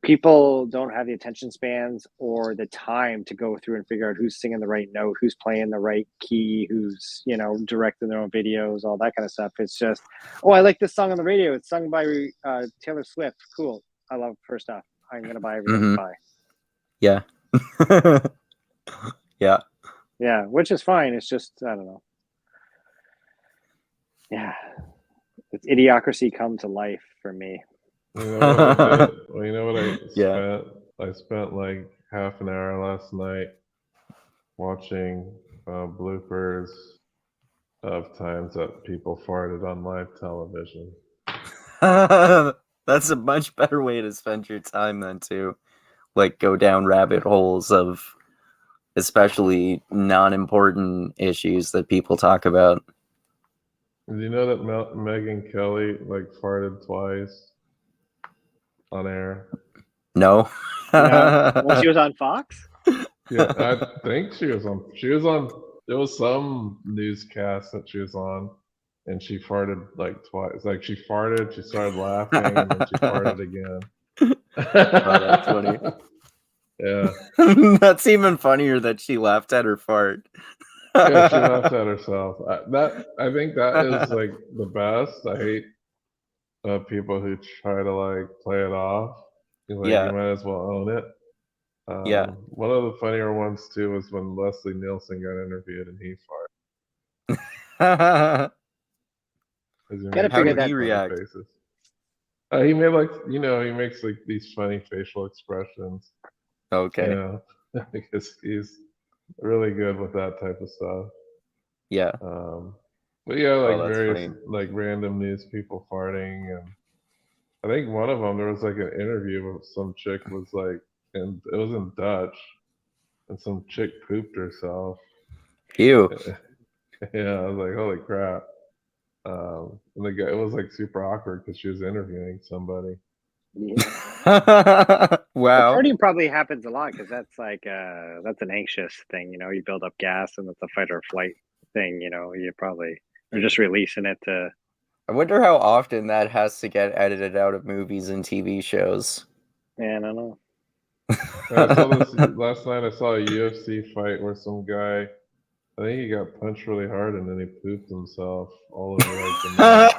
people don't have the attention spans or the time to go through and figure out who's singing the right note, who's playing the right key, who's directing their own videos, all that kind of stuff. It's just, oh, I like this song on the radio. It's sung by Taylor Swift. Cool. I love her stuff. I'm gonna buy everything. Bye. Yeah. Yeah. Yeah, which is fine. It's just I don't know. Yeah, it's idiocracy come to life for me. You know what I did? Well, you know what I Yeah. spent? I spent like half an hour last night watching bloopers of times that people farted on live television. That's a much better way to spend your time than to like go down rabbit holes of especially non-important issues that people talk about. Did you know that Megyn Kelly like farted twice on air? No, well, she was on Fox. Yeah, I think she was on. She was on. There was some newscast that she was on, and she farted like twice. Like she farted, she started laughing, and then she farted again. Oh, that's funny. Yeah. That's even funnier that she laughed at her fart. Yeah, she laughed at herself. I think that is like the best. I hate people who try to like play it off. Like Yeah. you might as well own it. Yeah. One of the funnier ones too was when Leslie Nielsen got interviewed and he farted. Gotta figure that. He react? Faces. He made like he makes like these funny facial expressions. Okay. Yeah, because he's really good with that type of stuff. Yeah. But yeah, like that's various funny. like random news people farting, and I think one of them there was like an interview with some chick was like, and it was in Dutch, and some chick pooped herself. Ew. Yeah, I was like, holy crap. And the guy, it was like super awkward because she was interviewing somebody. Yeah. Wow. Farting probably happens a lot because that's like that's an anxious thing. You build up gas and it's a fight or flight thing. You probably are just releasing it to. I wonder how often that has to get edited out of movies and TV shows. Yeah, I don't know. I saw this last night. I saw a UFC fight where some guy, I think he got punched really hard and then he pooped himself all over like the mat.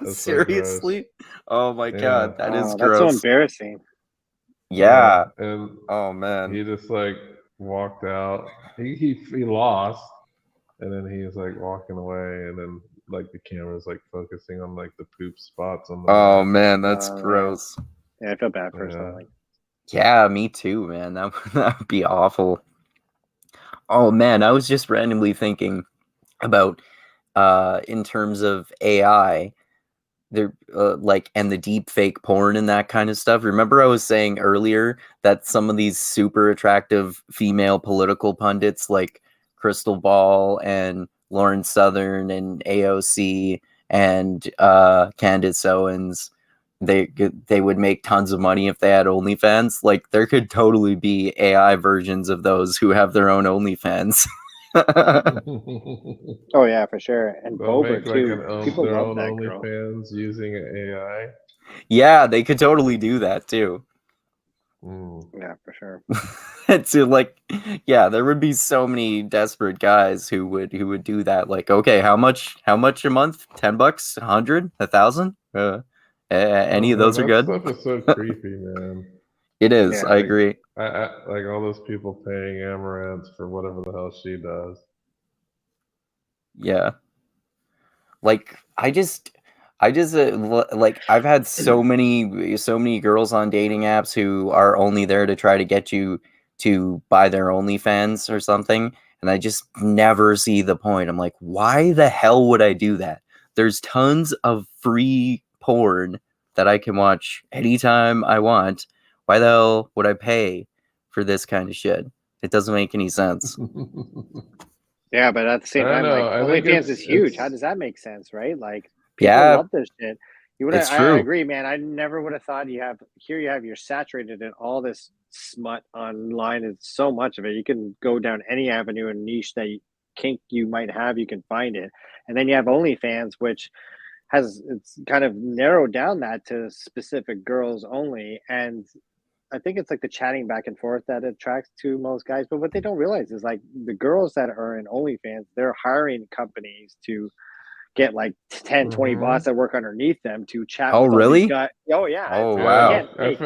That's so gross. Seriously? Oh my Yeah, god, that is Oh, that's so gross. embarrassing. Yeah. and Oh man. he just like walked out. He lost, and then he was like walking away, and then like the camera's like focusing on like the poop spots on the Oh mat. man, that's Yeah. gross. Yeah, I feel bad Yeah. personally. Yeah, me too, man. That would be awful. Oh man, I was just randomly thinking about in terms of AI, there like and the deep fake porn and that kind of stuff. Remember I was saying earlier that some of these super attractive female political pundits like Crystal Ball and Lauren Southern and AOC and Candace Owens, they would make tons of money if they had OnlyFans. Like there could totally be AI versions of those who have their own OnlyFans. Oh yeah, for sure. And They'll Boba make like too. People their love own that girl. OnlyFans using AI. Yeah, they could totally do that too. Yeah, for sure. It's like, yeah, there would be so many desperate guys who would do that. Like, okay, how much a month? $10, 100, 1,000? Any Oh of man, those are that good. stuff is so creepy, man. It is. Yeah, I agree. I like all those people paying Amaranth for whatever the hell she does. Yeah. Like like I've had so many girls on dating apps who are only there to try to get you to buy their OnlyFans or something, and I just never see the point. I'm like, why the hell would I do that? There's tons of free porn that I can watch anytime I want. Why the hell would I pay for this kind of shit? It doesn't make any sense. yeah, but at the same I don't time, like know. I think OnlyFans is huge. How it's does that make sense, right? Like people Yeah, love this shit. You would it's I true. agree, man. I never would have thought you have you're saturated in all this smut online and so much of it. You can go down any avenue and niche that kink you might have, you can find it. And then you have OnlyFans, which it's kind of narrowed down that to specific girls only. And I think it's like the chatting back and forth that attracts to most guys. But what they don't realize is like the girls that are in OnlyFans, they're hiring companies to get like 10, 20 bots that work underneath them to chat Oh, with all these really? guys. Oh yeah. Oh, yeah. wow. Hey,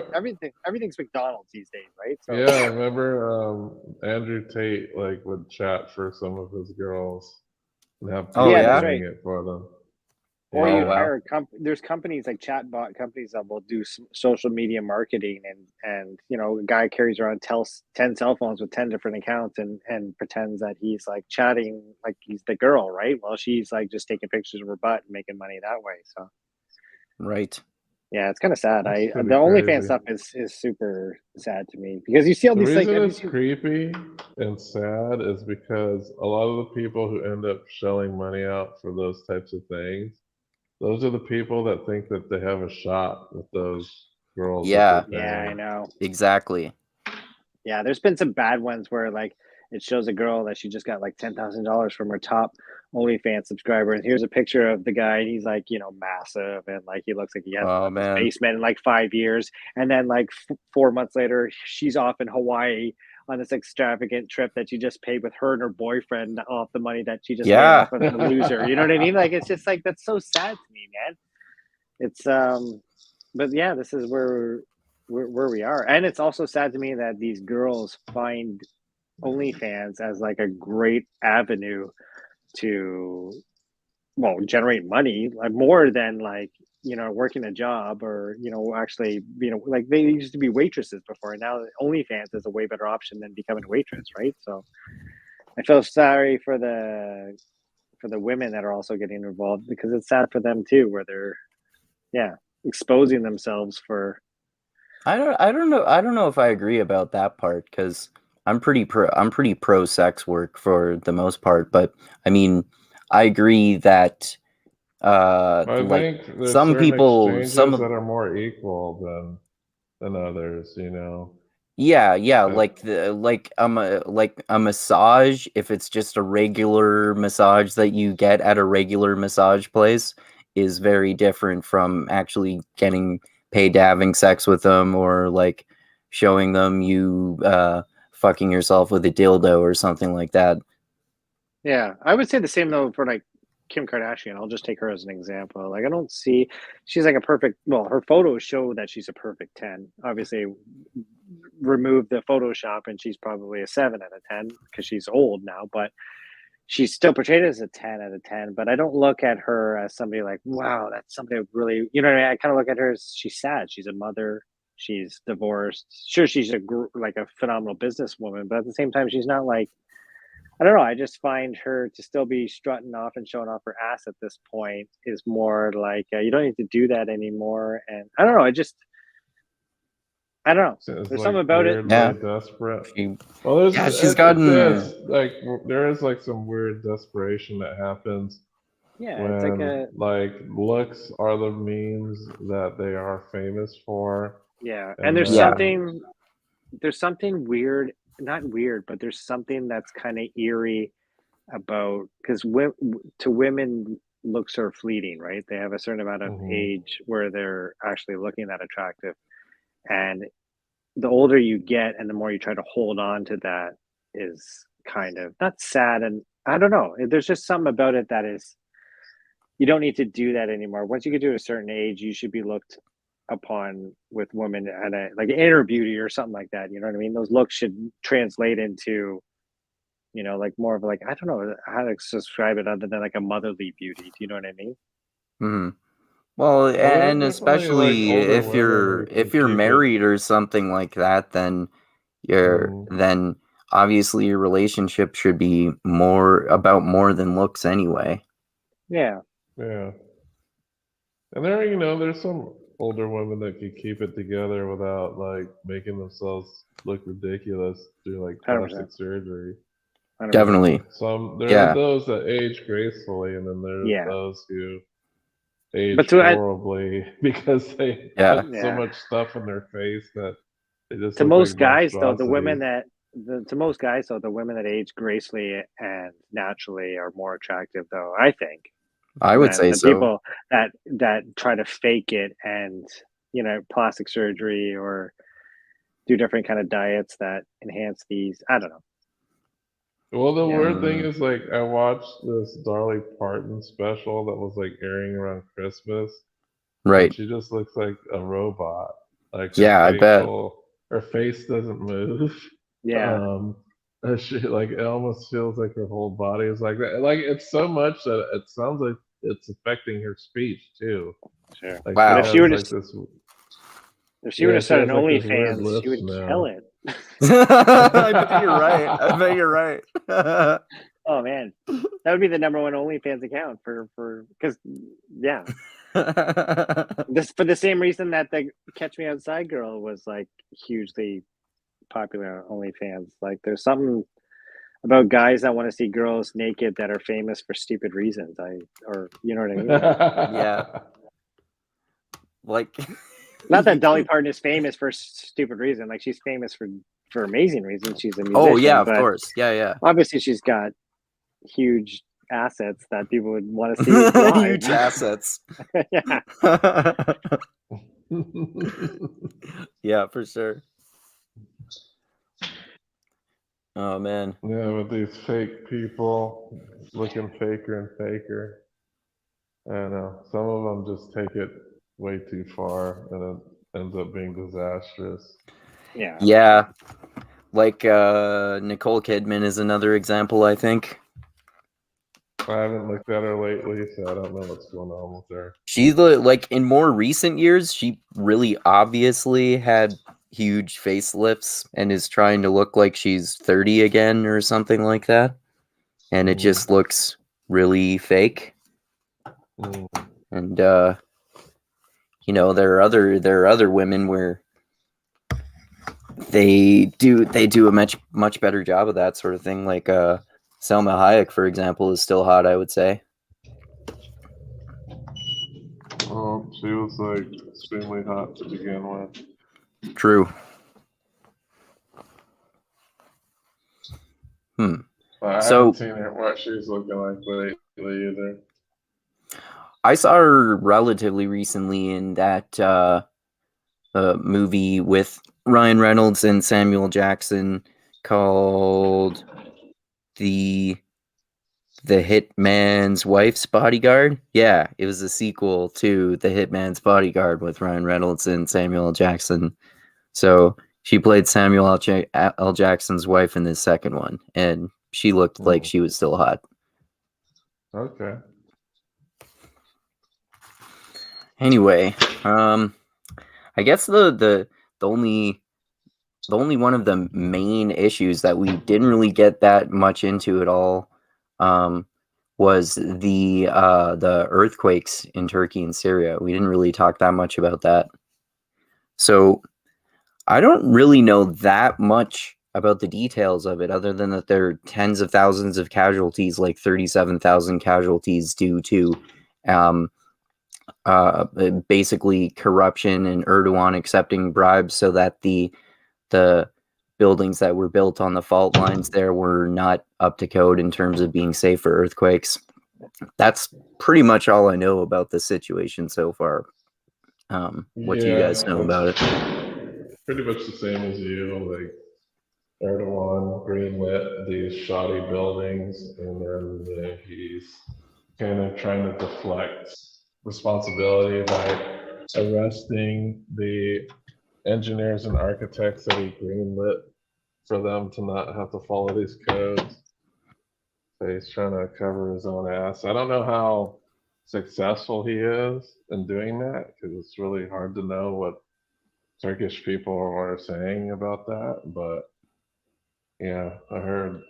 everything's McDonald's these days, right? So Yeah, I remember Andrew Tate like would chat for some of his girls and have Oh, people yeah, that's yeah? doing right. it for them. Or Oh, you'd Yeah. wow. hire there's companies like chatbot companies that will do social media marketing, and a guy carries around 10 cell phones with 10 different accounts and pretends that he's like chatting like he's the girl, right? Well, she's like just taking pictures of her butt and making money that way. So Right. yeah, it's kind of sad. That's The pretty OnlyFans crazy. stuff is super sad to me because you see all The these like reason it's creepy and sad is because a lot of the people who end up shelling money out for those types of things, those are the people that think that they have a shot with those girls Yeah, that they're yeah, I paying. know. exactly. Yeah, there's been some bad ones where like it shows a girl that she just got like $10,000 from her top OnlyFans subscriber, and here's a picture of the guy, and he's like massive, and like he looks like he hasn't Oh, left his man. basement in like 5 years, and then like 4 months later, she's off in Hawaii on this extravagant trip that she just paid with her and her boyfriend off the money that she just made Yeah. off of the loser. You know what I mean? Like it's just like that's so sad to me, man. It's but yeah, this is where we are, and it's also sad to me that these girls find OnlyFans as like a great avenue to generate money, like more than like working a job or actually like they used to be waitresses before, and now OnlyFans is a way better option than becoming a waitress, right? So I feel sorry for the women that are also getting involved because it's sad for them too, where they're exposing themselves for. I don't know if I agree about that part because I'm pretty pro sex work for the most part, but I mean I agree that I like think there's some certain people exchanges that are more equal than others, yeah, Uh, like a massage, if it's just a regular massage that you get at a regular massage place, is very different from actually getting paid to having sex with them or like showing them you fucking yourself with a dildo or something like that. Yeah, I would say the same though for like Kim Kardashian. I'll just take her as an example. Like I don't see she's like a perfect. Well, her photos show that she's a perfect 10. Obviously, remove the Photoshop and she's probably a 7 out of 10 because she's old now. But she's still portrayed as a 10 out of 10. But I don't look at her as somebody like, wow, that's somebody really. You know what I mean? I kind of look at her as she's sad. She's a mother. She's divorced. Sure, she's like a phenomenal businesswoman, but at the same time, she's not like I don't know. I just find her to still be strutting off and showing off her ass at this point is more like you don't need to do that anymore. And I don't know. I don't know. So it's There's like something about it. Yeah. weirdly desperate. She, Well, there's yeah, she's gotten like there is like some weird desperation that happens Yeah, when it's like a like looks are the means that they are famous for. yeah. And And Yeah. there's something weird, not weird, but there's something that's kind of eerie about because to women looks are fleeting, right? They have a certain amount of Mhm. age where they're actually looking that attractive, and the older you get and the more you try to hold on to that is kind of not sad and I don't know. There's just something about it that is you don't need to do that anymore. Once you get to a certain age, you should be looked upon with women at a like inner beauty or something like that. You know what I mean? Those looks should translate into, like more of like I don't know how to describe it other than like a motherly beauty. Do you know what I mean? mhm. Well, Well, there's and definitely like especially older if women you're who can if you're keep it. married or something like that, then Mhm. then obviously your relationship should be more than looks anyway. Yeah. Yeah. And there's some older women that can keep it together without like making themselves look ridiculous through like 100%. plastic surgery. 100%. Definitely. There are Yeah. those that age gracefully, and then there's Yeah. those who age But to horribly because they Yeah. put so much stuff in their face that they just to look most like guys though, the women monstrosities. to most guys though, the women that age gracefully and naturally are more attractive though, I think, I would than say the so. people that try to fake it and plastic surgery or do different kind of diets that enhance these. I don't know. Well, the Yeah. weird thing is, like, I watched this Dolly Parton special that was like airing around Christmas, and Right. she just looks like a robot. Like Yeah, I bet. her face doesn't move. Yeah. And she like it almost feels like her whole body is like that. Like it's so much that it sounds like it's affecting her speech too. Sure. Like Wow. But she has like this. if she were to She start has an like this weird OnlyFans, she lips would kill now. it. I bet you're right. I bet you're right. Oh man, that would be the number one OnlyFans account for because yeah, this for the same reason that the Catch Me Outside girl was like hugely popular on OnlyFans. Like there's something about guys that want to see girls naked that are famous for stupid reasons. Or you know what I mean? Yeah. Like Not that Dolly Parton is famous for stupid reason. Like she's famous for amazing reasons. She's a musician. Oh yeah, of but course. Yeah. obviously she's got huge assets that people would want to see live. Huge assets. Yeah. Yeah, for sure. Oh man. Yeah, with these fake people looking faker and faker. I don't know. Some of them just take it way too far, and it ends up being disastrous. Yeah. Yeah. Like Nicole Kidman is another example, I think. I haven't looked at her lately, so I don't know what's going on with her. She's like in more recent years, she really obviously had huge facelifts and is trying to look like she's 30 again or something like that. And it just looks really fake. And there are other women where they do a much better job of that sort of thing. Like Selma Hayek, for example, is still hot, I would say. Oh, she was like extremely hot to begin with. True. I haven't seen her what she's looking like lately either. I saw her relatively recently in that movie with Ryan Reynolds and Samuel Jackson called the Hitman's Wife's Bodyguard. Yeah, it was a sequel to The Hitman's Bodyguard with Ryan Reynolds and Samuel L. Jackson. So she played Samuel L. Jackson's wife in this second one, and she looked like she was still hot. Okay. Anyway, I guess the only one of the main issues that we didn't really get that much into at all was the earthquakes in Turkey and Syria. We didn't really talk that much about that. So I don't really know that much about the details of it, other than that there are tens of thousands of casualties, like 37,000 casualties due to basically corruption and Erdogan accepting bribes so that the buildings that were built on the fault lines there were not up to code in terms of being safe for earthquakes. That's pretty much all I know about the situation so far. What do you guys know about it? Pretty much the same as you. Like, Erdogan greenlit these shoddy buildings, and then he's kind of trying to deflect responsibility by arresting the engineers and architects that he greenlit for them to not have to follow these codes. So he's trying to cover his own ass. I don't know how successful he is in doing that, because it's really hard to know what Turkish people are saying about that. But yeah, I heard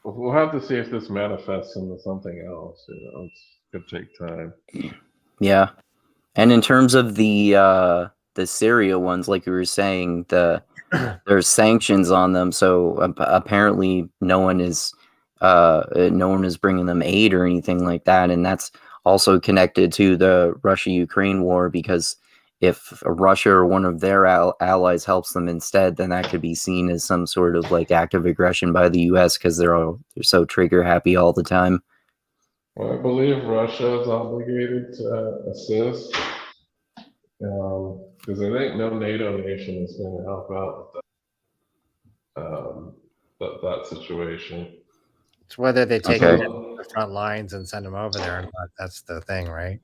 we'll have to see if this manifests into something else. It could take time. Yeah, and in terms of the Syria ones, like you were saying, there's sanctions on them, so apparently no one is bringing them aid or anything like that, and that's also connected to the Russia-Ukraine war, because if Russia or one of their allies helps them instead, then that could be seen as some sort of like act of aggression by the U.S. because they're so trigger happy all the time. Well, I believe Russia is obligated to assist, because I think no NATO nation is going to help out with that situation. It's whether they take them to the front lines and send them over there or not. That's the thing, right?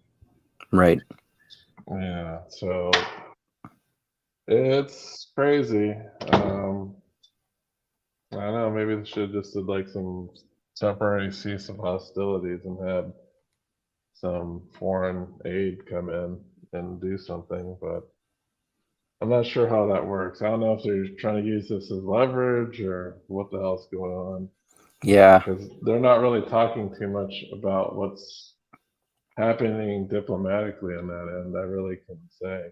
Right. Yeah, so it's crazy. I don't know, maybe they should just did like some temporary cease of hostilities and had some foreign aid come in and do something, but I'm not sure how that works. I don't know if they're trying to use this as leverage or what the hell's going on. Yeah. Because they're not really talking too much about what's happening diplomatically on that end. I really couldn't say.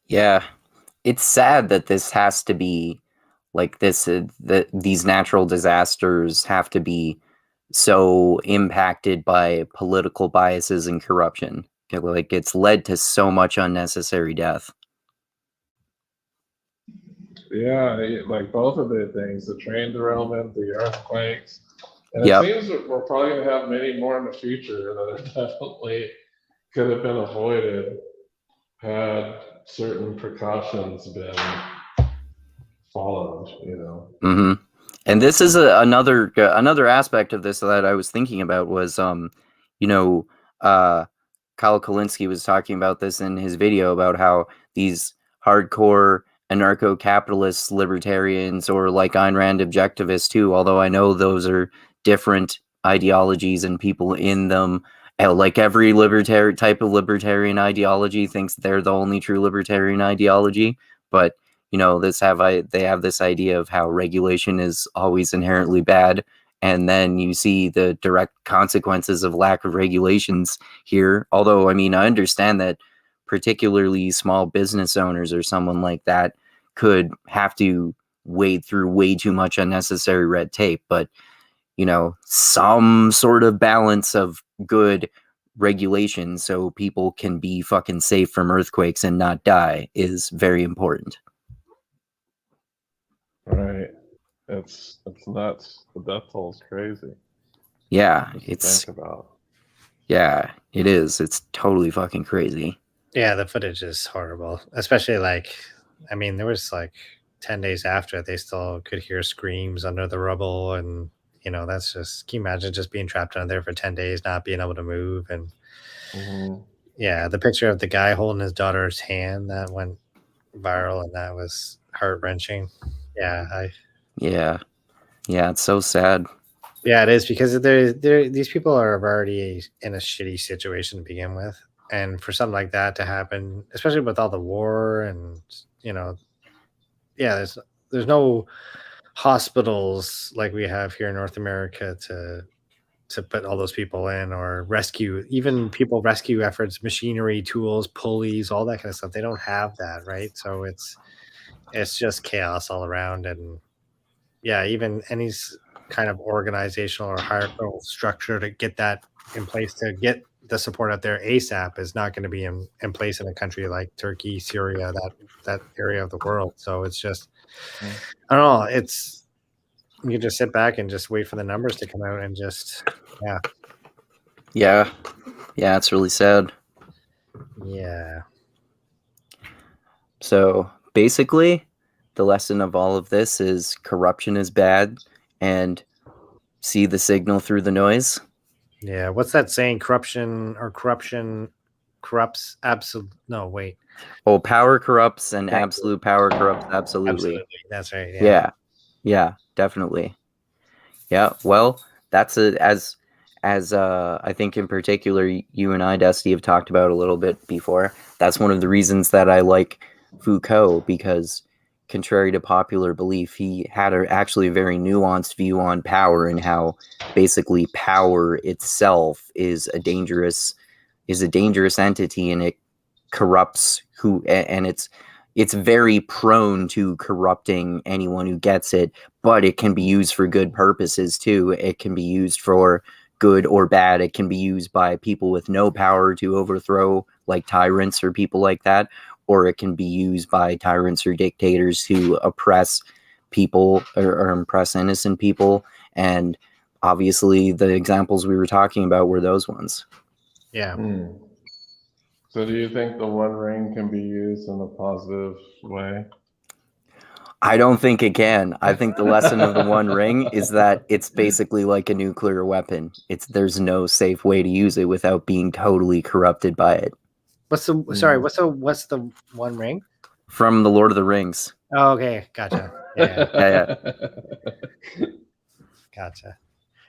Yeah. It's sad that this has to be like this, that these natural disasters have to be so impacted by political biases and corruption. Like, it's led to so much unnecessary death. Yeah, like both of the things, the train derailment, the earthquakes. And it seems that we're probably going to have many more in the future that definitely could have been avoided had certain precautions been followed, Mm-hmm. And this is another aspect of this that I was thinking about was, Kyle Kalinske was talking about this in his video about how these hardcore anarcho-capitalist libertarians, or like Ayn Rand objectivists too, although I know those are different ideologies and people in them, like every type of libertarian ideology thinks they're the only true libertarian ideology, but they have this idea of how regulation is always inherently bad, and then you see the direct consequences of lack of regulations here. Although, I mean, I understand that particularly small business owners or someone like that could have to wade through way too much unnecessary red tape, but some sort of balance of good regulation so people can be fucking safe from earthquakes and not die is very important. Right. It's nuts. The death toll is crazy. Yeah, think about. Yeah, it is. It's totally fucking crazy. Yeah, the footage is horrible. Especially I mean, there was 10 days after they still could hear screams under the rubble, and that's just, can you imagine just being trapped under there for 10 days, not being able to move? And Hmm. yeah, the picture of the guy holding his daughter's hand that went viral, and that was heart wrenching. Yeah, Yeah. Yeah, it's so sad. yeah, it is, because these people are already in a shitty situation to begin with, and for something like that to happen, especially with all the war and yeah, there's no hospitals like we have here in North America to put all those people in, or rescue, even people rescue efforts, machinery, tools, pulleys, all that kind of stuff. They don't have that, right? So it's just chaos all around. And yeah, even any kind of organizational or hierarchical structure to get that in place, to get the support out there ASAP, is not going to be in place in a country like Turkey, Syria, that area of the world. So it's just, I don't know. It's, you can just sit back and just wait for the numbers to come out, and just, yeah. Yeah. Yeah, it's really sad. Yeah. So basically, the lesson of all of this is corruption is bad, and see the signal through the noise. Yeah. What's that saying? Corruption corrupts absolute. No, wait. Oh, power corrupts and Thank you. absolute power corrupts absolutely. Absolutely. That's right. Yeah. Yeah. Yeah, definitely. Yeah. Well, that's as I think in particular you and I, Dusty, have talked about a little bit before. That's one of the reasons that I like Foucault, because contrary to popular belief, he had actually a very nuanced view on power, and how basically power itself is a dangerous entity, and it corrupts and it's very prone to corrupting anyone who gets it, but it can be used for good purposes too. It can be used for good or bad. It can be used by people with no power to overthrow, like tyrants or people like that, or it can be used by tyrants or dictators to oppress people, or oppress innocent people. And obviously the examples we were talking about were those ones. Yeah. So do you think the One Ring can be used in a positive way? I don't think it can. I think the lesson of the One Ring is that it's basically like a nuclear weapon. There's no safe way to use it without being totally corrupted by it. What's the One Ring? From the Lord of the Rings. Oh, okay. Gotcha. Yeah. Gotcha.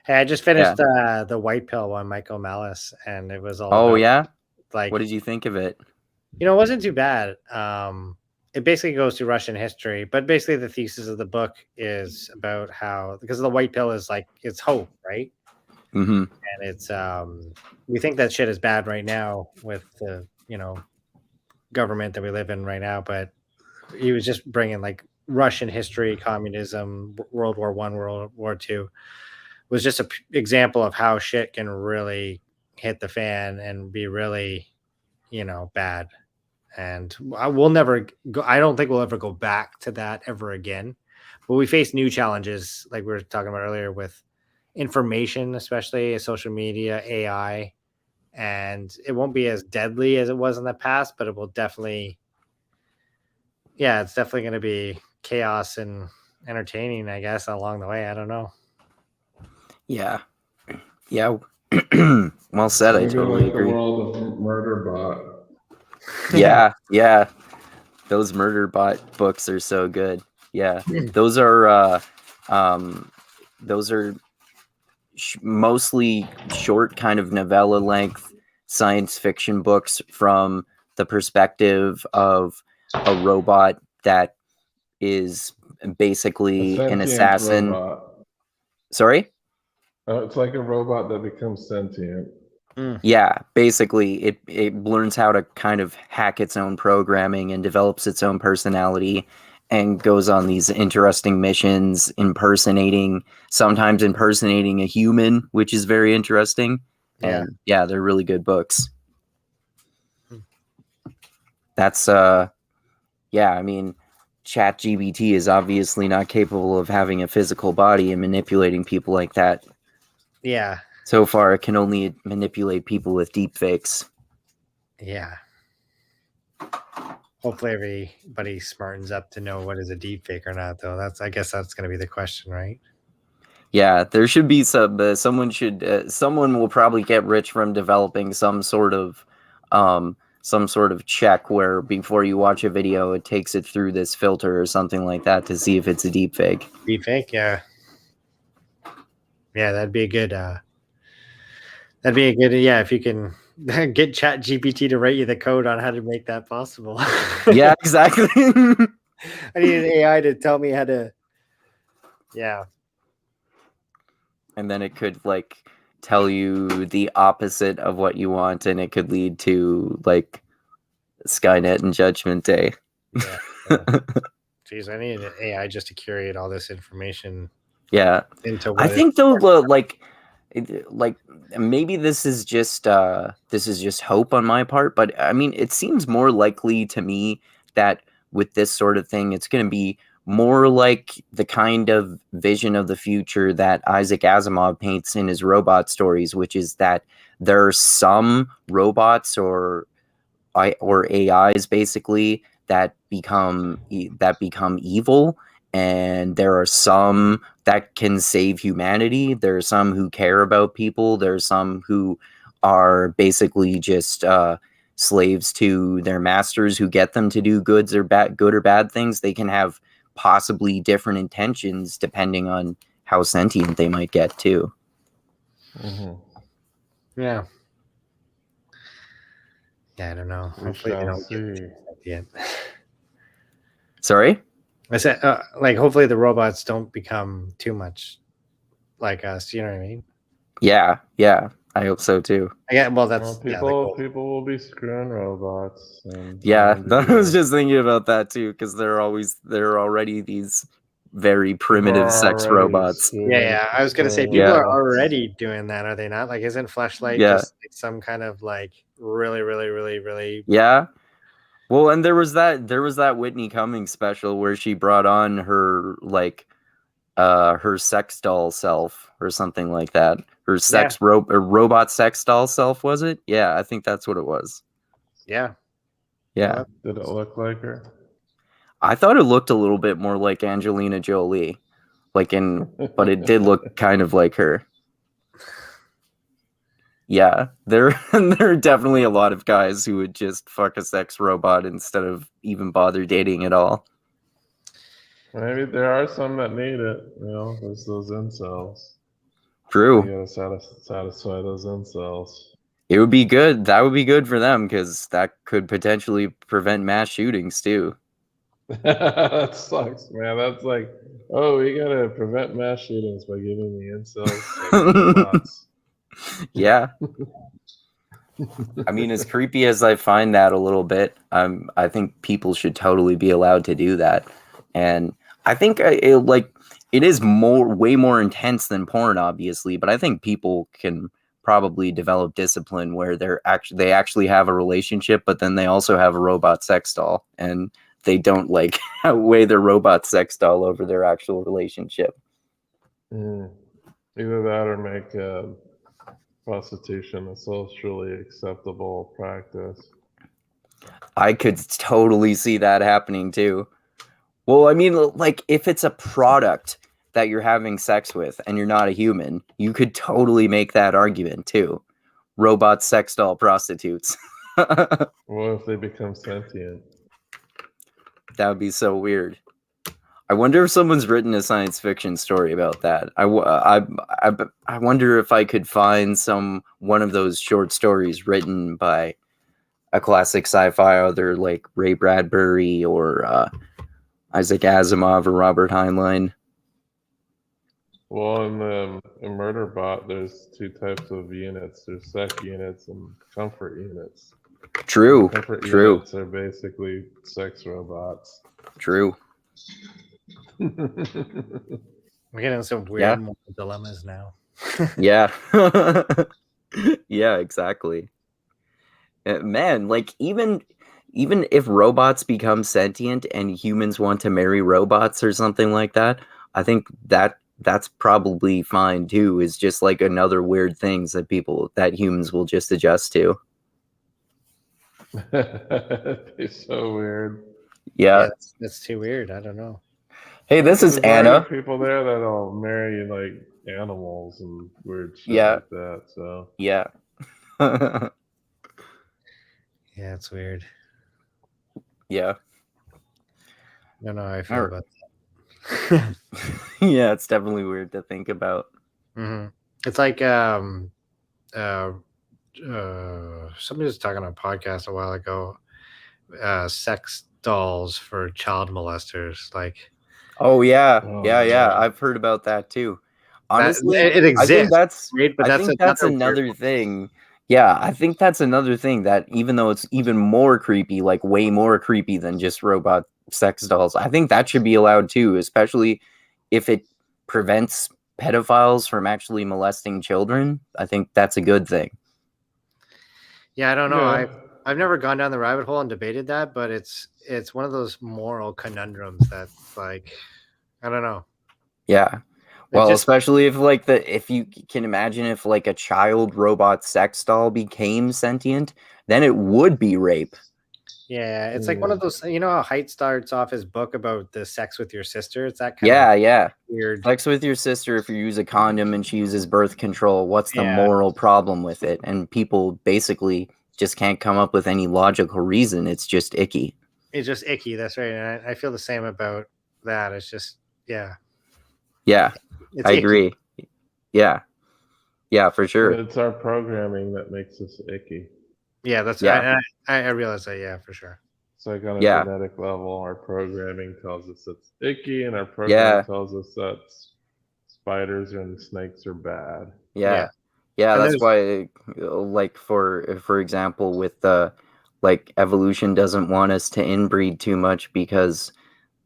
Hey, I just finished the White Pill by Michael Malice, and it was all about, yeah? Like, what did you think of it? It wasn't too bad. It basically goes through Russian history, but basically the thesis of the book is about how, because the White Pill is it's hope, right? Mm-hmm. And it's we think that shit is bad right now with the government that we live in right now, but he was just bringing Russian history, communism, World War I, World War II, was just an example of how shit can really hit the fan and be really, bad. And we'll never go. I don't think we'll ever go back to that ever again. But we face new challenges, like we were talking about earlier, with information, especially social media, AI, and it won't be as deadly as it was in the past, but it will definitely, it's definitely going to be chaos and entertaining, I guess, along the way. I don't know. Yeah. Well said. I totally agree. The world of Murderbot. Yeah. Those Murderbot books are so good. Yeah, those are mostly short, kind of novella length science fiction books from the perspective of a robot that is basically an assassin. Robot. Sorry? It's like a robot that becomes sentient. Yeah, basically it learns how to kind of hack its own programming and develops its own personality and goes on these interesting missions, sometimes impersonating a human, which is very interesting. And yeah, they're really good books. That's I mean, ChatGPT is obviously not capable of having a physical body and manipulating people like that. Yeah. So far, it can only manipulate people with deep fakes. Yeah. Hopefully everybody smartens up to know what is a deep fake or not, though. I guess that's going to be the question, right? Yeah, there should be someone will probably get rich from developing some sort of check where before you watch a video, it takes it through this filter or something like that to see if it's a deep fake. Deep fake, yeah. Yeah, that'd be a good, yeah, if you can get Chat GPT to write you the code on how to make that possible. Yeah, exactly. I need an AI to tell me how to, yeah. And then it could like tell you the opposite of what you want, and it could lead to like Skynet and Judgment Day. Yeah. Jeez, I need an AI just to curate all this information. Yeah, into I think though, like maybe this is just hope on my part, but I mean, it seems more likely to me that with this sort of thing, it's going to be more like the kind of vision of the future that Isaac Asimov paints in his robot stories, which is that there are some robots or AIs basically that become evil, and there are some that can save humanity. There are some who care about people. There are some who are basically just slaves to their masters who get them to do good or bad things. They can have possibly different intentions depending on how sentient they might get too. Mm-hmm. Yeah. Yeah, I don't know. Hopefully they don't get at the end. Sorry? I said, like, hopefully the robots don't become too much like us. You know what I mean? Yeah. I hope so too. People will be screwing robots. Yeah, I was just thinking about that too, because there are already these very primitive sex robots. Yeah. I was gonna say people are already doing that, are they not? Like, isn't Fleshlight just like some kind of like really, really, really, really? Yeah. Well, and there was that Whitney Cummings special where she brought on her her sex doll self or something like that. Her robot sex doll self, was it? Yeah, I think that's what it was. Yeah. Yeah. Did it look like her? I thought it looked a little bit more like Angelina Jolie. But it did look kind of like her. Yeah, there are definitely a lot of guys who would just fuck a sex robot instead of even bother dating at all. Maybe there are some that need it. There's those incels. True. You gotta satisfy those incels. It would be good. That would be good for them because that could potentially prevent mass shootings too. That sucks, man. That's like, we gotta prevent mass shootings by giving the incels. Yeah. I mean, as creepy as I find that a little bit, I think people should totally be allowed to do that. And I think it is way more intense than porn, obviously, but I think people can probably develop discipline where they actually have a relationship, but then they also have a robot sex doll, and they don't weigh their robot sex doll over their actual relationship. Either that or make prostitution a socially acceptable practice. I could totally see that happening too. Well, I mean, if it's a product that you're having sex with and you're not a human, you could totally make that argument too. Robot sex doll prostitutes. What if they become sentient? That would be so weird. I wonder if someone's written a science fiction story about that. I wonder if I could find one of those short stories written by a classic sci-fi author like Ray Bradbury or Isaac Asimov or Robert Heinlein. Well, in Murderbot, there's two types of units. There's sex units and comfort units. True. Comfort units are basically sex robots. True. We're getting some weird moral dilemmas now. Yeah. Yeah, exactly. Man, even if robots become sentient and humans want to marry robots or something like that, I think that's probably fine too. Is just like another weird things that humans will just adjust to. It's so weird. Yeah. That's too weird. I don't know. Hey, this is There's already Anna. people there that'll marry like animals and weird shit Yeah. like that. So Yeah. Yeah, it's weird. Yeah. I don't know how I feel Alright. about that. Yeah, it's definitely weird to think about. It's like somebody was talking on a podcast a while ago. Sex dolls for child molesters, like Oh yeah. Oh, Yeah, yeah. man. I've heard about that too. that. Honestly, It I think exists, right? But I that's think that's another weird another thing. Yeah, I think that's another thing that even though it's even more creepy, like way more creepy than just robot sex dolls, I think that should be allowed too, especially if it prevents pedophiles from actually molesting children. I think that's a good thing. Yeah, I don't know. Yeah. I've never gone down the rabbit hole and debated that, but it's one of those moral conundrums that, like, I don't know. Yeah. It Well, just especially if you can imagine if like a child robot sex doll became sentient, then it would be rape. yeah, it's like one of those. You know how Height starts off his book about the sex with your sister. It's that kind Yeah, of yeah. weird. Sex with your sister if you use a condom and she uses birth control, what's the Yeah. moral problem with it? And people basically just can't come up with any logical reason. It's just icky. It's just icky. That's right. And I feel the same about that. It's just Yeah, it's I icky. agree. Yeah. Yeah, for sure. It's our programming that makes us icky. Yeah, that's Yeah. I realize that. Yeah, for sure. It's like on a Yeah. genetic level, our programming tells us it's icky, and our Yeah. programming tells us that spiders and snakes are bad. Yeah. Yeah, And that's there's- why like for example with like evolution doesn't want us to inbreed too much because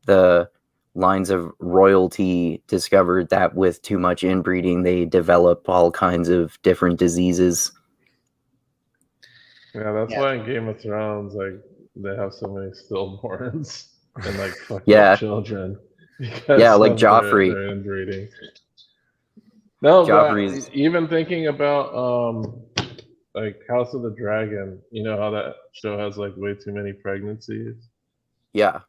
the lines of royalty discovered that with too much inbreeding they develop all kinds of different diseases. Yeah, that's Yeah. why in Game of Thrones, like they have so many stillborns and like fucked Yeah. up children because Yeah, like of Joffrey. their inbreeding. No, Joffrey's- but even thinking about like House of the Dragon, you know how that show has like way too many pregnancies, Yeah.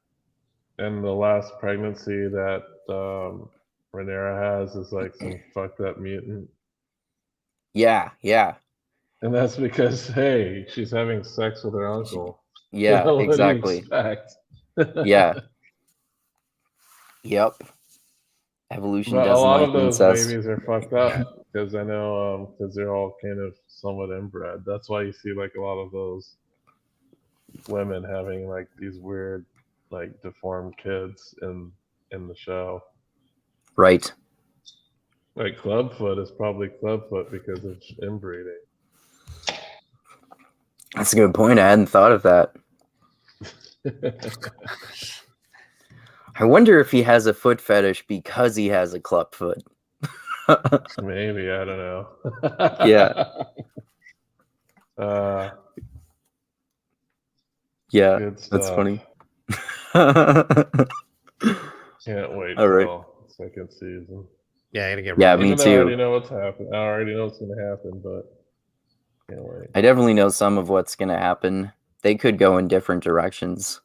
and the last pregnancy that Rhaenyra has is like some fucked up mutant, Yeah, yeah. and that's because hey, she's having sex with her uncle. Yeah, What do you exactly. expect? Yeah. Yep. Evolution But a doesn't lot like of those incest. babies are fucked up because I know because they're all kind of somewhat inbred. That's why you see like a lot of those women having like these weird, like deformed kids in the show. Right. Like Clubfoot is probably Clubfoot because of inbreeding. That's a good point. I hadn't thought of that. I wonder if he has a foot fetish because he has a club foot. Maybe, I don't know. Yeah. Yeah, Good that's stuff. funny. Can't wait All right. till second season. Yeah, I gotta get. Yeah, ready. me Even though I already too. know what's happening. I already know what's gonna happen, but can't wait. I definitely know some of what's going to happen. They could go in different directions.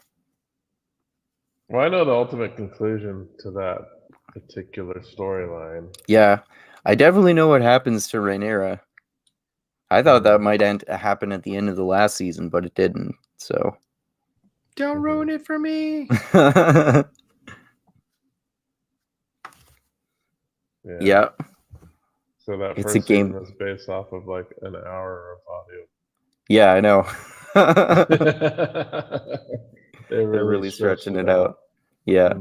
Well, I know the ultimate conclusion to that particular storyline. Yeah, I definitely know what happens to Rhaenyra. I thought that might happen at the end of the last season, but it didn't. So Don't ruin it for me. Yeah. So that It's a first game. season is based off of like an hour of audio. Yeah, I know. They're They're really stretching it out. Yeah.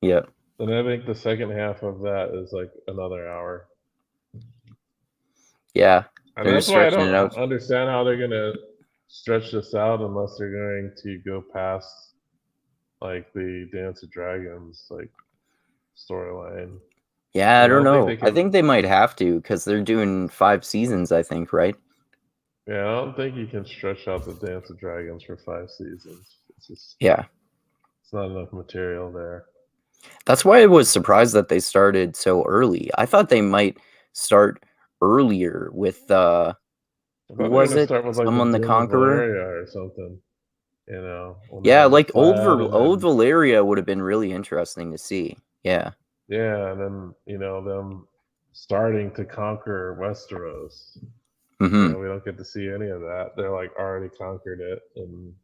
Yeah. And I think the second half of that is like another hour. Yeah. And They're that's why I stretching it don't out. understand how they're gonna stretch this out unless they're going to go past like the Dance of Dragons like storyline. Yeah, I don't know. think they I can- think they might have to because they're doing 5 seasons, I think, right? Yeah, I don't think you can stretch out the Dance of Dragons for 5 seasons. It's just Yeah. it's not enough material there. That's why I was surprised that they started so early. I thought they might start earlier with Well, I Who thought they were was gonna it? start with like the Someone the Doom of Conqueror? Valeria or something. You know, when they Yeah, had the like plaid and old then Valeria would have been really interesting to see. Yeah. yeah, and then them starting to conquer Westeros. Mm-hmm. We don't get to see any of that. They're like already conquered it, and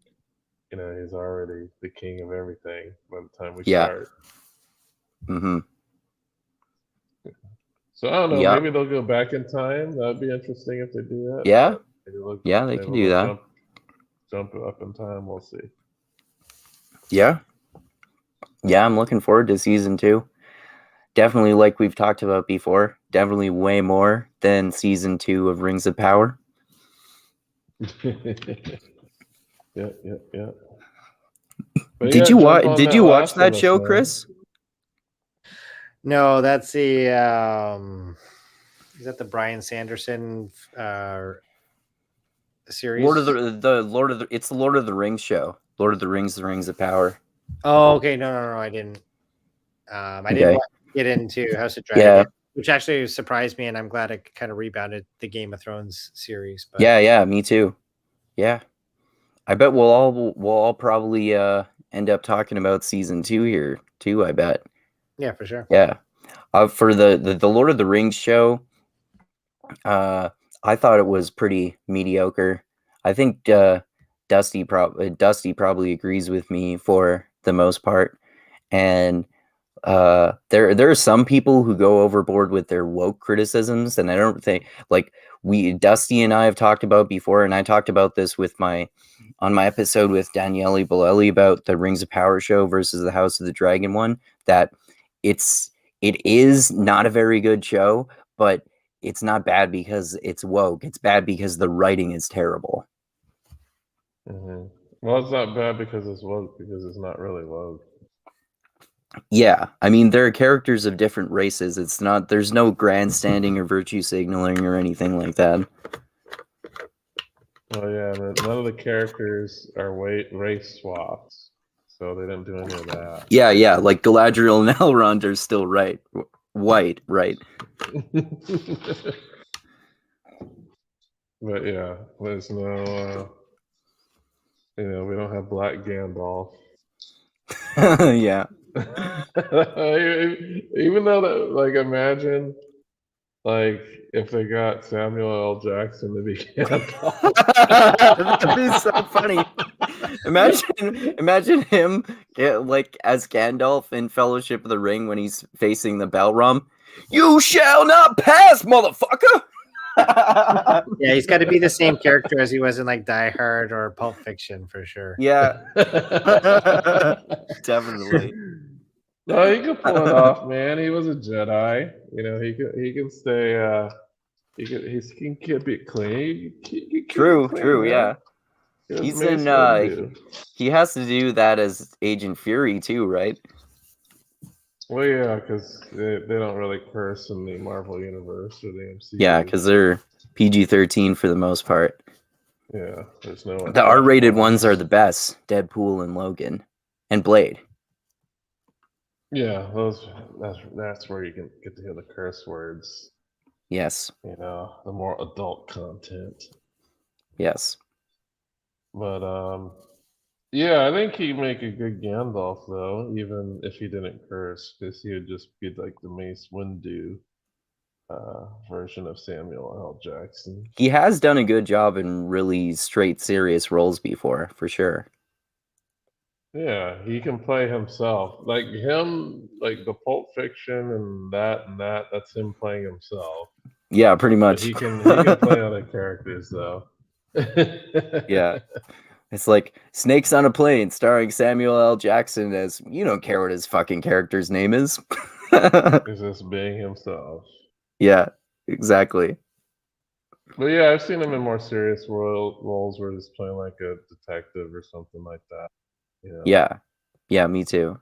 he's already the king of everything by the time we Yeah. start. Mm-hmm. So I don't know. Yep. Maybe they'll go back in time. That'd be interesting if they do that. Yeah. But maybe Yeah, they could do that. jump up in time. We'll see. Yeah. Yeah, I'm looking forward to season 2. Definitely, like we've talked about before, definitely way more than season 2 of Rings of Power. Yeah. Did you watch that show, Chris? No, that's the is that the Brian Sanderson series? It's the Lord of the Rings show. Lord of the Rings, The Rings of Power. Oh, okay. No, I didn't. I didn't get into House of Dragon, which actually surprised me, and I'm glad it kind of rebounded the Game of Thrones series. But yeah, me too. Yeah, I bet we'll all probably end up talking about season 2 here too. I bet. Yeah, for sure. Yeah, for the Lord of the Rings show, I thought it was pretty mediocre. I think Dusty probably agrees with me for the most part, and there are some people who go overboard with their woke criticisms, and I don't think like Dusty and I have talked about before, and I talked about this on my episode with Daniele Bolelli about the Rings of Power show versus the House of the Dragon one, that it is not a very good show, but it's not bad because it's woke. It's bad because the writing is terrible. Mm-hmm. Well, it's not bad because it's woke, because it's not really woke. Yeah, I mean, there are characters of different races. There's no grandstanding or virtue signaling or anything like that. Oh yeah, none of the characters are race swaps, so they didn't do any of that. Yeah, like Galadriel and Elrond are still white, right? But yeah, there's no, we don't have Black Gandalf. Yeah. Even though that, like, imagine, like, if they got Samuel L. Jackson to be Gandalf. That'd be so funny. Imagine him like as Gandalf in Fellowship of the Ring when he's facing the Balrog. You shall not pass, motherfucker. Yeah, he's got to be the same character as he was in like Die Hard or Pulp Fiction for sure. Yeah, definitely. No, he could pull it off, man. He was a Jedi. He can stay. He can keep it clean. True. Man. Yeah, he's in. He has to do that as Agent Fury too, right? Well, yeah, because they don't really curse in the Marvel universe or the MCU. Yeah, because they're PG-13 for the most part. Yeah, there's no. The R-rated ones are the best: Deadpool and Logan, and Blade. Yeah, that's where you can get to hear the curse words. Yes. The more adult content. Yes. But yeah, I think he'd make a good Gandalf though, even if he didn't curse, because he would just be like the Mace Windu version of Samuel L. Jackson. He has done a good job in really straight, serious roles before, for sure. Yeah, he can play himself. Like him, like the Pulp Fiction and that, that's him playing himself. Yeah, pretty much. But he can play other characters though. Yeah. It's like Snakes on a Plane starring Samuel L. Jackson as, you don't care what his fucking character's name is. He's just being himself. Yeah, exactly. But yeah, I've seen him in more serious roles where he's playing like a detective or something like that. Yeah, me too.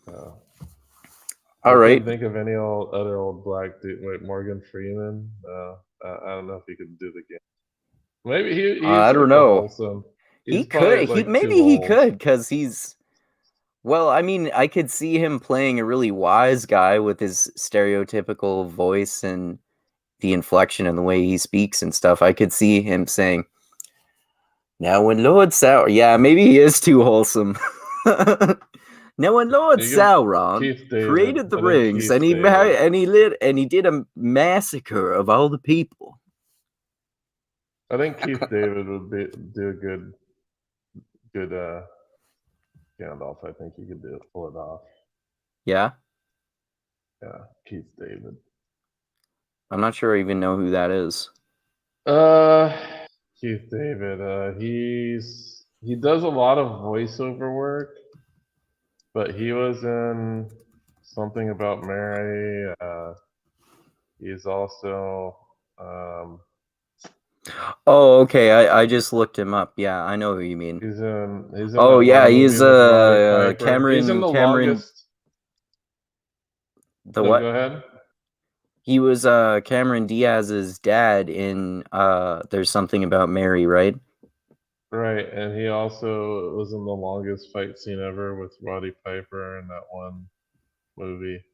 All right. I can't think of any other old black dude. Wait, Morgan Freeman. I don't know if he could do the game. Maybe he's I don't know. Wholesome. He could. He could, because he's. Well, I mean, I could see him playing a really wise guy with his stereotypical voice and the inflection and the way he speaks and stuff. I could see him saying, "Now when Lord Sauron," yeah, maybe he is too wholesome. Now when Lord You can- Sauron Keith David. created the I think rings, Keith and David. he did a massacre of all the people. I think Keith David would do a good Gandalf. I think he could pull it off. Yeah, Yeah, Keith David. I'm not sure I even know who that is. Keith David. He does a lot of voiceover work, but he was in Something About Mary. He's also Oh, okay. I just looked him up. Yeah, I know who you mean. he's in Oh that yeah, one movie he's with Roddy Piper. He's in the longest. The No, what? Go ahead. He was Cameron Diaz's dad in There's Something About Mary, right? Right, and he also was in the longest fight scene ever with Roddy Piper in that one movie.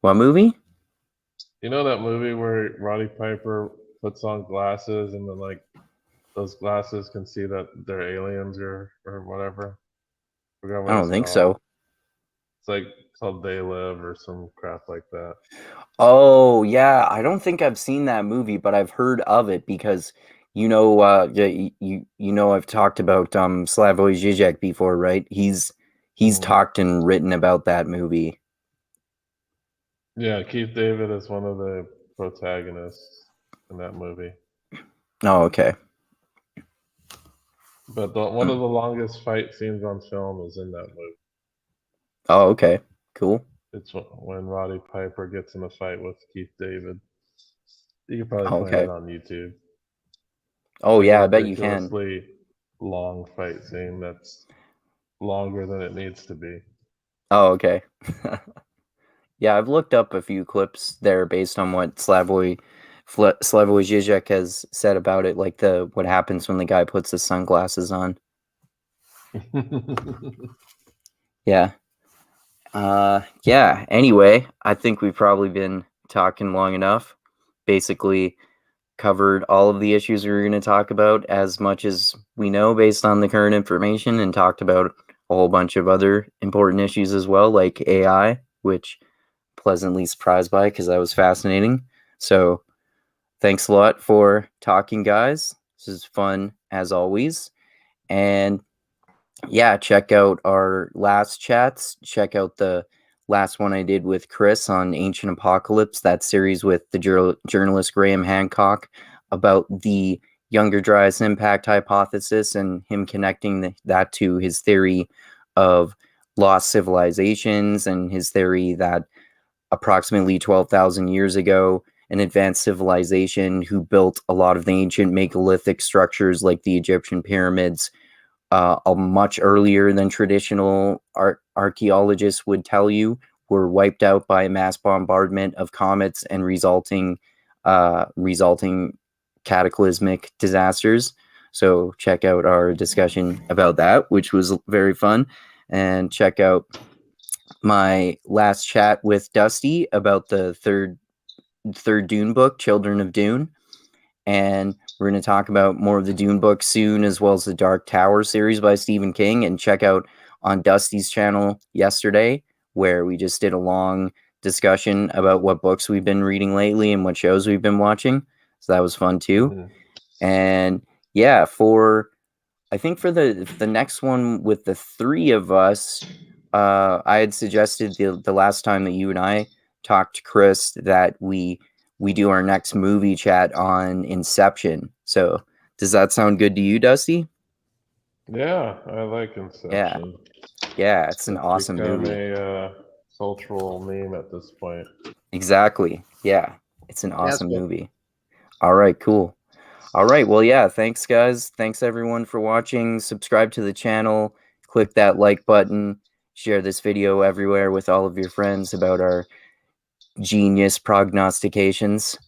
What movie? You know that movie where Roddy Piper puts on glasses and then like those glasses can see that they're aliens or whatever? Forgot what I don't it's think called. so. It's like called They Live or some crap like that. Oh yeah, I don't think I've seen that movie, but I've heard of it because you know I've talked about Slavoj Žižek before, right? He's Mhm. talked and written about that movie. Yeah, Keith David is one of the protagonists in that movie. Oh, okay. But one of the longest fight scenes on film is in that movie. Oh, okay. Cool. It's when Roddy Piper gets in a fight with Keith David. You can probably find Okay. it on YouTube. Oh Like yeah, a I bet you can. ridiculously long fight scene that's longer than it needs to be. Oh, okay. Yeah, I've looked up a few clips there based on what Slavoj Žižek has said about it, like what happens when the guy puts the sunglasses on. Yeah. Yeah. Anyway, I think we've probably been talking long enough. Basically, covered all of the issues we were going to talk about as much as we know based on the current information, and talked about a whole bunch of other important issues as well, like AI, which pleasantly surprised by because that was fascinating. So thanks a lot for talking, guys. This is fun as always. And yeah, check out our last chats. Check out the last one I did with Chris on Ancient Apocalypse, that series with the journalist Graham Hancock about the Younger Dryas impact hypothesis and him connecting that to his theory of lost civilizations and his theory that approximately 12,000 years ago, an advanced civilization who built a lot of the ancient megalithic structures like the Egyptian pyramids much earlier than traditional archaeologists would tell you, were wiped out by a mass bombardment of comets and resulting cataclysmic disasters. So check out our discussion about that, which was very fun, and check out my last chat with Dusty about the third Dune book, Children of Dune. And we're going to talk about more of the Dune books soon, as well as the Dark Tower series by Stephen King. And check out on Dusty's channel yesterday, where we just did a long discussion about what books we've been reading lately and what shows we've been watching. So that was fun too. Mm. And yeah, I think for the next one with the three of us, I had suggested the last time that you and I talked to Chris that we do our next movie chat on Inception. So does that sound good to you, Dusty? Yeah, I like Inception. Yeah, it's an It's awesome become movie. a cultural meme at this point. Exactly. Yeah, it's an That's awesome good. movie. All right, cool. All right, well, yeah, thanks, guys. Thanks, everyone, for watching. Subscribe to the channel. Click that like button. Share this video everywhere with all of your friends about our genius prognostications.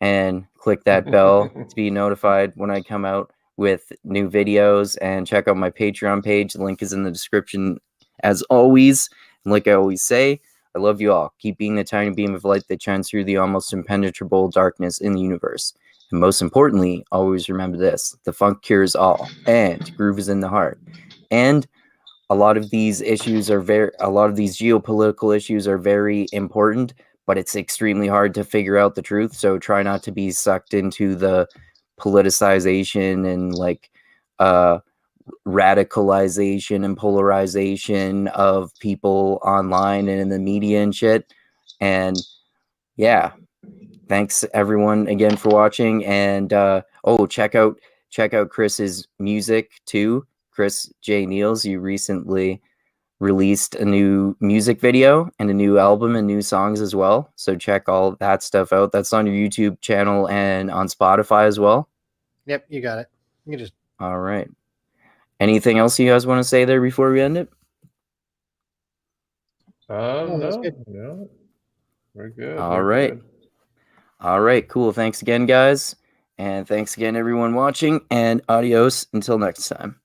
And click that bell to be notified when I come out with new videos. And check out my Patreon page. The link is in the description, as always. And like I always say, I love you all. Keep being the tiny beam of light that shines through the almost impenetrable darkness in the universe. And most importantly, always remember this: the funk cures all, and groove is in the heart. And a lot of these geopolitical issues are very important, but it's extremely hard to figure out the truth. So try not to be sucked into the politicization and like radicalization and polarization of people online and in the media and shit. And yeah, thanks everyone again for watching. And check out Chris's music too. Chris J. Niels, you recently released a new music video and a new album and new songs as well. So check all that stuff out. That's on your YouTube channel and on Spotify as well. Yep, you got it. You can just All right. Anything else you guys want to say there before we end it? No, good. no, we're good. All we're right. good. All right, cool. Thanks again, guys. And thanks again, everyone watching. And adios until next time.